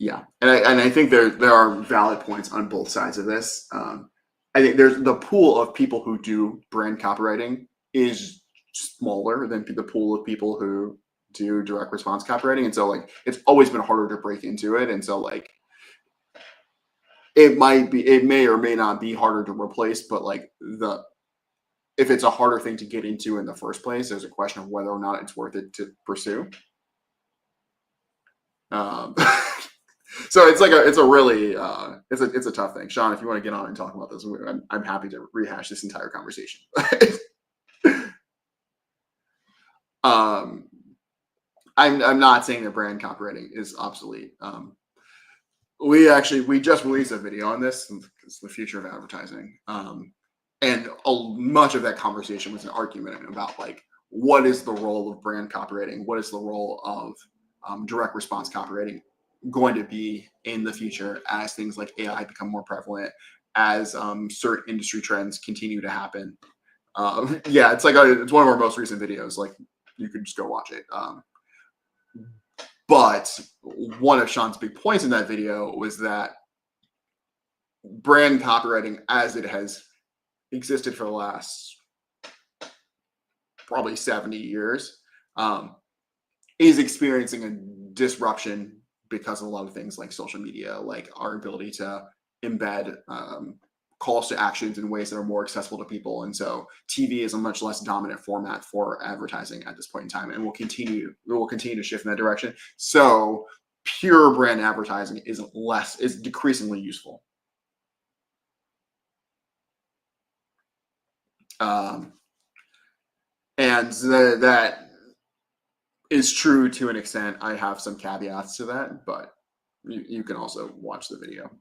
Yeah, and I think there are valid points on both sides of this. I think there's the pool of people who do brand copywriting is smaller than the pool of people who do direct response copywriting, and so like it's always been harder to break into it, and so like it may or may not be harder to replace, but like if it's a harder thing to get into in the first place, there's a question of whether or not it's worth it to pursue. So it's like it's a really it's a tough thing. Sean, if you want to get on and talk about this, I'm happy to rehash this entire conversation. I'm not saying that brand copywriting is obsolete. We just released a video on this. It's the future of advertising. And much of that conversation was an argument about like, what is the role of brand copywriting? What is the role of direct response copywriting going to be in the future as things like AI become more prevalent, as certain industry trends continue to happen? Yeah, it's one of our most recent videos. Like, you could just go watch it. But one of Sean's big points in that video was that brand copywriting, as it has existed for the last probably 70 years, is experiencing a disruption because of a lot of things like social media, like our ability to embed calls to actions in ways that are more accessible to people. And so TV is a much less dominant format for advertising at this point in time, and will continue to shift in that direction. So pure brand advertising is decreasingly useful. And that is true to an extent. I have some caveats to that, but you can also watch the video.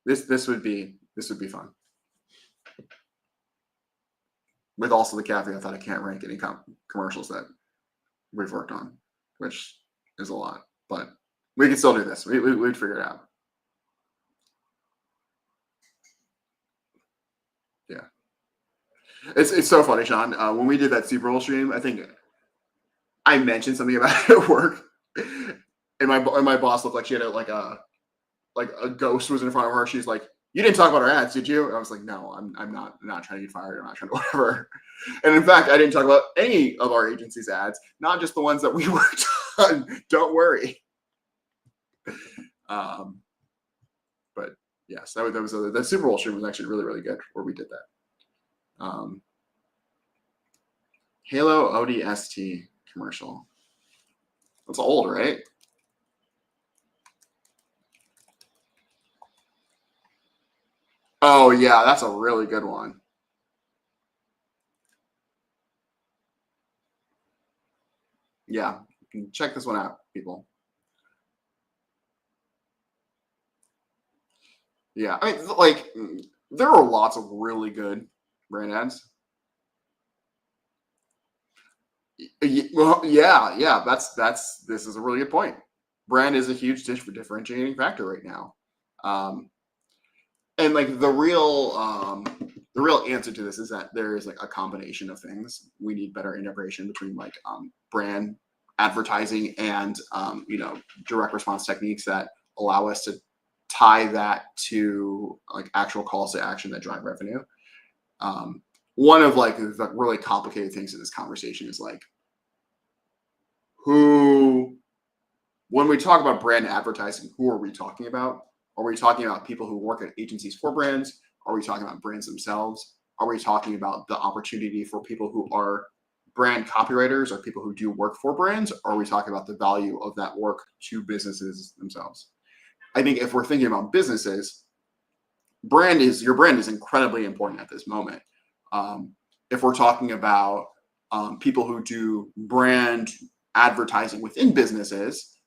This would be fun. With also the caveat that I can't rank any commercials that we've worked on, which is a lot, but we can still do this. We'd figure it out. Yeah. It's so funny, Sean. When we did that Super Bowl stream, I think I mentioned something about it at work, and my boss looked like she had a ghost was in front of her. She's like, "You didn't talk about our ads, did you?" And I was like, "No, I'm not trying to get fired. I'm not trying to whatever." And in fact, I didn't talk about any of our agency's ads, not just the ones that we worked on. Don't worry. But yes, the Super Bowl stream was actually really, really good where we did that. Halo ODST commercial. That's old, right? Oh yeah, that's a really good one. Yeah, you can check this one out, people. Yeah, I mean, like, there are lots of really good brand ads. Well, yeah, this is a really good point. Brand is a huge differentiating factor right now. And like the real answer to this is that there is like a combination of things. We need better integration between like brand advertising and direct response techniques that allow us to tie that to like actual calls to action that drive revenue. One of like the really complicated things in this conversation is like when we talk about brand advertising, who are we talking about? Are we talking about people who work at agencies for brands? Are we talking about brands themselves? Are we talking about the opportunity for people who are brand copywriters or people who do work for brands? Or are we talking about the value of that work to businesses themselves? I think if we're thinking about businesses, your brand is incredibly important at this moment. If we're talking about people who do brand advertising within businesses,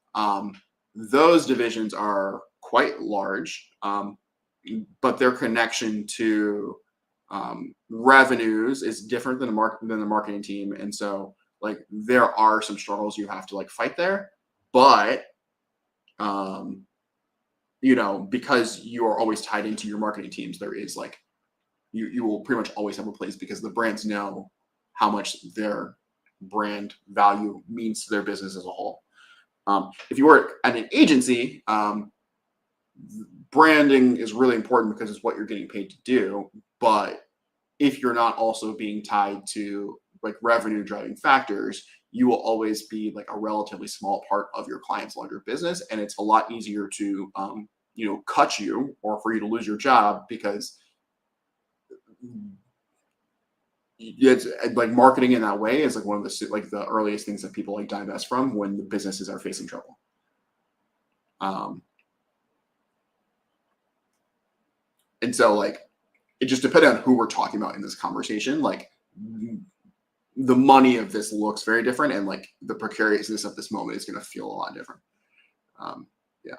those divisions are quite large, but their connection to revenues is different than the marketing team, and so like there are some struggles you have to like fight there, but because you are always tied into your marketing teams, there is like you will pretty much always have a place because the brands know how much their brand value means to their business as a whole. If you work at an agency, branding is really important because it's what you're getting paid to do. But if you're not also being tied to like revenue driving factors, you will always be like a relatively small part of your client's larger business. And it's a lot easier to, cut you or for you to lose your job because it's like marketing in that way is like one of the earliest things that people like divest from when the businesses are facing trouble. And so like it just depends on who we're talking about in this conversation. Like the money of this looks very different, and like the precariousness of this moment is going to feel a lot different. Yeah.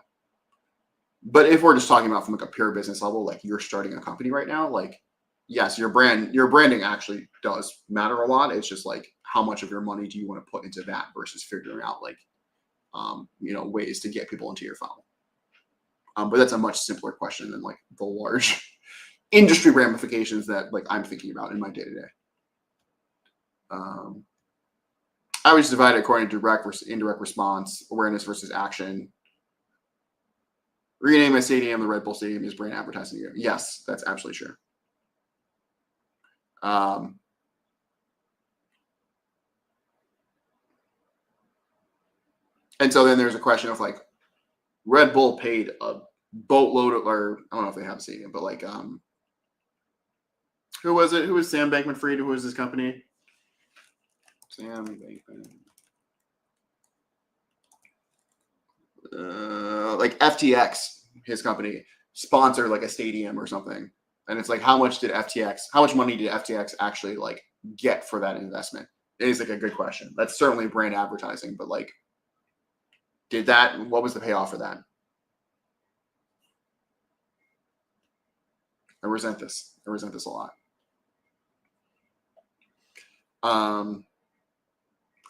But if we're just talking about from like a pure business level, like you're starting a company right now, like yes, your branding actually does matter a lot. It's just like how much of your money do you want to put into that versus figuring out like ways to get people into your funnel. But that's a much simpler question than like the large industry ramifications that like I'm thinking about in my day-to-day. I always divide it according to direct versus indirect response, awareness versus action. Rename my stadium the Red Bull Stadium is brand advertising. Yes, that's absolutely true. And so then there's a question of like Red Bull paid a boatload of, or I don't know if they have a stadium, but like who was it? Who was Sam Bankman-Fried? Who was this company? Sam Bankman. Like FTX, his company, sponsored like a stadium or something. And it's like, how much money did FTX actually like get for that investment? It is like a good question. That's certainly brand advertising, but like, what was the payoff for that? I resent this a lot.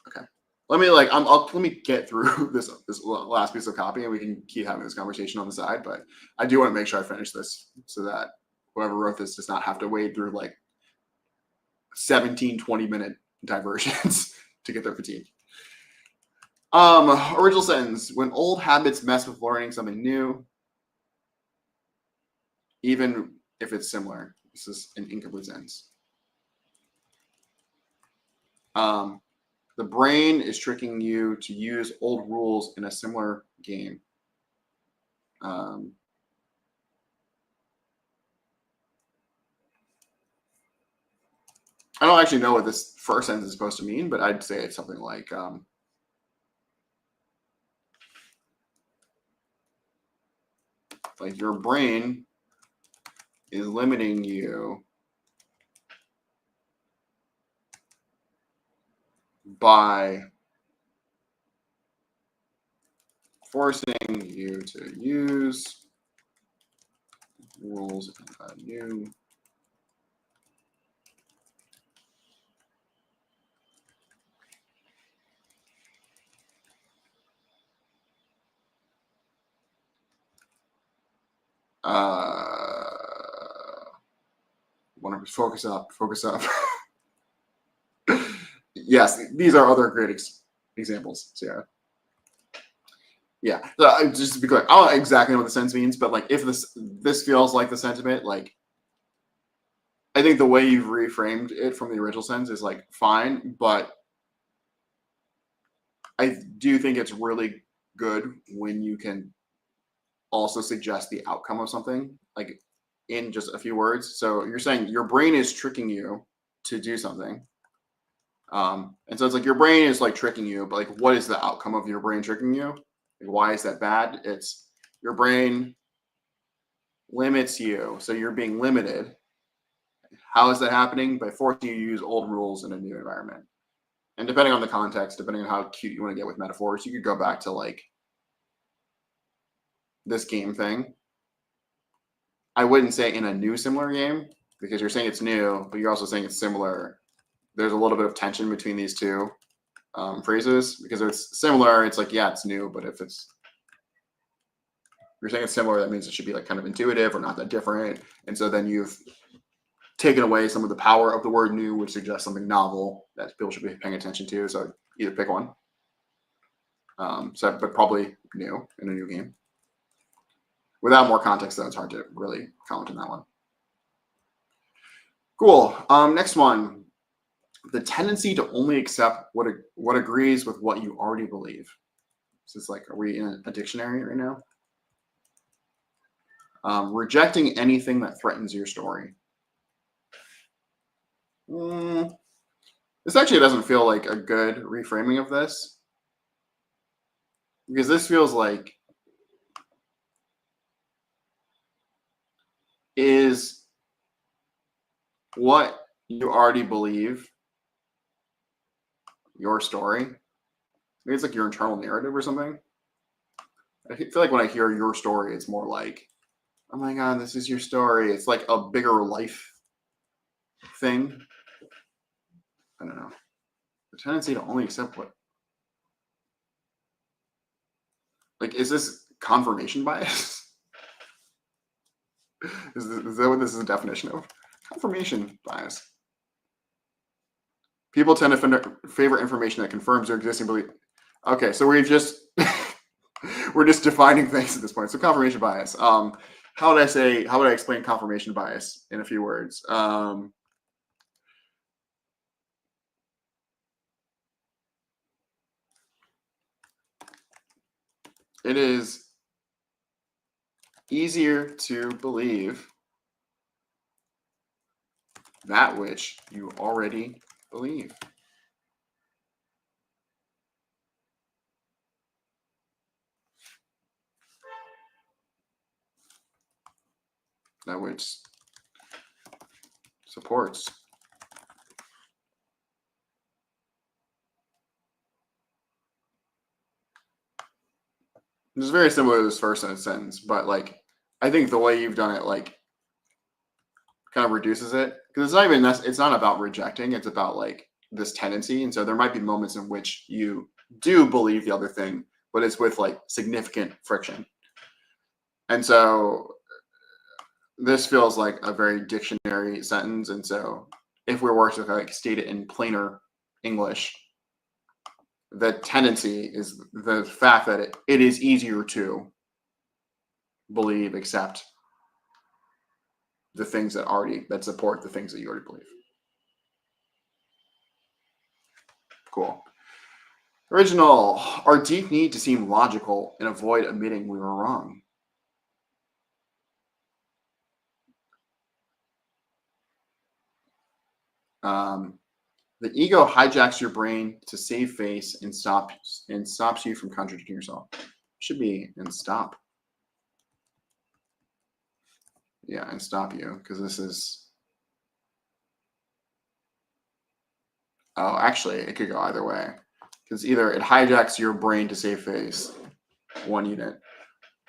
Okay. Let me get through this last piece of copy and we can keep having this conversation on the side, but I do want to make sure I finish this so that whoever wrote this does not have to wade through like 17, 20-minute diversions to get their fatigue. Original sentence: when old habits mess with learning something new, even if it's similar. This is an incomplete sentence. The brain is tricking you to use old rules in a similar game. I don't actually know what this first sentence is supposed to mean, but I'd say it's something like your brain is limiting you by forcing you to use rules in a new want to focus up. Yes, these are other great examples. So yeah. So just to be clear, I don't know exactly what the sentence means, but like if this feels like the sentiment, like I think the way you've reframed it from the original sentence is like fine, but I do think it's really good when you can also suggest the outcome of something like in just a few words. So you're saying your brain is tricking you to do something. And so it's like your brain is like tricking you, but like what is the outcome of your brain tricking you? Like, why is that bad? It's Your brain limits you. So you're being limited. How is that happening? By forcing you to use old rules in a new environment. And depending on the context, depending on how cute you want to get with metaphors, you could go back to like this game thing. I wouldn't say in a new similar game because you're saying it's new, but you're also saying it's similar. There's a little bit of tension between these two phrases because if it's similar, it's like, yeah, it's new. But if you're saying it's similar, that means it should be like kind of intuitive or not that different. And so then you've taken away some of the power of the word new, which suggests something novel that people should be paying attention to. So either pick one. But probably new in a new game. Without more context, though, it's hard to really comment on that one. Cool. Next one. The tendency to only accept what agrees with what you already believe. This is like, are we in a dictionary right now? Rejecting anything that threatens your story. This actually doesn't feel like a good reframing of this. Because this feels like, is what you already believe your story? Maybe it's like your internal narrative or something. I feel like when I hear your story, it's more like, oh my God, this is your story. It's like a bigger life thing. I don't know. The tendency to only accept what. Like, is this confirmation bias? Is that what this is a definition of? Confirmation bias. People tend to favor information that confirms their existing belief. Okay, so we're just defining things at this point. So confirmation bias. How would I explain confirmation bias in a few words? It is easier to believe that which you already believe. That which supports. It's very similar to this first sentence, but like I think the way you've done it like kind of reduces it because it's not about rejecting, it's about like this tendency. And so there might be moments in which you do believe the other thing, but it's with like significant friction. And so this feels like a very dictionary sentence. And so if we were to like state it in plainer English, the tendency is the fact that it is easier to believe, accept the things that support the things that you already believe. Cool. Original. Our deep need to seem logical and avoid admitting we were wrong. The ego hijacks your brain to save face and stops you from contradicting yourself. Should be and stop. Yeah, and stop you because this is. Oh, actually, it could go either way because either it hijacks your brain to save face, one unit,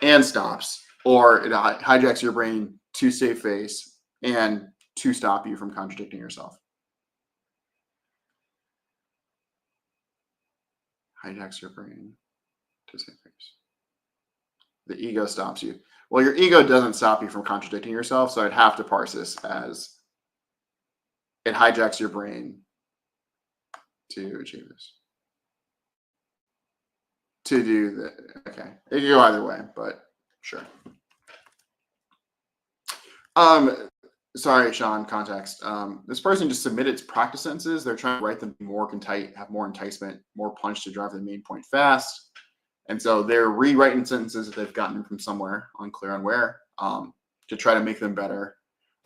and stops, or it hijacks your brain to save face and to stop you from contradicting yourself. Hijacks your brain to save face. The ego stops you. Well, your ego doesn't stop you from contradicting yourself, so I'd have to parse this as it hijacks your brain to achieve this. To do that. Okay. It can go either way, but sure. Sorry, Sean, context. This person just submitted practice sentences. They're trying to write them more have more enticement, more punch to drive the main point fast. And so they're rewriting sentences that they've gotten from somewhere, unclear on where, to try to make them better.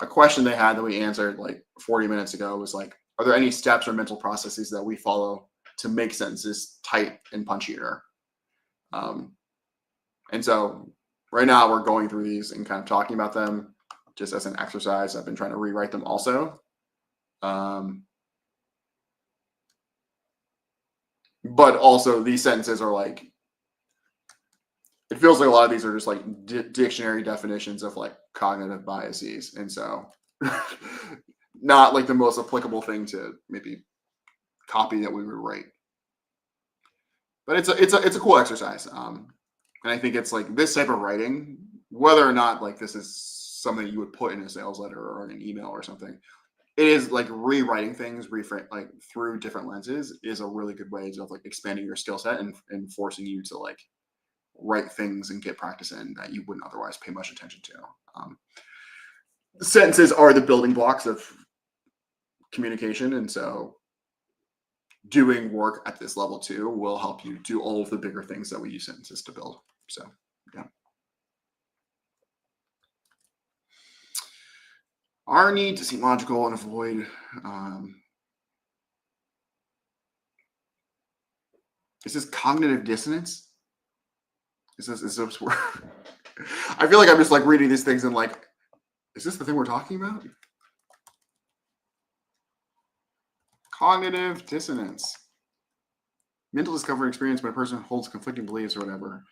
A question they had that we answered like 40 minutes ago was like, are there any steps or mental processes that we follow to make sentences tight and punchier? And so right now we're going through these and kind of talking about them just as an exercise. I've been trying to rewrite them also. But also these sentences are like, it feels like a lot of these are just like dictionary definitions of like cognitive biases. And so not like the most applicable thing to maybe copy that we would write. But it's a cool exercise. And I think it's like this type of writing, whether or not like this is something you would put in a sales letter or in an email or something, it is like rewriting things, like through different lenses is a really good way of like expanding your skill set and forcing you to like write things and get practice in that you wouldn't otherwise pay much attention to. Sentences are the building blocks of communication, and so doing work at this level too will help you do all of the bigger things that we use sentences to build. So yeah. Our need to seem logical and avoid is this cognitive dissonance? Is this word? I feel like I'm just like reading these things and like, is this the thing we're talking about? Cognitive dissonance. Mental discovery experience when a person holds conflicting beliefs or whatever.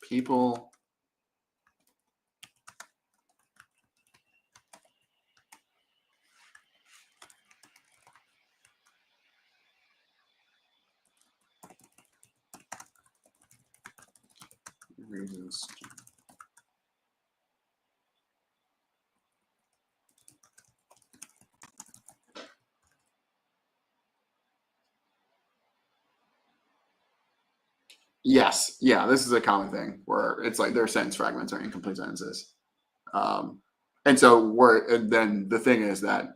People reasons. Yes, yeah, this is a common thing where it's like their sentence fragments are incomplete sentences. And so and then the thing is that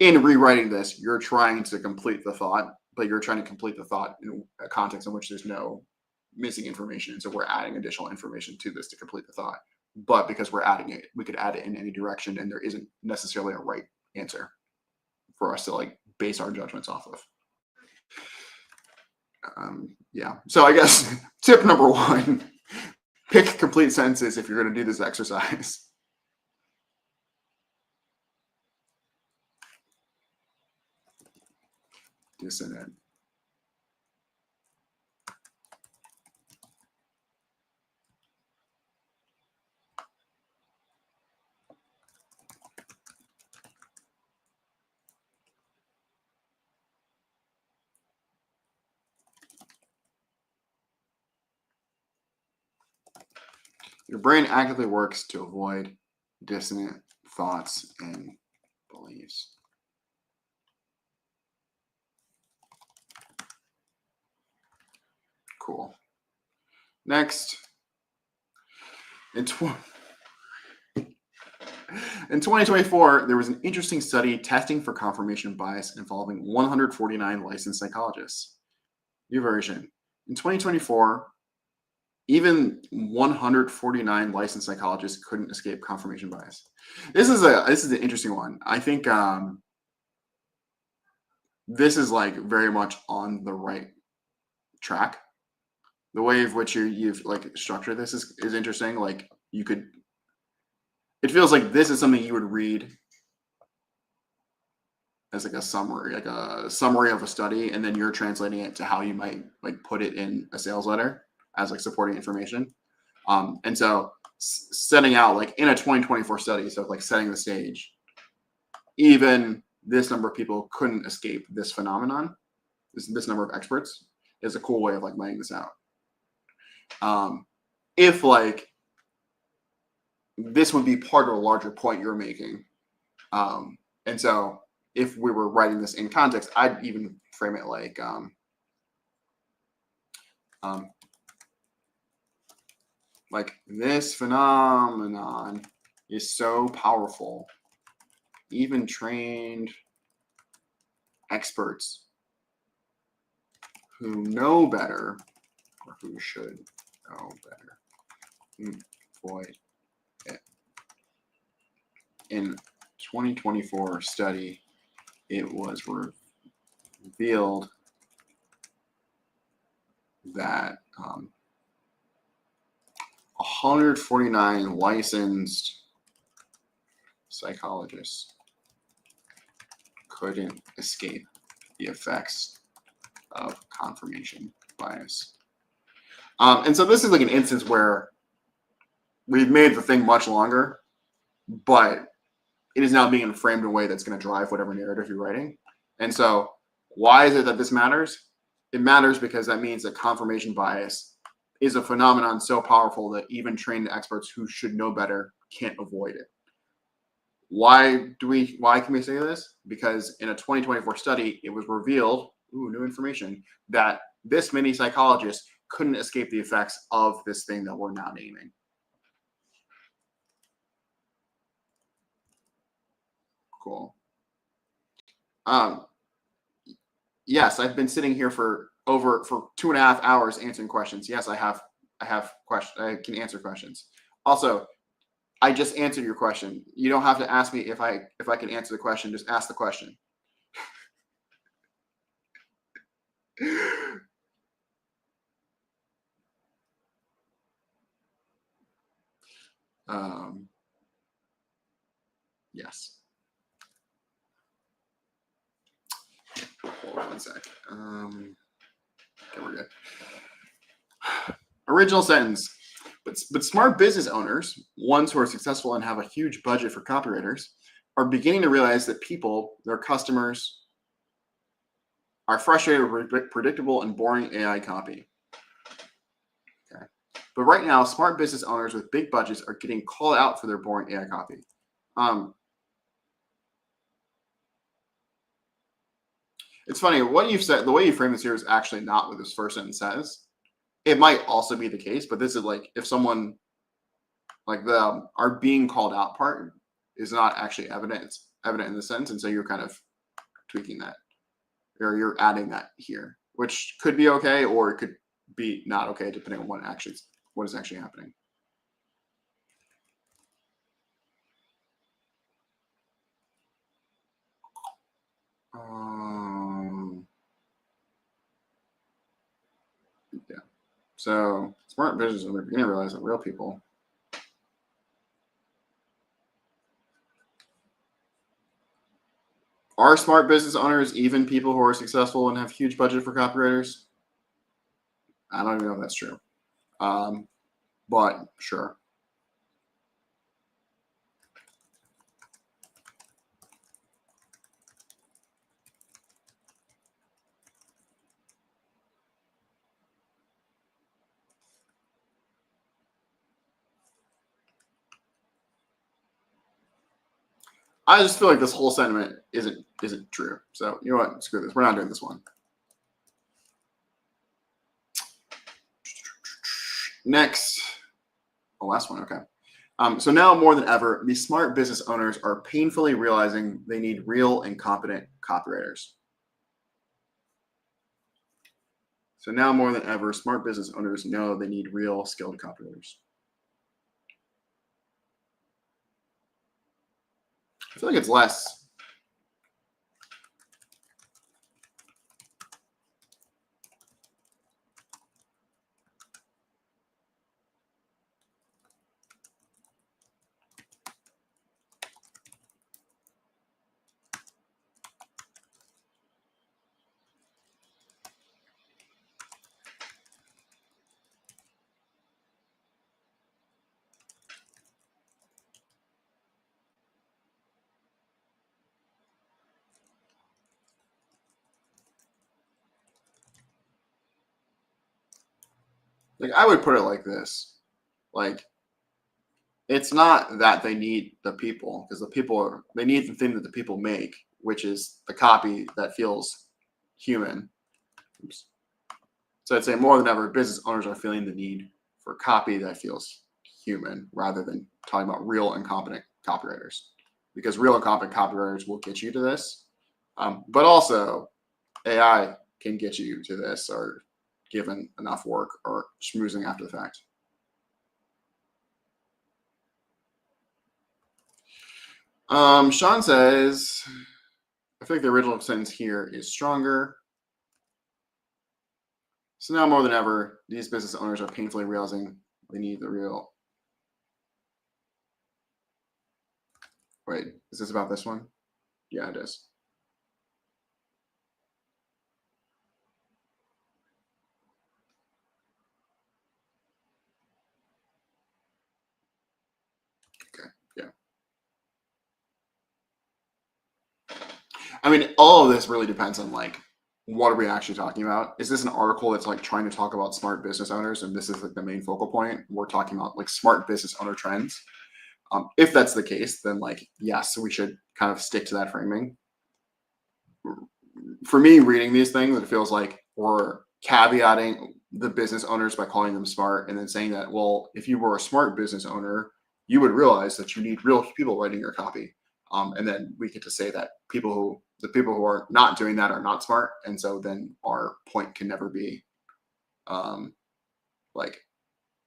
in rewriting this, you're trying to complete the thought, but you're trying to complete the thought in a context in which there's no missing information. So we're adding additional information to this to complete the thought. But because we're adding it, we could add it in any direction, and there isn't necessarily a right answer for us to like base our judgments off of. Yeah. So I guess tip number one, pick complete sentences if you're going to do this exercise. Dissonant. Your brain actively works to avoid dissonant thoughts and beliefs. Cool. Next, in 2024, there was an interesting study testing for confirmation bias involving 149 licensed psychologists. New version. In 2024, even 149 licensed psychologists couldn't escape confirmation bias. This is an interesting one. I think this is like very much on the right track. The way of which you've like structured this is interesting. Like it feels like this is something you would read as like a summary of a study, and then you're translating it to how you might like put it in a sales letter as like supporting information. And so setting out like in a 2024 study, so like setting the stage, even this number of people couldn't escape this phenomenon. This number of experts is a cool way of like laying this out. If like this would be part of a larger point you're making. And so if we were writing this in context, I'd even frame it like this phenomenon is so powerful, even trained experts who know better or who should know better avoid it. In 2024 study, it was revealed that 149 licensed psychologists couldn't escape the effects of confirmation bias. And so this is like an instance where we've made the thing much longer, but it is now being framed in a way that's going to drive whatever narrative you're writing. And so why is it that this matters? It matters because that means that confirmation bias is a phenomenon so powerful that even trained experts who should know better can't avoid it. Why can we say this? Because in a 2024 study, it was revealed, new information, that this many psychologists couldn't escape the effects of this thing that we're now naming. Cool. Yes, I've been sitting here for 2.5 hours answering questions. Yes, I have questions. I can answer questions. Also, I just answered your question. You don't have to ask me if I can answer the question. Just ask the question. Yes. Hold on one sec. Okay, we're good. Original sentence. But smart business owners, ones who are successful and have a huge budget for copywriters, are beginning to realize that people, their customers, are frustrated with predictable and boring AI copy. Okay. But right now, smart business owners with big budgets are getting called out for their boring AI copy. It's funny, what you've said, the way you frame this here is actually not what this first sentence says. It might also be the case, but this is like if someone like our being called out part is not actually evident in the sentence, and so you're kind of tweaking that, or you're adding that here, which could be okay, or it could be not okay depending on what is actually happening. Yeah. So smart business owners are beginning to realize that real people are smart business owners, even people who are successful and have huge budget for copywriters. I don't even know if that's true, but sure. I just feel like this whole sentiment isn't true. So you know what? Screw this. We're not doing this one. Next, last one. Okay. So now more than ever, these smart business owners are painfully realizing they need real and competent copywriters. So now more than ever, smart business owners know they need real skilled copywriters. I feel like it's less. Like I would put it like this. Like it's not that they need the people, because they need the thing that the people make, which is the copy that feels human. Oops. So I'd say more than ever, business owners are feeling the need for copy that feels human rather than talking about real and competent copywriters, because real and competent copywriters will get you to this. But also AI can get you to this, or given enough work or schmoozing after the fact. Sean says, I think the original sentence here is stronger. So now more than ever, these business owners are painfully realizing they need the real. Wait, is this about this one? Yeah, it is. Okay, yeah. I mean, all of this really depends on like, what are we actually talking about? Is this an article that's like trying to talk about smart business owners, and this is like the main focal point? We're talking about like smart business owner trends. If that's the case, then like, yes, we should kind of stick to that framing. For me, reading these things, it feels like we're caveating the business owners by calling them smart and then saying that, well, if you were a smart business owner, you would realize that you need real people writing your copy. And then we get to say that the people who are not doing that are not smart. And so then our point can never be like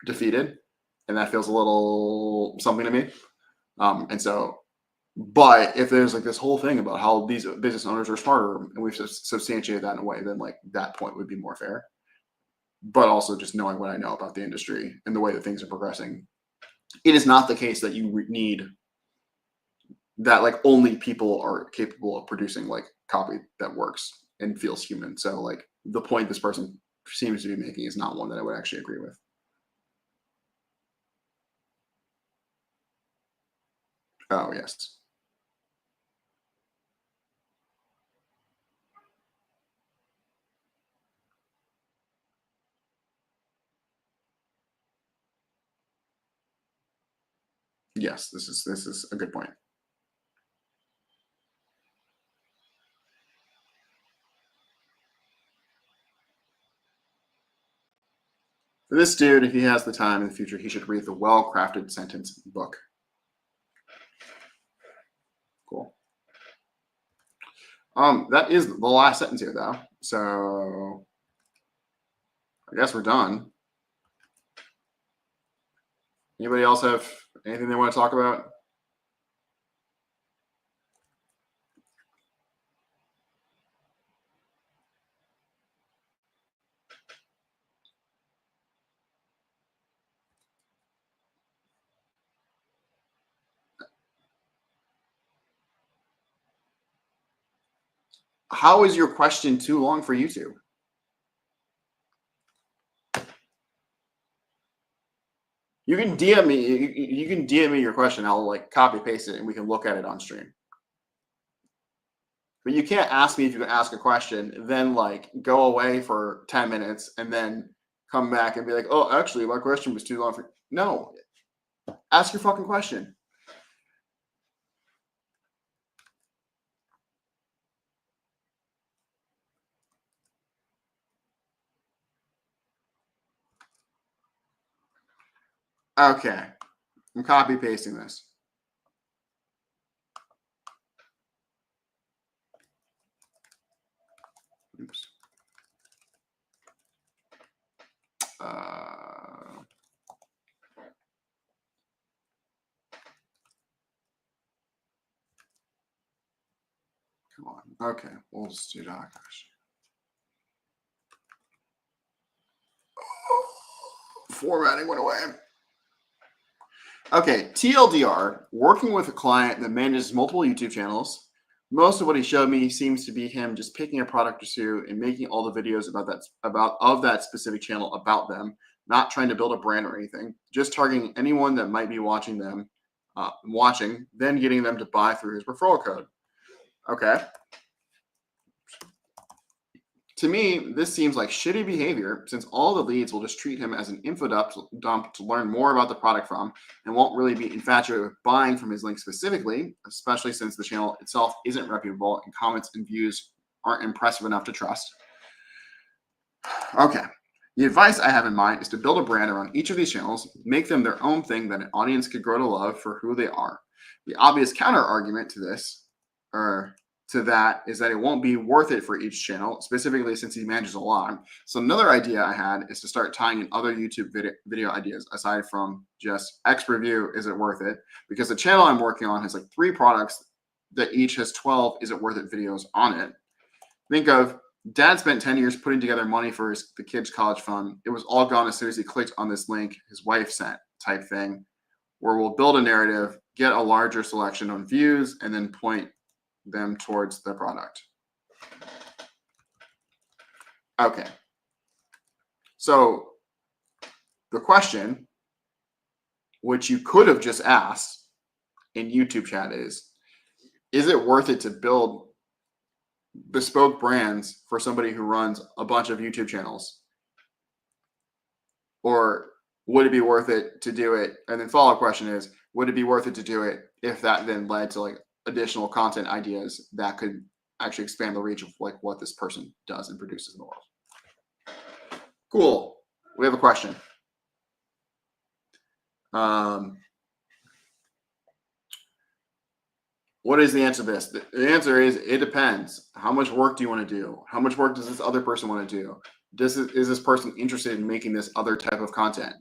defeated. And that feels a little something to me. And so, but if there's like this whole thing about how these business owners are smarter and we've substantiated that in a way, then like that point would be more fair. But also just knowing what I know about the industry and the way that things are progressing, it is not the case that you need that like only people are capable of producing like copy that works and feels human. So like the point this person seems to be making is not one that I would actually agree with. Oh, yes. Yes, this is a good point. For this dude, if he has the time in the future, he should read the Well-Crafted Sentence book. Cool. That is the last sentence here, though. So I guess we're done. Anybody else have anything they want to talk about? How is your question too long for YouTube? You can DM me. You can DM me your question. I'll like copy paste it, and we can look at it on stream. But you can't ask me if you can ask a question, then like go away for 10 minutes, and then come back and be like, "Oh, actually, my question was too long for." No, ask your fucking question. Okay, I'm copy pasting this. Oops. Come on. Okay, we'll just do that. Formatting went away. Okay, TLDR, working with a client that manages multiple YouTube channels. Most of what he showed me seems to be him just picking a product or two and making all the videos of that specific channel about them, not trying to build a brand or anything, just targeting anyone that might be watching, then getting them to buy through his referral code. Okay. To me, this seems like shitty behavior since all the leads will just treat him as an info dump to learn more about the product from and won't really be infatuated with buying from his link specifically, especially since the channel itself isn't reputable and comments and views aren't impressive enough to trust. Okay. The advice I have in mind is to build a brand around each of these channels, make them their own thing that an audience could grow to love for who they are. The obvious counter argument to this, or to that is that it won't be worth it for each channel, specifically since he manages a lot. So another idea I had is to start tying in other YouTube video ideas aside from just X review, is it worth it? Because the channel I'm working on has like 3 products that each has 12 is it worth it videos on it. Think of dad spent 10 years putting together money for the kids' college fund. It was all gone as soon as he clicked on this link his wife sent type thing, where we'll build a narrative, get a larger selection of views, and then point them towards the product. Okay. So the question, which you could have just asked in YouTube chat is it worth it to build bespoke brands for somebody who runs a bunch of YouTube channels? Or would it be worth it to do it? And then follow-up question is, would it be worth it to do it if that then led to like additional content ideas that could actually expand the reach of like what this person does and produces in the world? Cool. We have a question. What is the answer to this? The answer is it depends. How much work do you want to do? How much work does this other person want to do? Is this person interested in making this other type of content?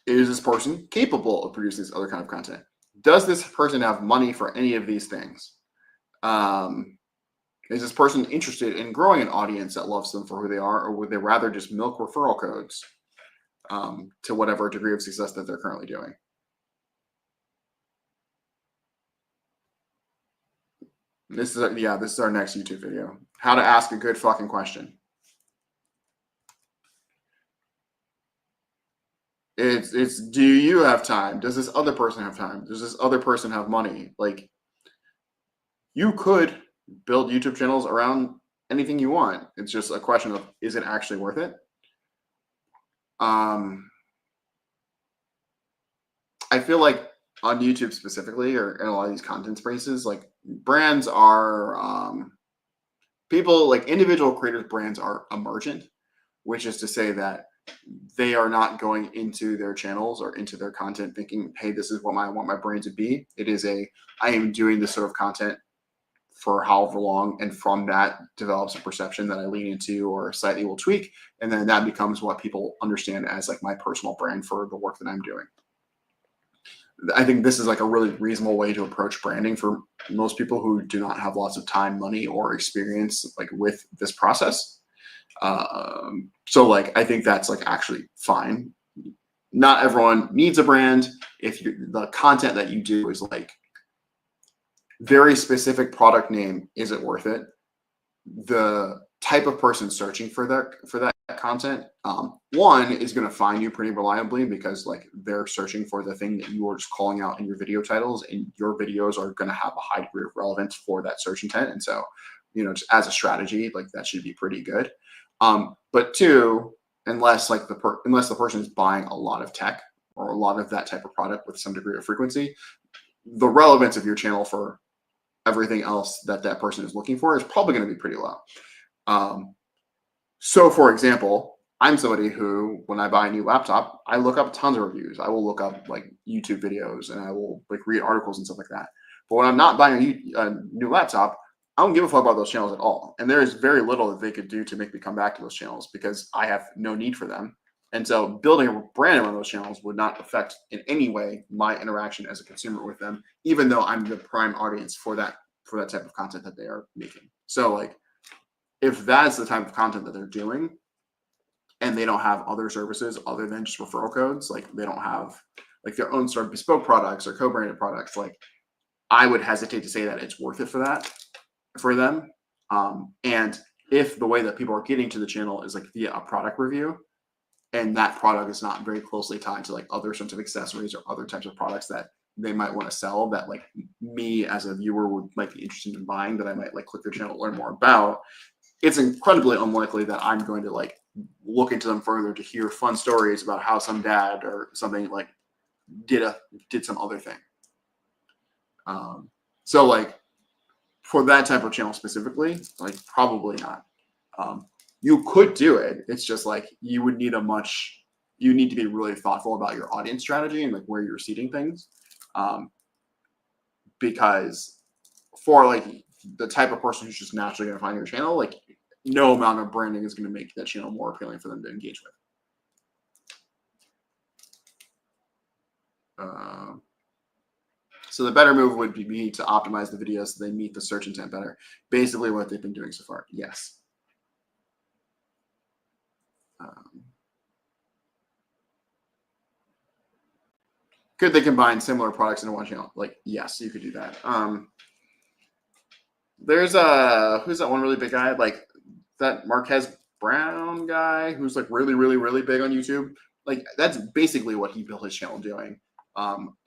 Is this person capable of producing this other kind of content? Does this person have money for any of these things? Is this person interested in growing an audience that loves them for who they are, or would they rather just milk referral codes to whatever degree of success that they're currently doing? This is our next YouTube video. How to ask a good fucking question. It's do you have time? Does this other person have time? Does this other person have money? Like, you could build YouTube channels around anything you want. It's just a question of, is it actually worth it? I feel like on YouTube specifically, or in a lot of these content spaces, like brands are people, like individual creators, brands are emergent, which is to say that they are not going into their channels or into their content thinking, hey, this is what I want my brand to be. It is I am doing this sort of content for however long, and from that develops a perception that I lean into or slightly will tweak, and then that becomes what people understand as like my personal brand for the work that I'm doing. I think this is like a really reasonable way to approach branding for most people who do not have lots of time, money, or experience like with this process. So like, I think that's like actually fine. Not everyone needs a brand. If the content that you do is like very specific product name, is it worth it? The type of person searching for that content, one is going to find you pretty reliably because like they're searching for the thing that you are just calling out in your video titles, and your videos are going to have a high degree of relevance for that search intent. And so, just as a strategy, like that should be pretty good. But two, unless the person is buying a lot of tech or a lot of that type of product with some degree of frequency, the relevance of your channel for everything else that person is looking for is probably going to be pretty low. So for example, I'm somebody who, when I buy a new laptop, I look up tons of reviews. I will look up like YouTube videos, and I will like read articles and stuff like that. But when I'm not buying a new laptop, I don't give a fuck about those channels at all. And there is very little that they could do to make me come back to those channels because I have no need for them. And so building a brand around those channels would not affect in any way my interaction as a consumer with them, even though I'm the prime audience for that type of content that they are making. So like, if that's the type of content that they're doing and they don't have other services other than just referral codes, like they don't have like their own sort of bespoke products or co-branded products, like I would hesitate to say that it's worth it for them. And if the way that people are getting to the channel is like via a product review, and that product is not very closely tied to like other sorts of accessories or other types of products that they might want to sell, that like me as a viewer might be interested in buying, that I might like click their channel to learn more about, it's incredibly unlikely that I'm going to like look into them further to hear fun stories about how some dad or something like did some other thing. So like for that type of channel specifically, like probably not. You could do it. It's just like you need to be really thoughtful about your audience strategy and like where you're seeding things. because for like the type of person who's just naturally going to find your channel, like no amount of branding is going to make that channel more appealing for them to engage with. So the better move would be to optimize the videos so they meet the search intent better. Basically what they've been doing so far. Yes. Could they combine similar products into one channel? Like, yes, you could do that. There's who's that one really big guy? Like that Marquez Brown guy who's like really, really, really big on YouTube. Like that's basically what he built his channel doing.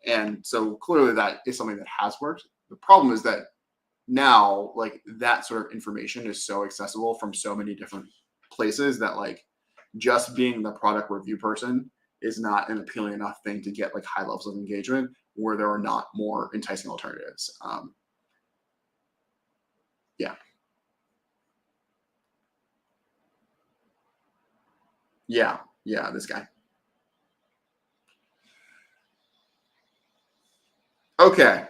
And so clearly that is something that has worked. The problem is that now like that sort of information is so accessible from so many different places that like just being the product review person is not an appealing enough thing to get like high levels of engagement where there are not more enticing alternatives. Yeah. Yeah, this guy. Okay.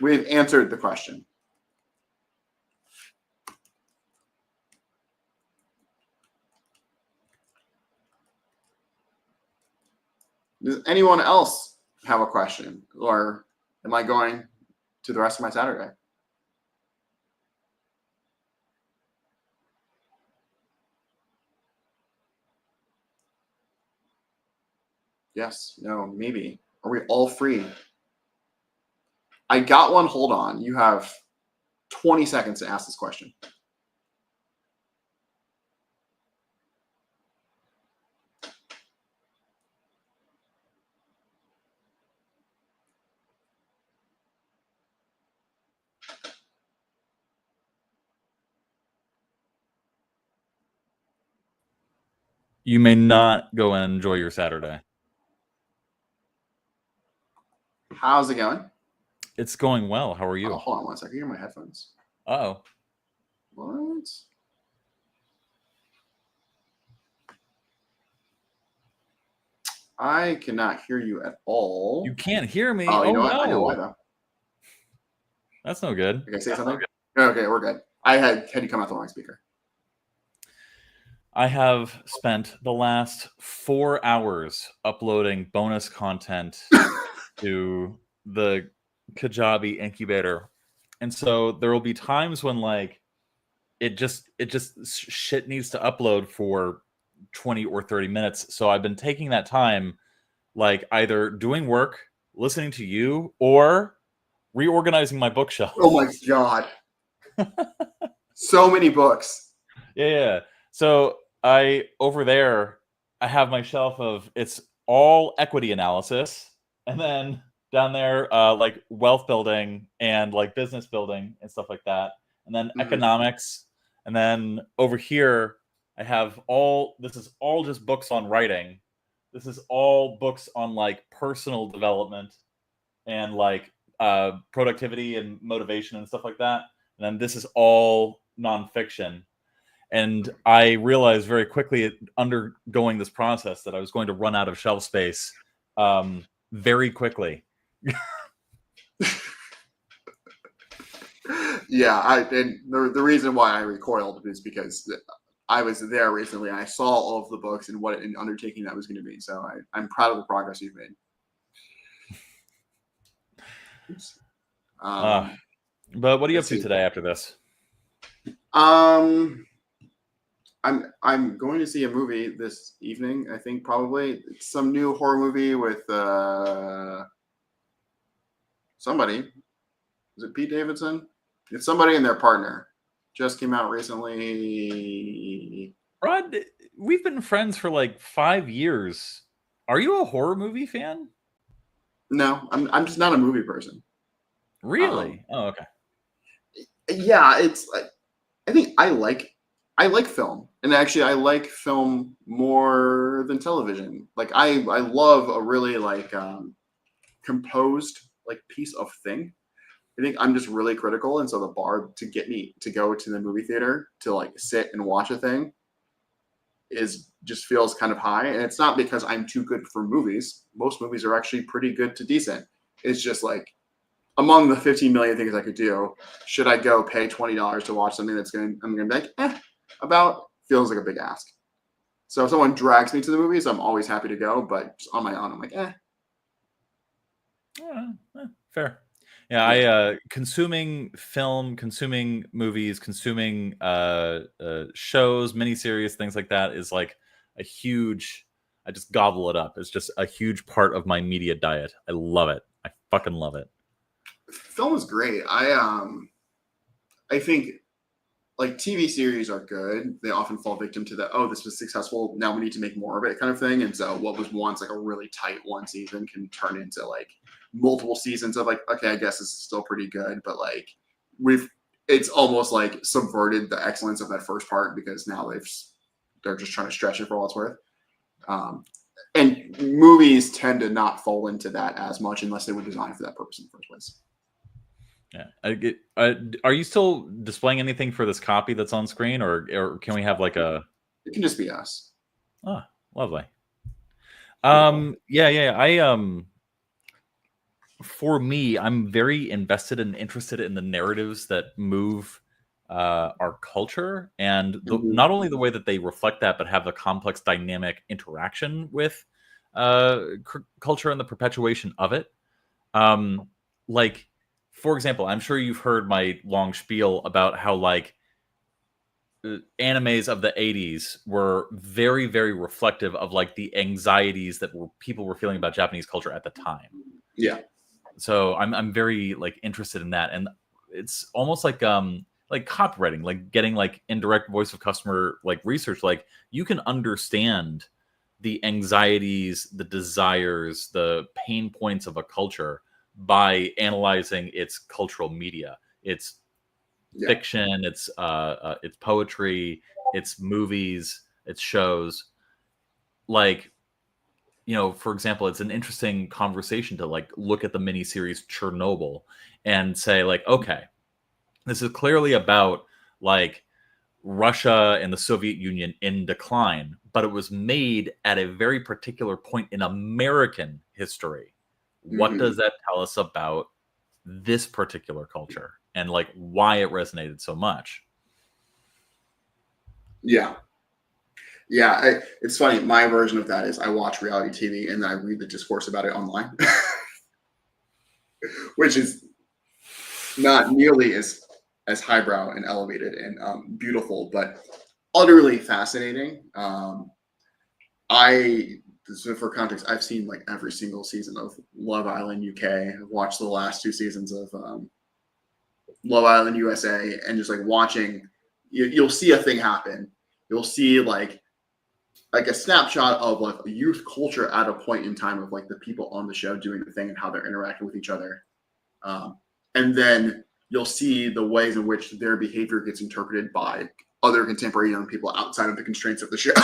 We've answered the question. Does anyone else have a question? Or am I going to the rest of my Saturday? Yes, no, maybe. Are we all free? I got one. Hold on. You have 20 seconds to ask this question. You may not go and enjoy your Saturday. How's it going? It's going well. How are you? Oh, hold on one second. Here are my headphones. Uh-oh. What? I cannot hear you at all. You can't hear me? Oh, you know what? No. I know why, though. That's no good. Can I say something? Okay, we're good. I had you come out the wrong speaker. I have spent the last 4 hours uploading bonus content to the Kajabi incubator. And so there will be times when like it just shit needs to upload for 20 or 30 minutes. So I've been taking that time like either doing work, listening to you, or reorganizing my bookshelf. Oh my god. So many books. Yeah. So over there, I have my shelf of it's all equity analysis, and then down there, like wealth building and like business building and stuff like that, and then economics, and then over here, I have this is all just books on writing. This is all books on like personal development and like productivity and motivation and stuff like that. And then this is all nonfiction. And I realized very quickly undergoing this process that I was going to run out of shelf space very quickly. Yeah, and the reason why I recoiled is because I was there recently and I saw all of the books and what an undertaking that was going to be. So I'm proud of the progress you've made. But what are you up to today after this? I'm going to see a movie this evening. I think probably it's some new horror movie with somebody. Is it Pete Davidson? It's somebody and their partner. Just came out recently. Rod, we've been friends for like 5 years. Are you a horror movie fan? No, I'm just not a movie person. Really? Oh, okay. Yeah, it's like I think I like film, and actually I like film more than television. Like I love a really like composed like piece of thing. I think I'm just really critical, and so the bar to get me to go to the movie theater to like sit and watch a thing just feels kind of high. And it's not because I'm too good for movies. Most movies are actually pretty good to decent. It's just like among the 15 million things I could do, should I go pay $20 to watch something I'm gonna be like, about, feels like a big ask. So if someone drags me to the movies, I'm always happy to go, but just on my own, I'm like, Fair. Yeah, I consuming film, consuming movies, consuming shows, miniseries, things like that is like a huge. I just gobble it up. It's just a huge part of my media diet. I love it. I fucking love it. Film is great. I think like TV series are good. They often fall victim to the, oh, this was successful, now we need to make more of it kind of thing. And so what was once like a really tight one season can turn into like multiple seasons of like, okay, I guess this is still pretty good, but like it's almost like subverted the excellence of that first part because now they're just trying to stretch it for all it's worth. And movies tend to not fall into that as much unless they were designed for that purpose in the first place. Yeah. Are you still displaying anything for this copy that's on screen, or can we have like a? It can just be us. Oh, lovely. Yeah. For me, I'm very invested and interested in the narratives that move our culture, and not only the way that they reflect that, but have the complex dynamic interaction with culture and the perpetuation of it. Like, for example, I'm sure you've heard my long spiel about how like animes of the 80s were very, very reflective of like the anxieties that people were feeling about Japanese culture at the time. Yeah. So I'm very like interested in that, and it's almost like copywriting, like getting like indirect voice of customer like research. Like you can understand the anxieties, the desires, the pain points of a culture by analyzing its cultural media, its fiction, its poetry, its movies, its shows. Like, you know, for example, it's an interesting conversation to like look at the miniseries Chernobyl and say like, okay, this is clearly about like Russia and the Soviet Union in decline, but it was made at a very particular point in American history. What does that tell us about this particular culture and like why it resonated so much? Yeah. It's funny. My version of that is I watch reality TV and then I read the discourse about it online, which is not nearly as highbrow and elevated and beautiful, but utterly fascinating. So for context, I've seen like every single season of Love Island UK. I've watched the last 2 seasons of Love Island USA, and just like watching, you'll see a thing happen. You'll see like a snapshot of like a youth culture at a point in time of like the people on the show doing the thing and how they're interacting with each other. And then you'll see the ways in which their behavior gets interpreted by other contemporary young people outside of the constraints of the show.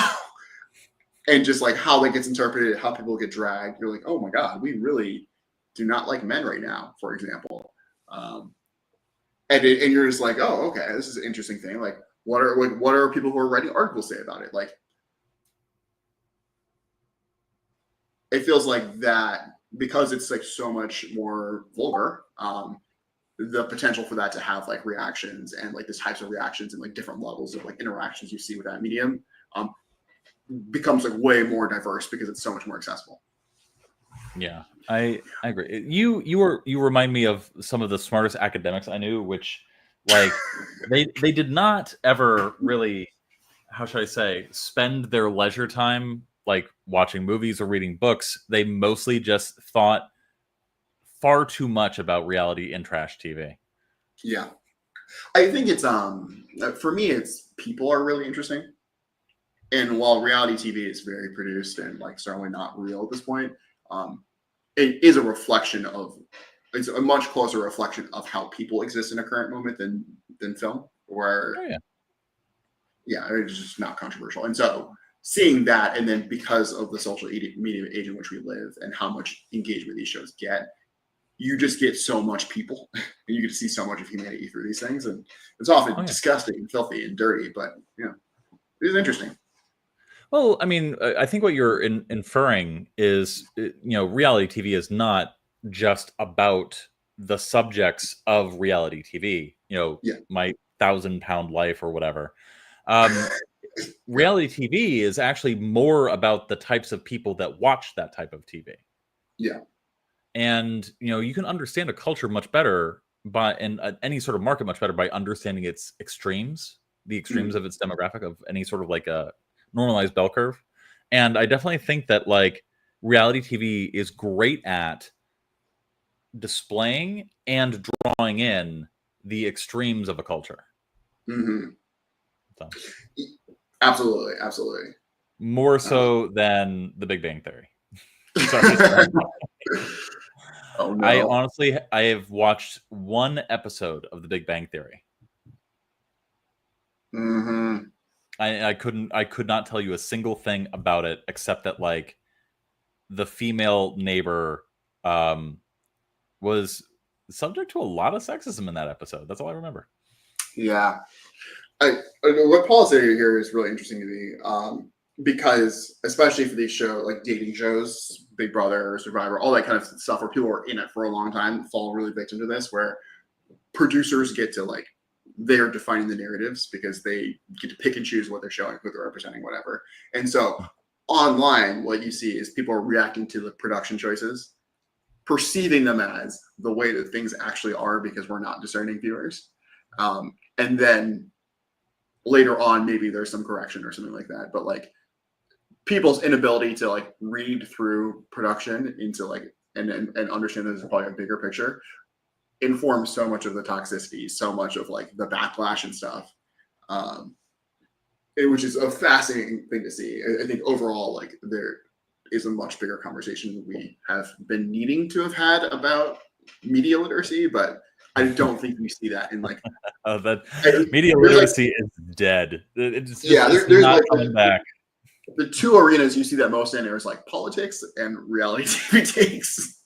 And just like how that gets interpreted, how people get dragged. You're like, oh my God, we really do not like men right now, for example. And you're just like, oh, okay, this is an interesting thing. Like, what are people who are writing articles say about it? Like, it feels like that because it's like so much more vulgar. The potential for that to have like reactions and like the types of reactions and like different levels of like interactions you see with that medium becomes like way more diverse because it's so much more accessible. Yeah, I agree. You remind me of some of the smartest academics I knew, which like they did not ever really, how should I say, spend their leisure time like watching movies or reading books. They mostly just thought far too much about reality and trash TV. Yeah. I think it's for me it's people are really interesting. And while reality TV is very produced and like certainly not real at this point, it is a reflection of, it's a much closer reflection of how people exist in a current moment than film, where it's just not controversial. And so seeing that, and then because of the social media age in which we live and how much engagement these shows get, you just get so much people and you get to see so much of humanity through these things. And it's often disgusting and filthy and dirty, but it is interesting. Well, I mean, I think what you're inferring is, reality TV is not just about the subjects of reality TV. You know, Yeah. My 1,000-Pound Life or whatever. Reality TV is actually more about the types of people that watch that type of TV. Yeah. And you can understand a culture much better and any sort of market much better by understanding its extremes, the extremes of its demographic, of any sort of like a normalized bell curve. And I definitely think that like reality TV is great at displaying and drawing in the extremes of a culture. Mm-hmm. So, Absolutely. more so than The Big Bang Theory. Sorry. Oh no. I have watched one episode of The Big Bang Theory. Mm-hmm. I could not tell you a single thing about it except that like the female neighbor was subject to a lot of sexism in that episode. That's all I remember. Yeah. What Paul said here is really interesting to me, because especially for these shows, like dating shows, Big Brother, Survivor, all that kind of stuff, where people are in it for a long time, fall really victim to this, where producers get to like, they're defining the narratives because they get to pick and choose what they're showing, who they're representing, whatever. And so online, what you see is people are reacting to the production choices, perceiving them as the way that things actually are because we're not discerning viewers. And then later on, maybe there's some correction or something like that. But like people's inability to like read through production into like and understand that there's probably a bigger picture informs so much of the toxicity, so much of like the backlash and stuff. Which is a fascinating thing to see. I think overall, like there is a much bigger conversation we have been needing to have had about media literacy, but I don't think we see that in like media literacy is dead. It's just there's not like coming back. The two arenas you see that most in is like politics and reality TV takes.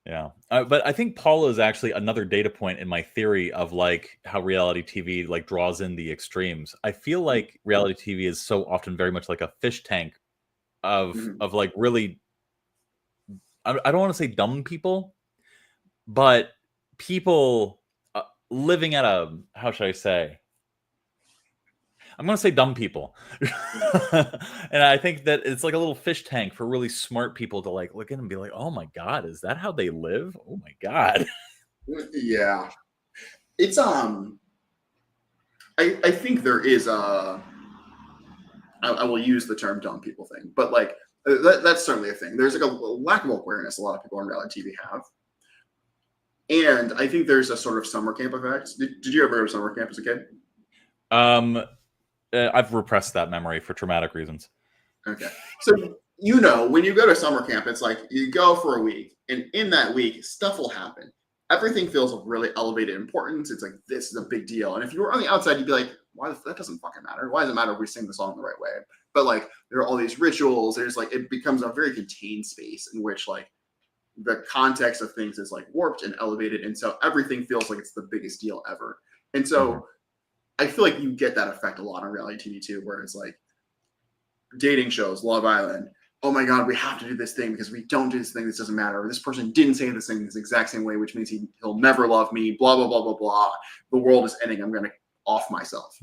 Yeah, but I think Paul is actually another data point in my theory of like how reality TV like draws in the extremes. I feel like reality TV is so often very much like a fish tank of like really, I don't want to say dumb people, but people living at a, how should I say? I'm going to say dumb people. And I think that it's like a little fish tank for really smart people to like look at and be like, oh my God, is that how they live? Oh my God. Yeah. It's, I think there is I will use the term dumb people thing, but like, that's certainly a thing. There's like a lack of awareness a lot of people on reality TV have. And I think there's a sort of summer camp effect. Did you ever go to summer camp as a kid? I've repressed that memory for traumatic reasons. Okay. So, when you go to summer camp, it's like you go for a week, and in that week, stuff will happen. Everything feels of really elevated importance. It's like, this is a big deal. And if you were on the outside, you'd be like, why? That doesn't fucking matter. Why does it matter if we sing the song the right way? But like, there are all these rituals. There's like, it becomes a very contained space in which like the context of things is like warped and elevated. And so everything feels like it's the biggest deal ever. And so I feel like you get that effect a lot on reality TV too, where it's like dating shows, Love Island. Oh my God, we have to do this thing because we don't do this thing. This doesn't matter. Or this person didn't say this thing this exact same way, which means he'll never love me. Blah, blah, blah, blah, blah. The world is ending. I'm going to off myself.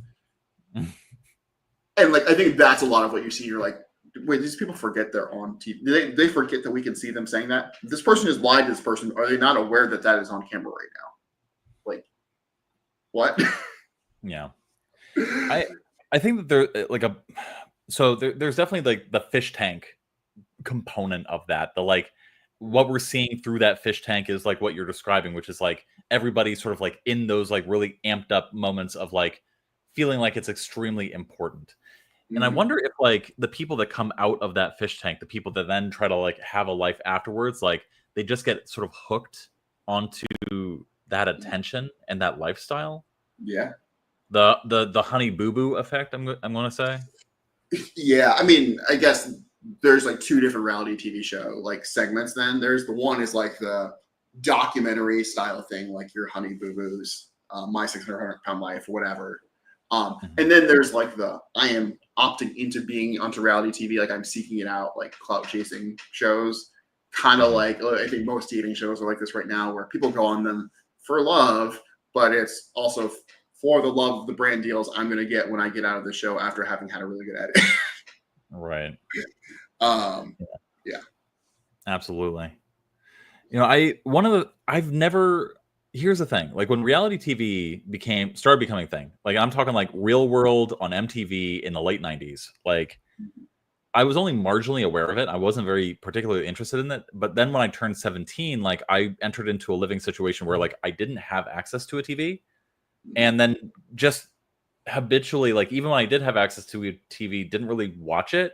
And like, I think that's a lot of what you see. You're like, wait, these people forget they're on TV. They forget that we can see them saying that. This person has lied to this person. Are they not aware that that is on camera right now? Like, what? Yeah. I think that there like there's definitely like the fish tank component of that. The like what we're seeing through that fish tank is like what you're describing, which is like everybody sort of like in those like really amped up moments of like feeling like it's extremely important. And I wonder if like the people that come out of that fish tank, the people that then try to like have a life afterwards, like they just get sort of hooked onto that attention and that lifestyle. Yeah. The honey boo boo effect, I'm going to say. Yeah, I mean, I guess there's like two different reality TV show like segments. Then there's the one is like the documentary style thing, like your Honey Boo Boos, My 600-Pound Life, whatever. And then there's like the I am opting into being onto reality TV, like I'm seeking it out, like clout chasing shows, kind of like, I think most dating shows are like this right now, where people go on them for love, but it's also for the love of the brand deals I'm going to get when I get out of the show after having had a really good edit. Right. Yeah. Absolutely. You know, here's the thing. Like when reality TV started becoming a thing, like I'm talking like Real World on MTV in the late 90s. Like I was only marginally aware of it. I wasn't very particularly interested in it. But then when I turned 17, like I entered into a living situation where like I didn't have access to a TV. And then just habitually, like even when I did have access to a TV, didn't really watch it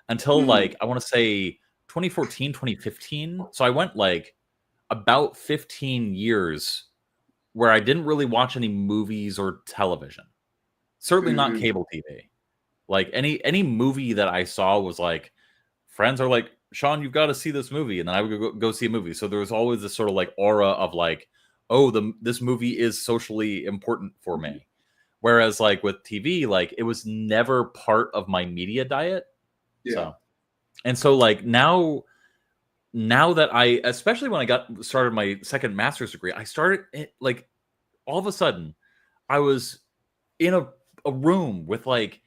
until like I want to say 2014, 2015. So I went like about 15 years where I didn't really watch any movies or television. Certainly not cable TV. Like any movie that I saw was like friends are like, Sean, you've got to see this movie, and then I would go see a movie. So there was always this sort of like aura of like, oh, this movie is socially important for me. Whereas like with TV, like it was never part of my media diet. Yeah. So like now that I, especially when I started my second master's degree, I started like all of a sudden I was in a room with like,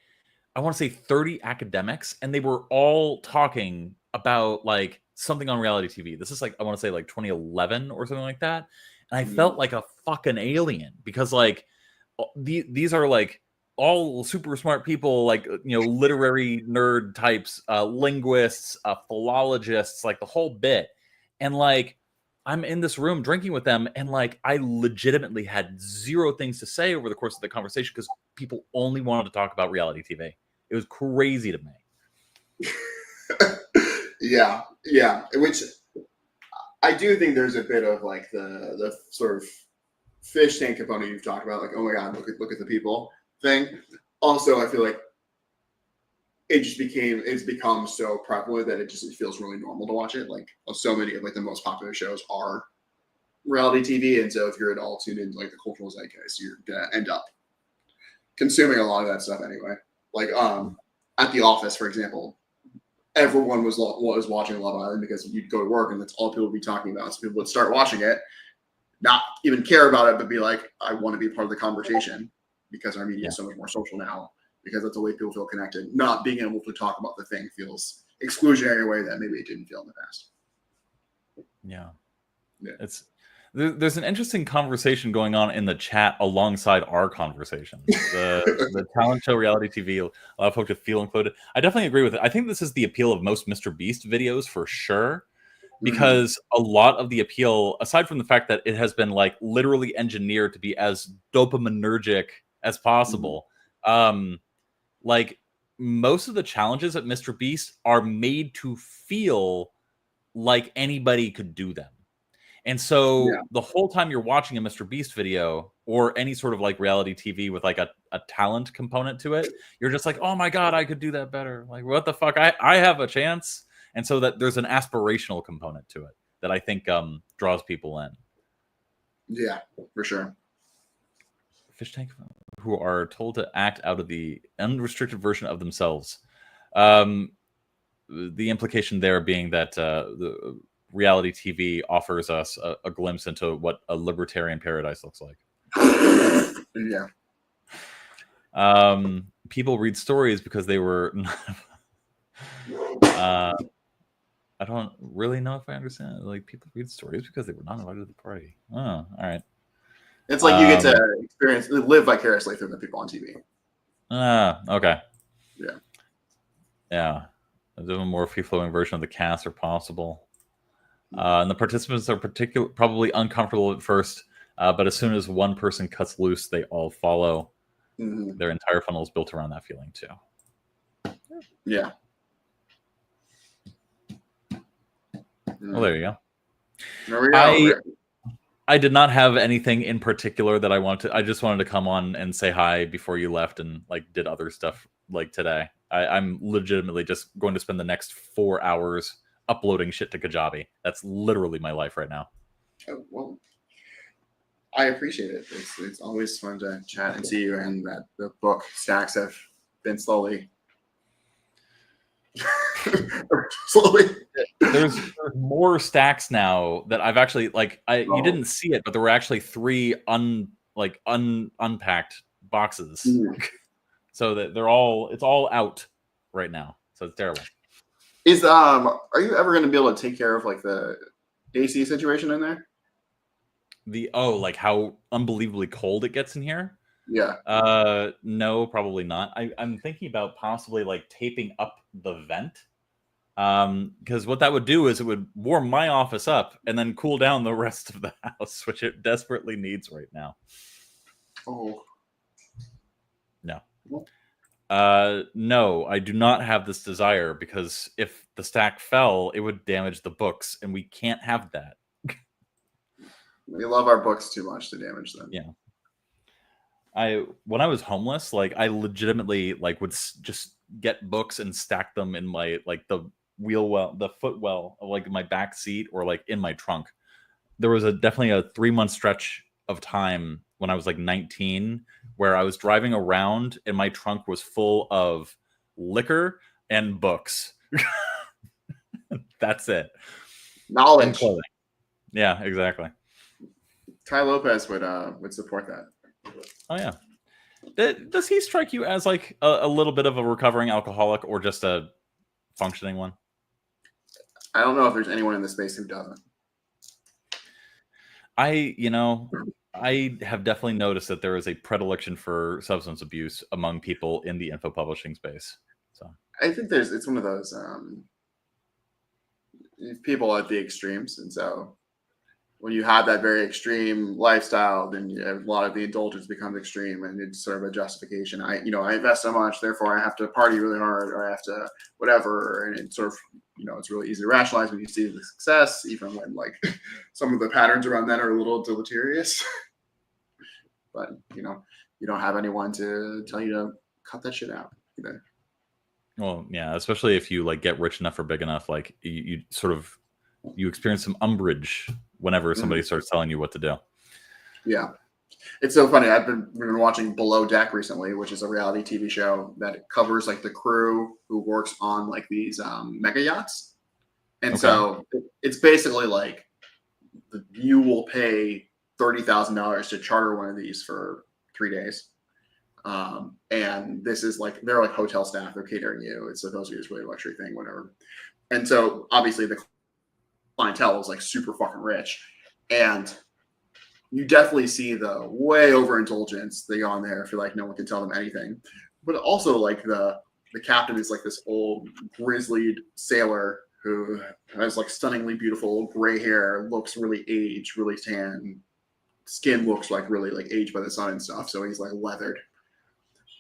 I want to say 30 academics, and they were all talking about like something on reality TV. This is like, I want to say like 2011 or something like that. And I felt like a fucking alien because like these are like all super smart people, like, you know, literary nerd types, linguists, philologists, like the whole bit. And like, I'm in this room drinking with them, and like, I legitimately had zero things to say over the course of the conversation because people only wanted to talk about reality TV. It was crazy to me. Yeah. Which I do think there's a bit of like the sort of fish tank component you've talked about, like, oh my god, look at the people thing. Also, I feel like it's become so prevalent that it feels really normal to watch it. Like so many of like the most popular shows are reality TV, and so if you're at all tuned into like the cultural zeitgeist, you're gonna end up consuming a lot of that stuff anyway. Like at The Office, for example, everyone was watching Love Island because you'd go to work and that's all people would be talking about. So people would start watching it, not even care about it, but be like, I want to be part of the conversation because our media is so much more social now, because that's the way people feel connected. Not being able to talk about the thing feels exclusionary way that maybe it didn't feel in the past. Yeah. There's an interesting conversation going on in the chat alongside our conversations. The talent show reality TV, a lot of folks feel included. I definitely agree with it. I think this is the appeal of most Mr. Beast videos for sure, because a lot of the appeal, aside from the fact that it has been like literally engineered to be as dopaminergic as possible, like most of the challenges at Mr. Beast are made to feel like anybody could do them. And so the whole time you're watching a Mr. Beast video or any sort of like reality TV with like a talent component to it, you're just like, oh my God, I could do that better. Like, what the fuck? I have a chance. And so that there's an aspirational component to it that I think draws people in. Yeah, for sure. Fish tank who are told to act out of the unrestricted version of themselves. The implication there being that the reality TV offers us a glimpse into what a libertarian paradise looks like. Yeah. People read stories because they were. I don't really know if I understand. Like, people read stories because they were not invited to the party. Oh, all right. It's like you get to live vicariously through the people on TV. Okay. Yeah. Yeah. A more free-flowing version of the cast are possible. And the participants are probably uncomfortable at first, but as soon as one person cuts loose, they all follow. Their entire funnel is built around that feeling too. Yeah. Well, there you go. There we go. I did not have anything in particular that I wanted to. I just wanted to come on and say hi before you left, and like did other stuff like today. I'm legitimately just going to spend the next 4 hours uploading shit to Kajabi. That's literally my life right now. Oh, well, I appreciate it. It's always fun to chat and see you, and that the book stacks have been slowly Slowly. There's more stacks now that I've actually you Oh. didn't see it, but there were actually 3 unpacked boxes. So that it's all out right now. So it's terrible. Are you ever going to be able to take care of like the AC situation in there? Like how unbelievably cold it gets in here? Yeah. No, probably not. I'm thinking about possibly like taping up the vent. Because what that would do is it would warm my office up and then cool down the rest of the house, which it desperately needs right now. Oh. No. No, I do not have this desire, because if the stack fell, it would damage the books, and we can't have that. We love our books too much to damage them. Yeah. When I was homeless, like I legitimately like would just get books and stack them in my like the footwell of like my back seat or like in my trunk. There was definitely a 3-month stretch of time when I was like 19 where I was driving around and my trunk was full of liquor and books. That's it. Knowledge. And clothing. Yeah, exactly. Ty Lopez would support that. Oh yeah. Does he strike you as like a little bit of a recovering alcoholic or just a functioning one? I don't know if there's anyone in this space who doesn't. I have definitely noticed that there is a predilection for substance abuse among people in the info publishing space. So I think it's one of those people at the extremes, and so when you have that very extreme lifestyle, then a lot of the indulgence becomes extreme, and it's sort of a justification. I invest so much, therefore I have to party really hard, or I have to whatever, and it's sort of it's really easy to rationalize when you see the success, even when like some of the patterns around that are a little deleterious. But you don't have anyone to tell you to cut that shit out either. Well, yeah, especially if you like get rich enough or big enough, like you experience some umbrage whenever somebody starts telling you what to do. Yeah. It's so funny. We've been watching Below Deck recently, which is a reality TV show that covers like the crew who works on like these mega yachts. And so it's basically like you will pay $30,000 to charter one of these for 3 days. And this is like, they're like hotel staff, they're catering you. It's supposed to be this really luxury thing, whatever. And so obviously the clientele is like super fucking rich. And you definitely see the way overindulgence they go on there. I feel like no one can tell them anything. But also like the captain is like this old grizzlied sailor who has like stunningly beautiful gray hair, looks really aged, really tan. Skin looks like really like aged by the sun and stuff. So he's like leathered.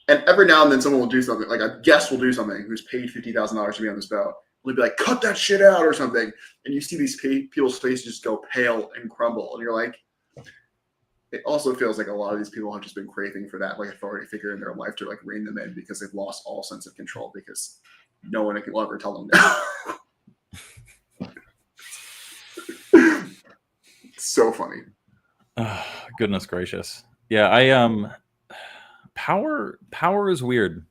And every now and then someone will do something, like a guest will do something who's paid $50,000 to be on this boat. They'll be like, cut that shit out or something. And you see these people's faces just go pale and crumble. And you're like, it also feels like a lot of these people have just been craving for that like authority figure in their life to like rein them in, because they've lost all sense of control because no one will ever tell them no. It's so funny. Goodness gracious. Yeah, power is weird,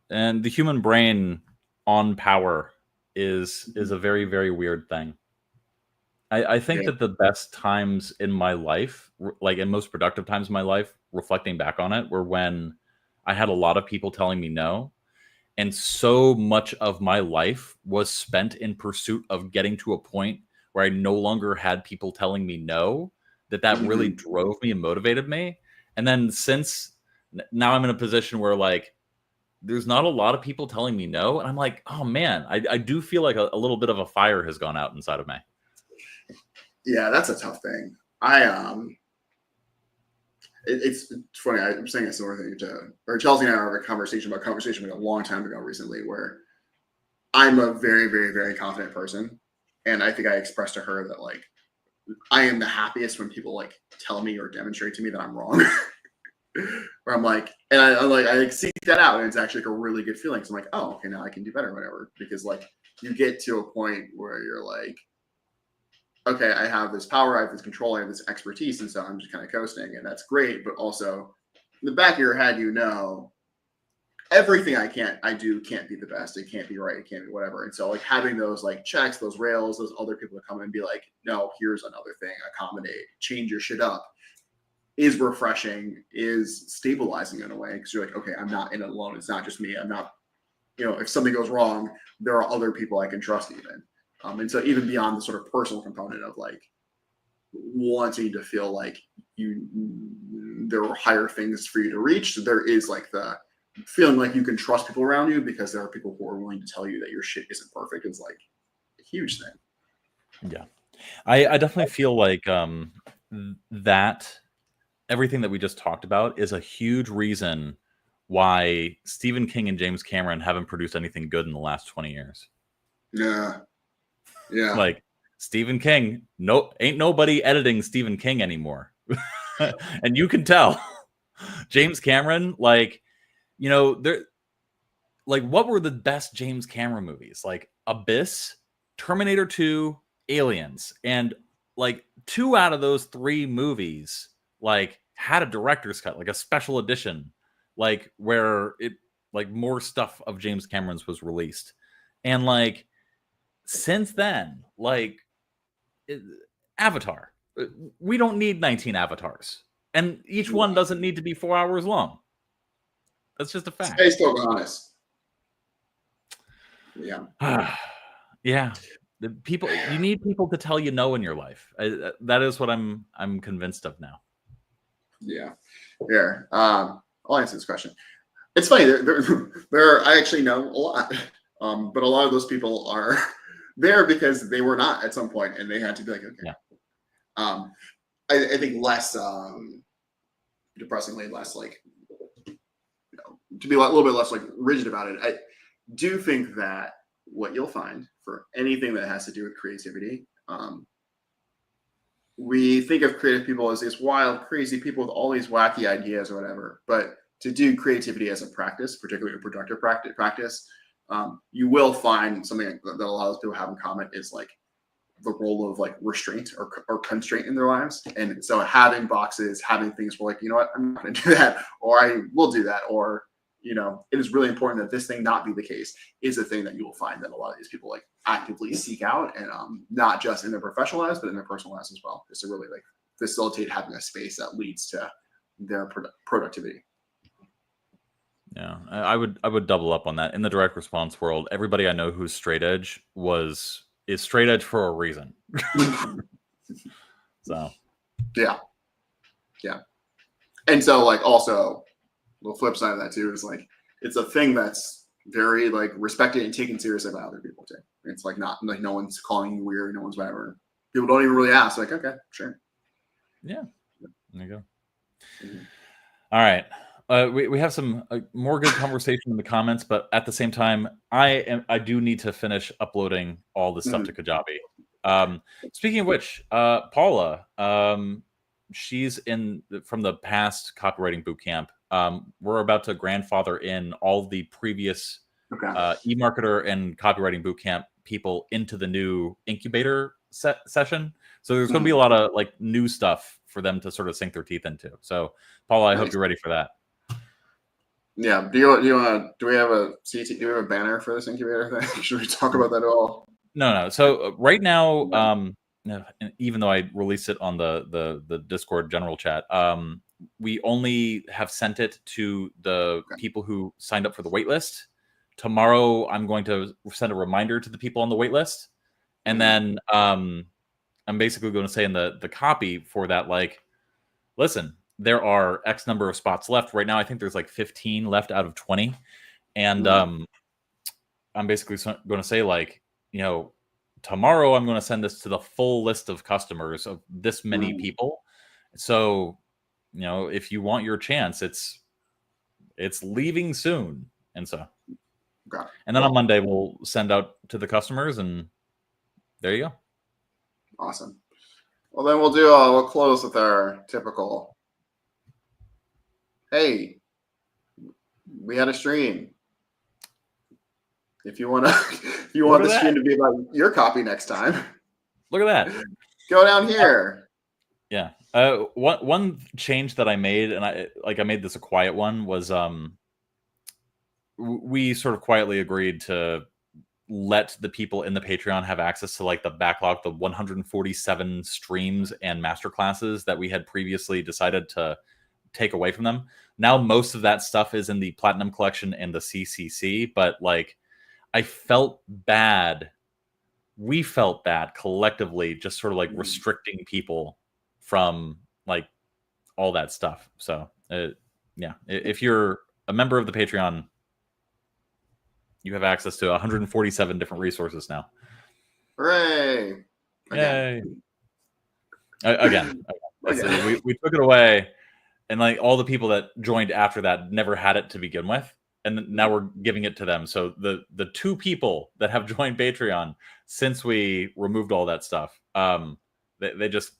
and the human brain on power is a very, very weird thing. I think that the best times in my life, like in most productive times in my life, reflecting back on it, were when I had a lot of people telling me no. And so much of my life was spent in pursuit of getting to a point where I no longer had people telling me no, that really drove me and motivated me. And then now I'm in a position where like, there's not a lot of people telling me no. And I'm like, oh man, I do feel like a little bit of a fire has gone out inside of me. Yeah, that's a tough thing. It's funny. I'm saying a similar thing or Chelsea and I have a conversation a long time ago recently, where I'm a very, very, very confident person. And I think I expressed to her that like, I am the happiest when people like tell me or demonstrate to me that I'm wrong. Where I'm like, and I seek that out, and it's actually like a really good feeling. So I'm like, oh, okay, now I can do better, whatever. Because like you get to a point where you're like, okay, I have this power, I have this control, I have this expertise, and so I'm just kind of coasting, and that's great. But also, in the back of your head, everything I do can't be the best. It can't be right. It can't be whatever. And so like having those like checks, those rails, those other people to come and be like, no, here's another thing, accommodate, change your shit up, is refreshing, is stabilizing in a way. Because you're like, okay, I'm not in it alone. It's not just me. I'm not, if something goes wrong, there are other people I can trust even. And so even beyond the sort of personal component of like wanting to feel like there are higher things for you to reach, there is like the feeling like you can trust people around you because there are people who are willing to tell you that your shit isn't perfect. It's like a huge thing. Yeah. I definitely feel like that everything that we just talked about is a huge reason why Stephen King and James Cameron haven't produced anything good in the last 20 years. Yeah. Yeah. Like Stephen King, ain't nobody editing Stephen King anymore. And you can tell. James Cameron, like, there, like, what were the best James Cameron movies? Like Abyss, Terminator 2, Aliens. And like 2 out of those 3 movies like had a director's cut, like a special edition, like where it like more stuff of James Cameron's was released. And like since then, like Avatar, we don't need 19 avatars, and each one doesn't need to be 4 hours long. That's just a fact. Space Pocahontas. Yeah. Yeah. The people, you need people to tell you no in your life. That is what I'm convinced of now. Yeah. Here. I'll answer this question. It's funny. There I actually know a lot, but a lot of those people are there because they were not at some point, and they had to be like, okay. Yeah. I think less depressingly, less like, to be a little bit less like rigid about it. I do think that what you'll find for anything that has to do with creativity, we think of creative people as these wild, crazy people with all these wacky ideas or whatever. But to do creativity as a practice, particularly a productive practice, you will find something that a lot of people have in common is like the role of like restraint or constraint in their lives. And so having boxes, having things where like, you know what, I'm not going to do that, or I will do that, or it is really important that this thing not be the case, is a thing that you will find that a lot of these people like actively seek out, and not just in their professional lives, but in their personal lives as well, just to really like facilitate having a space that leads to their productivity. Yeah, I would double up on that. In the direct response world, everybody I know who's straight edge is straight edge for a reason. So yeah. And so like also the flip side of that too is like it's a thing that's very like respected and taken seriously by other people too. It's like not like no one's calling you weird, no one's whatever. People don't even really ask. Like, okay, sure. Yeah, there you go. Mm-hmm. All right. We have some more good conversation in the comments, but at the same time, I do need to finish uploading all this stuff to Kajabi. Speaking of which, Paula, she's from the past copywriting bootcamp. We're about to grandfather in all the previous eMarketer and copywriting bootcamp people into the new incubator session. So there's going to be a lot of like new stuff for them to sort of sink their teeth into. So Paula, I hope you're ready for that. Yeah. Do we have a CT? Do we have a banner for this incubator thing? Should we talk about that at all? No. So right now, even though I released it on the Discord general chat, we only have sent it to the people who signed up for the waitlist. Tomorrow, I'm going to send a reminder to the people on the waitlist, and then I'm basically going to say in the copy for that, like, listen, there are X number of spots left. Right now, I think there's like 15 left out of 20. And I'm basically going to say, like, tomorrow I'm going to send this to the full list of customers of this many people. So, if you want your chance, it's leaving soon. And so, and then on Monday, we'll send out to the customers, and there you go. Awesome. Well, then we'll close with our typical, hey, we had a stream. If you want the stream to be about your copy next time, look at that. Go down here. Yeah. One change that I made, and I made this a quiet one, was we sort of quietly agreed to let the people in the Patreon have access to like the backlog, the 147 streams and masterclasses that we had previously decided to take away from them. Now most of that stuff is in the Platinum Collection and the CCC, but like I felt bad. We felt bad collectively, just sort of like restricting people from like all that stuff. So yeah, if you're a member of the Patreon, you have access to 147 different resources now. Hooray! Yay! Again. We took it away, and like all the people that joined after that never had it to begin with, and now we're giving it to them. So the 2 people that have joined Patreon since we removed all that stuff, they just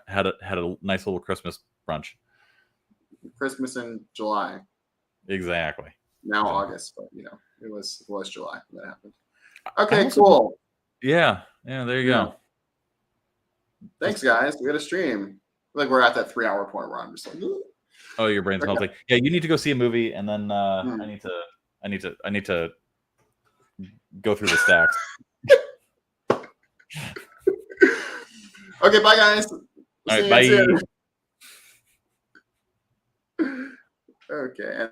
had a nice little Christmas brunch. Christmas in July. Exactly. Now August, but it was July when that happened. Okay, cool. Yeah, there you go. Thanks, guys. We had a stream. Like we're at that 3-hour point where I'm just like, oh, your brain's melting. Yeah, you need to go see a movie, and then I need to go through the stacks. Okay, bye, guys. All right, bye. Okay.